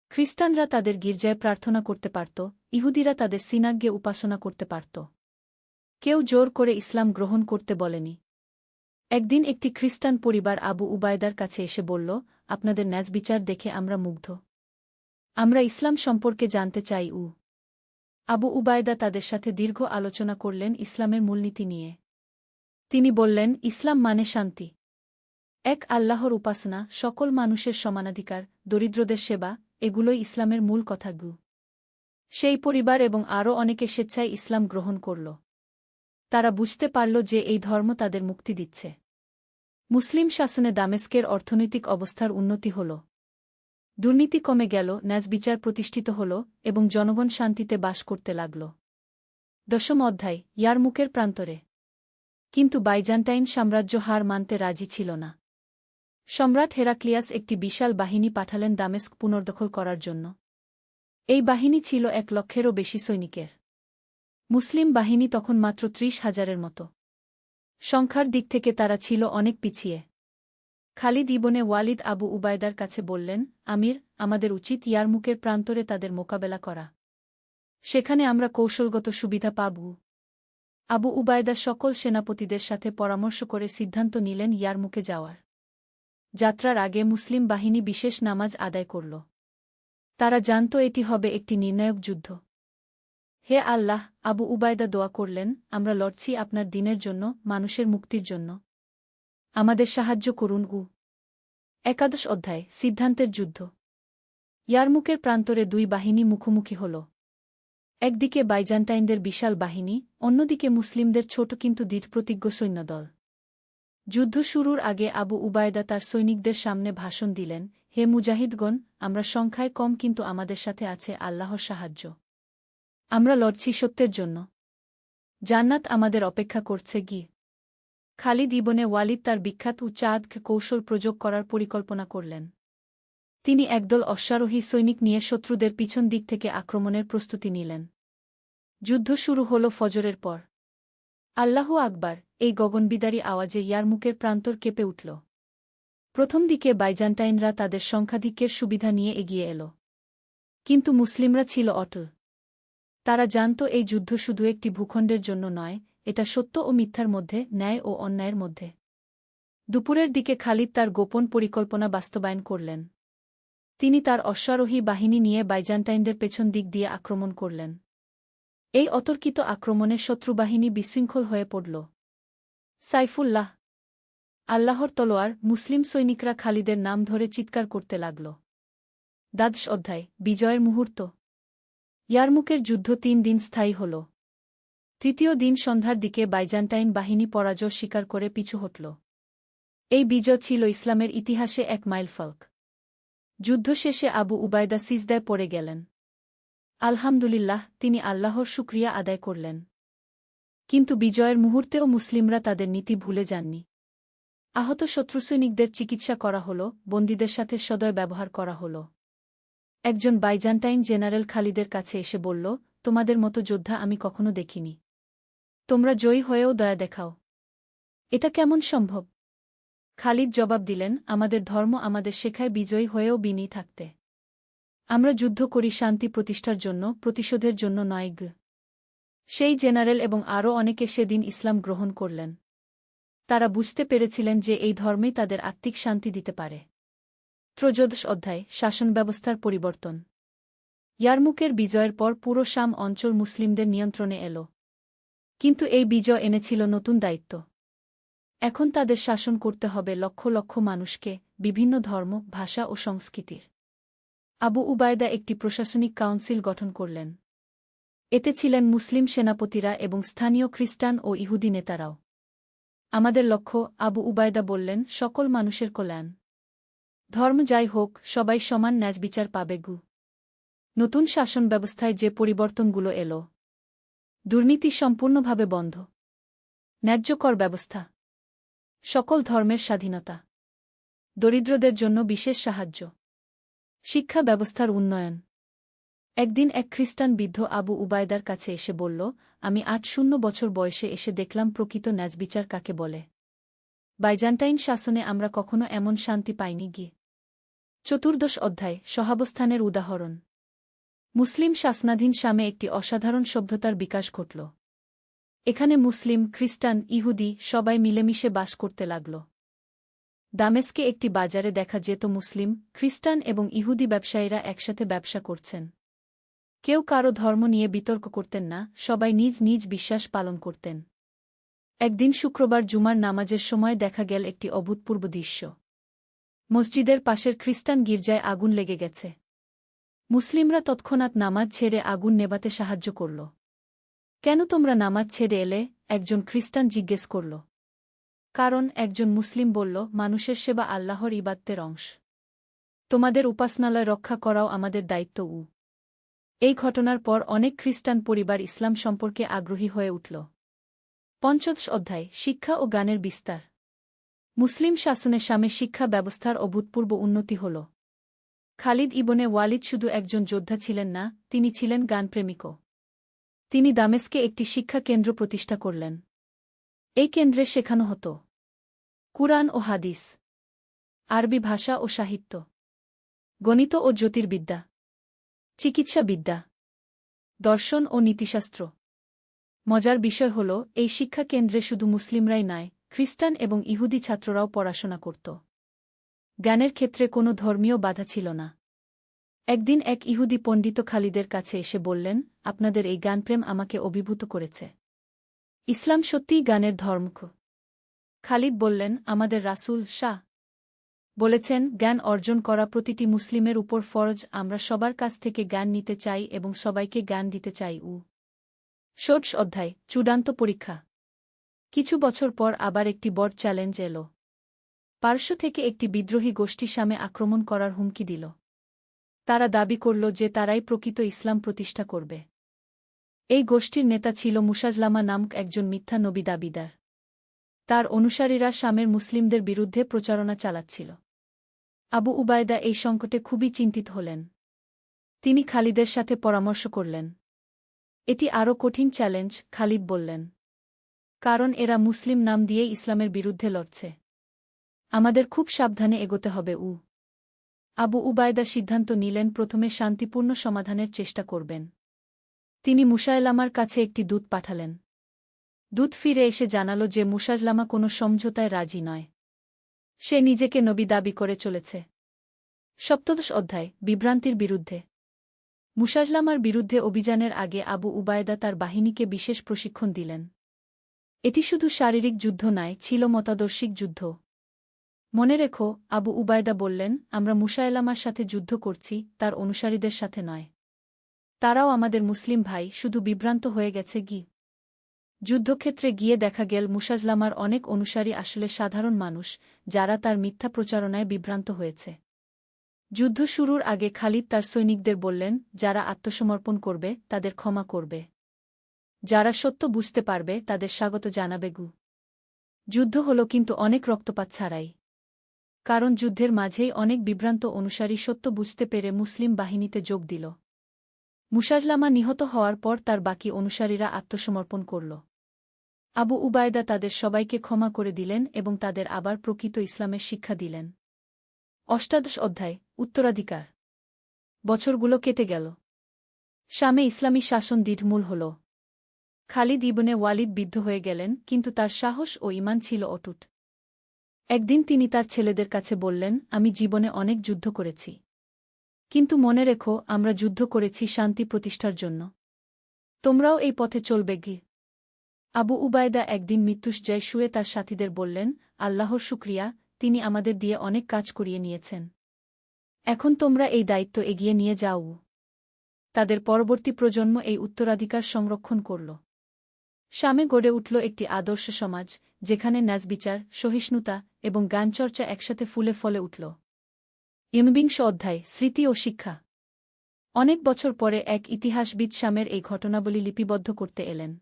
খ্রিস্টানরা তাদের গির্জায় প্রার্থনা করতে পারত, ইহুদিরা তাদের সিনাগ্গে উপাসনা করতে পারত। কেউ জোর করে ইসলাম গ্রহণ করতে বলেনি। একদিন একটি খ্রিস্টান পরিবার আবু উবায়দার কাছে এসে বলল, আপনাদের ন্যায়বিচার দেখে আমরা মুগ্ধ। আমরা ইসলাম সম্পর্কে জানতে চাই উ। আবু উবায়দা তাদের সাথে দীর্ঘ আলোচনা করলেন ইসলামের মূলনীতি নিয়ে। তিনি বললেন, ইসলাম মানে শান্তি, এক আল্লাহর উপাসনা, সকল মানুষের সমানাধিকার, দরিদ্রদের সেবা, এগুলোই ইসলামের মূল কথা গু। সেই পরিবার এবং আরও অনেকে স্বেচ্ছায় ইসলাম গ্রহণ করল। তারা বুঝতে পারল যে এই ধর্ম তাদের মুক্তি দিচ্ছে। মুসলিম শাসনে দামেস্কের অর্থনৈতিক অবস্থার উন্নতি হল। দুর্নীতি কমে গেল, ন্যায়বিচার প্রতিষ্ঠিত হল এবং জনগণ শান্তিতে বাস করতে লাগল। দশম অধ্যায়, ইয়ারমুকের প্রান্তরে। কিন্তু বাইজান্টাইন সাম্রাজ্য হার মানতে রাজি ছিল না। সম্রাট হেরাক্লিয়াস একটি বিশাল বাহিনী পাঠালেন দামেস্ক পুনর্দখল করার জন্য। এই বাহিনী ছিল 1,00,000-এরও বেশি সৈনিকের। মুসলিম বাহিনী তখন মাত্র 30,000-এর মতো। সংখ্যার দিক থেকে তারা ছিল অনেক পিছিয়ে। খালিদ ইবনে ওয়ালিদ আবু উবায়দার কাছে বললেন, আমির, আমাদের উচিত ইয়ারমুকের প্রান্তরে তাদের মোকাবেলা করা। সেখানে আমরা কৌশলগত সুবিধা পাব। আবু উবায়দা সকল সেনাপতিদের সাথে পরামর্শ করে সিদ্ধান্ত নিলেন ইয়ারমুকে যাওয়ার। যাত্রার আগে মুসলিম বাহিনী বিশেষ নামাজ আদায় করল। তারা জানত এটি হবে একটি নির্ণায়ক যুদ্ধ। হে আল্লাহ, আবু উবায়দা দোয়া করলেন, আমরা লড়ছি আপনার দিনের জন্য, মানুষের মুক্তির জন্য। আমাদের সাহায্য করুন উ। একাদশ অধ্যায়, সিদ্ধান্তের যুদ্ধ। ইয়ারমুকের প্রান্তরে দুই বাহিনী মুখোমুখি হল। একদিকে বাইজান্টাইনদের বিশাল বাহিনী, অন্যদিকে মুসলিমদের ছোট কিন্তু দৃঢ়প্রতিজ্ঞ সৈন্যদল। যুদ্ধ শুরুর আগে আবু উবায়দা তার সৈনিকদের সামনে ভাষণ দিলেন, হে মুজাহিদগণ, আমরা সংখ্যায় কম কিন্তু আমাদের সাথে আছে আল্লাহর সাহায্য। আমরা লড়ছি সত্যের জন্য। জান্নাত আমাদের অপেক্ষা করছে গি। খালিদ ইবনে ওয়ালিদ তার বিখ্যাত উচ্চাদ কৌশল প্রয়োগ করার পরিকল্পনা করলেন। তিনি একদল অশ্বারোহী সৈনিক নিয়ে শত্রুদের পিছন দিক থেকে আক্রমণের প্রস্তুতি নিলেন। যুদ্ধ শুরু হল ফজরের পর। আল্লাহু আকবার, এই গগনবিদারী আওয়াজে ইয়ারমুকের প্রান্তর কেঁপে উঠল। প্রথম দিকে বাইজান্টাইনরা তাদের সংখ্যাধিক্যের সুবিধা নিয়ে এগিয়ে এল। কিন্তু মুসলিমরা ছিল অটল। তারা জানত এই যুদ্ধ শুধু একটি ভূখণ্ডের জন্য নয়, এটা সত্য ও মিথ্যার মধ্যে, ন্যায় ও অন্যায়ের মধ্যে। দুপুরের দিকে খালিদ তার গোপন পরিকল্পনা বাস্তবায়ন করলেন। তিনি তার অশ্বারোহী বাহিনী নিয়ে বাইজান্টাইনদের পেছন দিক দিয়ে আক্রমণ করলেন। এই অতর্কিত আক্রমণে শত্রুবাহিনী বিশৃঙ্খল হয়ে পড়ল। সাইফুল্লাহ, আল্লাহর তলোয়ার! মুসলিম সৈনিকরা খালিদের নাম ধরে চিৎকার করতে লাগল। দ্বাদশ অধ্যায়, বিজয়ের মুহূর্ত। ইয়ারমুকের যুদ্ধ 3 দিন স্থায়ী হল। তৃতীয় দিন সন্ধ্যার দিকে বাইজান্টাইন বাহিনী পরাজয় স্বীকার করে পিছু হটল। এই বিজয় ছিল ইসলামের ইতিহাসে এক মাইলফলক। যুদ্ধ শেষে আবু উবায়দা সিজদায় পড়ে গেলেন। আলহামদুলিল্লাহ, তিনি আল্লাহর শুকরিয়া আদায় করলেন। কিন্তু বিজয়ের মুহূর্তেও মুসলিমরা তাদের নীতি ভুলে যাননি। আহত শত্রুসৈনিকদের চিকিৎসা করা হল, বন্দীদের সাথে সদয় ব্যবহার করা হল। একজন বাইজান্টাইন জেনারেল খালিদের কাছে এসে বলল, তোমাদের মতো যোদ্ধা আমি কখনো দেখিনি। তোমরা জয়ী হয়েও দয়া দেখাও। এটা কেমন সম্ভব? খালিদ জবাব দিলেন, আমাদের ধর্ম আমাদের শেখায় বিজয়ী হয়েও বিনয়ী থাকতে। আমরা যুদ্ধ করি শান্তি প্রতিষ্ঠার জন্য, প্রতিশোধের জন্য নয়। সেই জেনারেল এবং আরও অনেকে সেদিন ইসলাম গ্রহণ করলেন। তারা বুঝতে পেরেছিলেন যে এই ধর্মেই তাদের আত্মিক শান্তি দিতে পারে। ত্রয়োদশ অধ্যায়, শাসন ব্যবস্থার পরিবর্তন। ইয়ারমুকের বিজয়ের পর পুরো শাম অঞ্চল মুসলিমদের নিয়ন্ত্রণে এল। কিন্তু এই বিজয় এনেছিল নতুন দায়িত্ব। এখন তাদের শাসন করতে হবে লক্ষ লক্ষ মানুষকে, বিভিন্ন ধর্ম, ভাষা ও সংস্কৃতির। আবু উবায়দা একটি প্রশাসনিক কাউন্সিল গঠন করলেন। এতে ছিলেন মুসলিম সেনাপতিরা এবং স্থানীয় খ্রিস্টান ও ইহুদি নেতারাও। আমাদের লক্ষ্য, আবু উবায়দা বললেন, সকল মানুষের কল্যাণ। ধর্ম যাই হোক, সবাই সমান ন্যায়বিচার পাবে। নতুন শাসন ব্যবস্থায় যে পরিবর্তনগুলো এল: দুর্নীতি সম্পূর্ণভাবে বন্ধ, ন্যায্য কর ব্যবস্থা, সকল ধর্মের স্বাধীনতা, দরিদ্রদের জন্য বিশেষ সাহায্য, শিক্ষা ব্যবস্থার উন্নয়ন। একদিন এক খ্রিস্টান বৃদ্ধ আবু উবায়দার কাছে এসে বলল, আমি ৮০ বছর বয়সে এসে দেখলাম প্রকৃত ন্যায়বিচার কাকে বলে। বাইজান্টাইন শাসনে আমরা কখনো এমন শান্তি পাইনি। চতুর্দশ অধ্যায়, সহাবস্থানের উদাহরণ। মুসলিম শাসনাধীন শামে একটি অসাধারণ সভ্যতার বিকাশ ঘটল। এখানে মুসলিম, খ্রিস্টান, ইহুদি সবাই মিলেমিশে বাস করতে লাগল। দামেস্কে একটি বাজারে দেখা যেত মুসলিম, খ্রিস্টান এবং ইহুদি ব্যবসায়ীরা একসাথে ব্যবসা করছেন। কেউ কারো ধর্ম নিয়ে বিতর্ক করতেন না, সবাই নিজ নিজ বিশ্বাস পালন করতেন। একদিন শুক্রবার জুমার নামাজের সময় দেখা গেল একটি অভূতপূর্ব দৃশ্য। মসজিদের পাশের খ্রিস্টান গির্জায় আগুন লেগে গেছে। মুসলিমরা তৎক্ষণাৎ নামাজ ছেড়ে আগুন নেভাতে সাহায্য করল। কেন তোমরা নামাজ ছেড়ে এলে? একজন খ্রিস্টান জিজ্ঞেস করল। কারণ, একজন মুসলিম বলল, মানুষের সেবা আল্লাহর ইবাদতের অংশ। তোমাদের উপাসনালয় রক্ষা করাও আমাদের দায়িত্ব। এই ঘটনার পর অনেক খ্রিস্টান পরিবার ইসলাম সম্পর্কে আগ্রহী হয়ে উঠল। পঞ্চদশ অধ্যায়, শিক্ষা ও জ্ঞানের বিস্তার। মুসলিম শাসনে শামে শিক্ষা ব্যবস্থার অভূতপূর্ব উন্নতি হল। খালিদ ইবনে ওয়ালিদ শুধু একজন যোদ্ধা ছিলেন না, তিনি ছিলেন জ্ঞানপ্রেমিকও। তিনি দামেস্কে একটি শিক্ষা কেন্দ্র প্রতিষ্ঠা করলেন। এই কেন্দ্রে শেখানো হতো কুরআন ও হাদিস, আরবি ভাষা ও সাহিত্য, গণিত ও জ্যোতির্বিদ্যা, চিকিৎসাবিদ্যা, দর্শন ও নীতিশাস্ত্র। মজার বিষয় হল, এই শিক্ষা কেন্দ্রে শুধু মুসলিমরাই নয়, খ্রিস্টান এবং ইহুদি ছাত্ররাও পড়াশোনা করত। জ্ঞানের ক্ষেত্রে কোনো ধর্মীয় বাধা ছিল না। একদিন এক ইহুদি পণ্ডিত খালিদের কাছে এসে বললেন, আপনাদের এই জ্ঞানপ্রেম আমাকে অভিভূত করেছে। ইসলাম সত্যিই জ্ঞানের ধর্ম? খালিদ বললেন, আমাদের রাসূল শাহ বলেছেন, জ্ঞান অর্জন করা প্রতিটি মুসলিমের উপর ফরজ। আমরা সবার কাছ থেকে জ্ঞান নিতে চাই এবং সবাইকে জ্ঞান দিতে চাই। ষোড়শ অধ্যায়, চূড়ান্ত পরীক্ষা। কিছু বছর পর আবার একটি বড় চ্যালেঞ্জ এল। পার্শ্ব থেকে একটি বিদ্রোহী গোষ্ঠী শামে আক্রমণ করার হুমকি দিল। তারা দাবি করল যে তারাই প্রকৃত ইসলাম প্রতিষ্ঠা করবে। এই গোষ্ঠীর নেতা ছিল মুসাজলামা নামক একজন মিথ্যা নবী দাবিদার। তার অনুসারীরা শামের মুসলিমদের বিরুদ্ধে প্রচারণা চালাচ্ছিল। আবু উবায়দা এই সংকটে খুবই চিন্তিত হলেন। তিনি খালিদের সাথে পরামর্শ করলেন। এটি আরও কঠিন চ্যালেঞ্জ, খালিদ বললেন, কারণ এরা মুসলিম নাম দিয়ে ইসলামের বিরুদ্ধে লড়ছে। আমাদের খুব সাবধানে এগোতে হবে। আবু উবায়দা সিদ্ধান্ত নিলেন প্রথমে শান্তিপূর্ণ সমাধানের চেষ্টা করবেন। তিনি মুসায়লামার কাছে একটি দূত পাঠালেন। দূত ফিরে এসে জানাল যে মুসায়লামা কোনো সমঝোতায় রাজি নয়। সে নিজেকে নবী দাবি করে চলেছে। সপ্তদশ অধ্যায়, বিভ্রান্তির বিরুদ্ধে। মুসায়লামার বিরুদ্ধে অভিযানের আগে আবু উবায়দা তার বাহিনীকে বিশেষ প্রশিক্ষণ দিলেন। এটি শুধু শারীরিক যুদ্ধ নয়, ছিল মতাদর্শিক যুদ্ধ। মনে রেখো, আবু উবায়দা বললেন, আমরা মুসায়লামার সাথে যুদ্ধ করছি, তার অনুসারীদের সাথে নয়। তারাও আমাদের মুসলিম ভাই, শুধু বিভ্রান্ত হয়ে গেছে। যুদ্ধক্ষেত্রে গিয়ে দেখা গেল মুসায়লামার অনেক অনুসারী আসলে সাধারণ মানুষ, যারা তার মিথ্যা প্রচারণায় বিভ্রান্ত হয়েছে। যুদ্ধ শুরুর আগে খালিদ তার সৈনিকদের বললেন, যারা আত্মসমর্পণ করবে তাদের ক্ষমা করবে। যারা সত্য বুঝতে পারবে তাদের স্বাগত জানাবে। যুদ্ধ হল কিন্তু অনেক রক্তপাত ছাড়াই। কারণ যুদ্ধের মাঝেই অনেক বিভ্রান্ত অনুসারী সত্য বুঝতে পেরে মুসলিম বাহিনীতে যোগ দিল। মুসায়লামা নিহত হওয়ার পর তার বাকি অনুসারীরা আত্মসমর্পণ করল। আবু উবায়দা তাদের সবাইকে ক্ষমা করে দিলেন এবং তাদের আবার প্রকৃত ইসলামের শিক্ষা দিলেন। অষ্টাদশ অধ্যায়, উত্তরাধিকার। বছরগুলো কেটে গেল। শামে ইসলামী শাসন দৃঢ়মূল হল। খালিদ ইবনে ওয়ালিদ বিদ্ধ হয়ে গেলেন, কিন্তু তার সাহস ও ঈমান ছিল অটুট। একদিন তিনি তার ছেলেদের কাছে বললেন, আমি জীবনে অনেক যুদ্ধ করেছি। কিন্তু মনে রেখো, আমরা যুদ্ধ করেছি শান্তি প্রতিষ্ঠার জন্য। তোমরাও এই পথে চলবে। আবু উবায়দা একদিন মৃত্যুশয্যায় শুয়ে তার সাথীদের বললেন, আল্লাহর শুকরিয়া, তিনি আমাদের দিয়ে অনেক কাজ করিয়ে নিয়েছেন। এখন তোমরা এই দায়িত্ব এগিয়ে নিয়ে যাও। তাদের পরবর্তী প্রজন্ম এই উত্তরাধিকার সংরক্ষণ করল। শামে গড়ে উঠল একটি আদর্শ সমাজ, যেখানে ন্যায়বিচার, সহিষ্ণুতা এবং জ্ঞানচর্চা একসাথে ফুলে ফলে উঠল। বিংশ অধ্যায়, স্মৃতি ও শিক্ষা। অনেক বছর পরে এক ইতিহাসবিদ শামের এই ঘটনাবলী লিপিবদ্ধ করতে এলেন।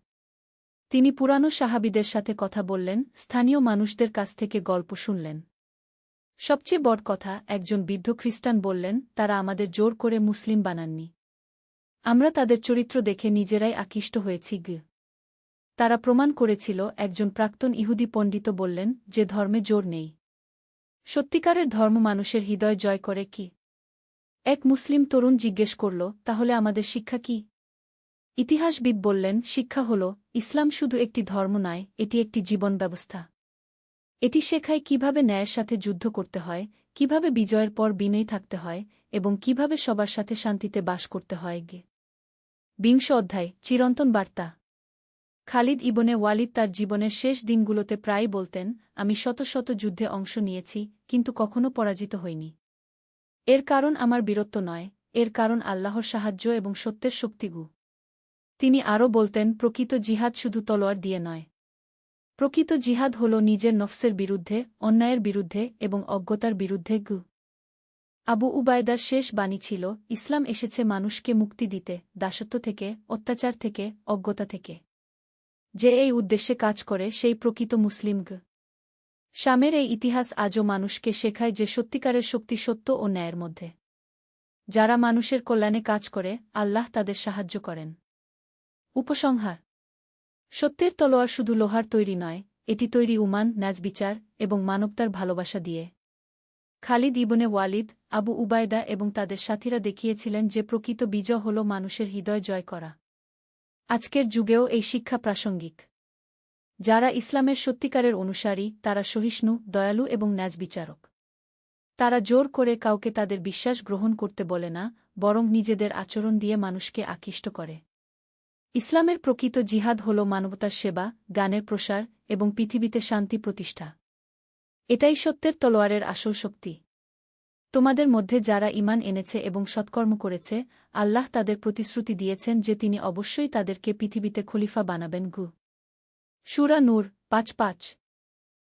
তিনি পুরানো সাহাবীদের সাথে কথা বললেন, স্থানীয় মানুষদের কাছ থেকে গল্প শুনলেন। সবচেয়ে বড় কথা, একজন বৃদ্ধ খ্রিস্টান বললেন, তারা আমাদের জোর করে মুসলিম বানাননি। আমরা তাদের চরিত্র দেখে নিজেরাই আকৃষ্ট হয়েছি। তারা প্রমাণ করেছিল। একজন প্রাক্তন ইহুদি পণ্ডিত বললেন, যে ধর্মে জোর নেই। সত্যিকারের ধর্ম মানুষের হৃদয় জয় করে। কি? এক মুসলিম তরুণ জিজ্ঞেস করল, তাহলে আমাদের শিক্ষা কি? ইতিহাসবিদ বললেন, শিক্ষা হল, ইসলাম শুধু একটি ধর্ম নয়, এটি একটি জীবন ব্যবস্থা। এটি শেখায় কিভাবে ন্যায়ের সাথে যুদ্ধ করতে হয়, কিভাবে বিজয়ের পর বিনয়ী থাকতে হয় এবং কিভাবে সবার সাথে শান্তিতে বাস করতে হয়। বিংশ অধ্যায়, চিরন্তন বার্তা। খালিদ ইবনে ওয়ালিদ তার জীবনের শেষ দিনগুলোতে প্রায় বলতেন, আমি শত শত যুদ্ধে অংশ নিয়েছি, কিন্তু কখনো পরাজিত হইনি। এর কারণ আমার বীরত্ব নয়, এর কারণ আল্লাহর সাহায্য এবং সত্যের শক্তিগু। তিনি আরও বলতেন, প্রকৃত জিহাদ শুধু তলোয়ার দিয়ে নয়। প্রকৃত জিহাদ হল নিজের নফসের বিরুদ্ধে, অন্যায়ের বিরুদ্ধে এবং অজ্ঞতার বিরুদ্ধে। আবু উবায়দার শেষ বাণী ছিল, ইসলাম এসেছে মানুষকে মুক্তি দিতে, দাসত্ব থেকে, অত্যাচার থেকে, অজ্ঞতা থেকে। যে এই উদ্দেশ্যে কাজ করে সেই প্রকৃত মুসলিম। শামের এই ইতিহাস আজও মানুষকে শেখায় যে সত্যিকারের শক্তি সত্য ও ন্যায়ের মধ্যে। যারা মানুষের কল্যাণে কাজ করে, আল্লাহ তাদের সাহায্য করেন। উপসংহার: সত্যের তলোয়ার শুধু লোহার তৈরি নয়, এটি তৈরি উমান, ন্যায়বিচার এবং মানবতার ভালোবাসা দিয়ে। খালিদ ইবনে ওয়ালিদ, আবু উবায়দা এবং তাদের সাথীরা দেখিয়েছিলেন যে প্রকৃত বিজয় হল মানুষের হৃদয় জয় করা। আজকের যুগেও এই শিক্ষা প্রাসঙ্গিক। যারা ইসলামের সত্যিকারের অনুসারী, তারা সহিষ্ণু, দয়ালু এবং ন্যায়বিচারক। তারা জোর করে কাউকে তাদের বিশ্বাস গ্রহণ করতে বলে না, বরং নিজেদের আচরণ দিয়ে মানুষকে আকৃষ্ট করে। ইসলামের প্রকৃত জিহাদ হল মানবতার সেবা, জ্ঞানের প্রসার এবং পৃথিবীতে শান্তি প্রতিষ্ঠা। এটাই সত্যের তলোয়ারের আসল শক্তি। তোমাদের মধ্যে যারা ঈমান এনেছে এবং সৎকর্ম করেছে, আল্লাহ তাদের প্রতিশ্রুতি দিয়েছেন যে তিনি অবশ্যই তাদেরকে পৃথিবীতে খলিফা বানাবেন। সূরা নূর ৫:৫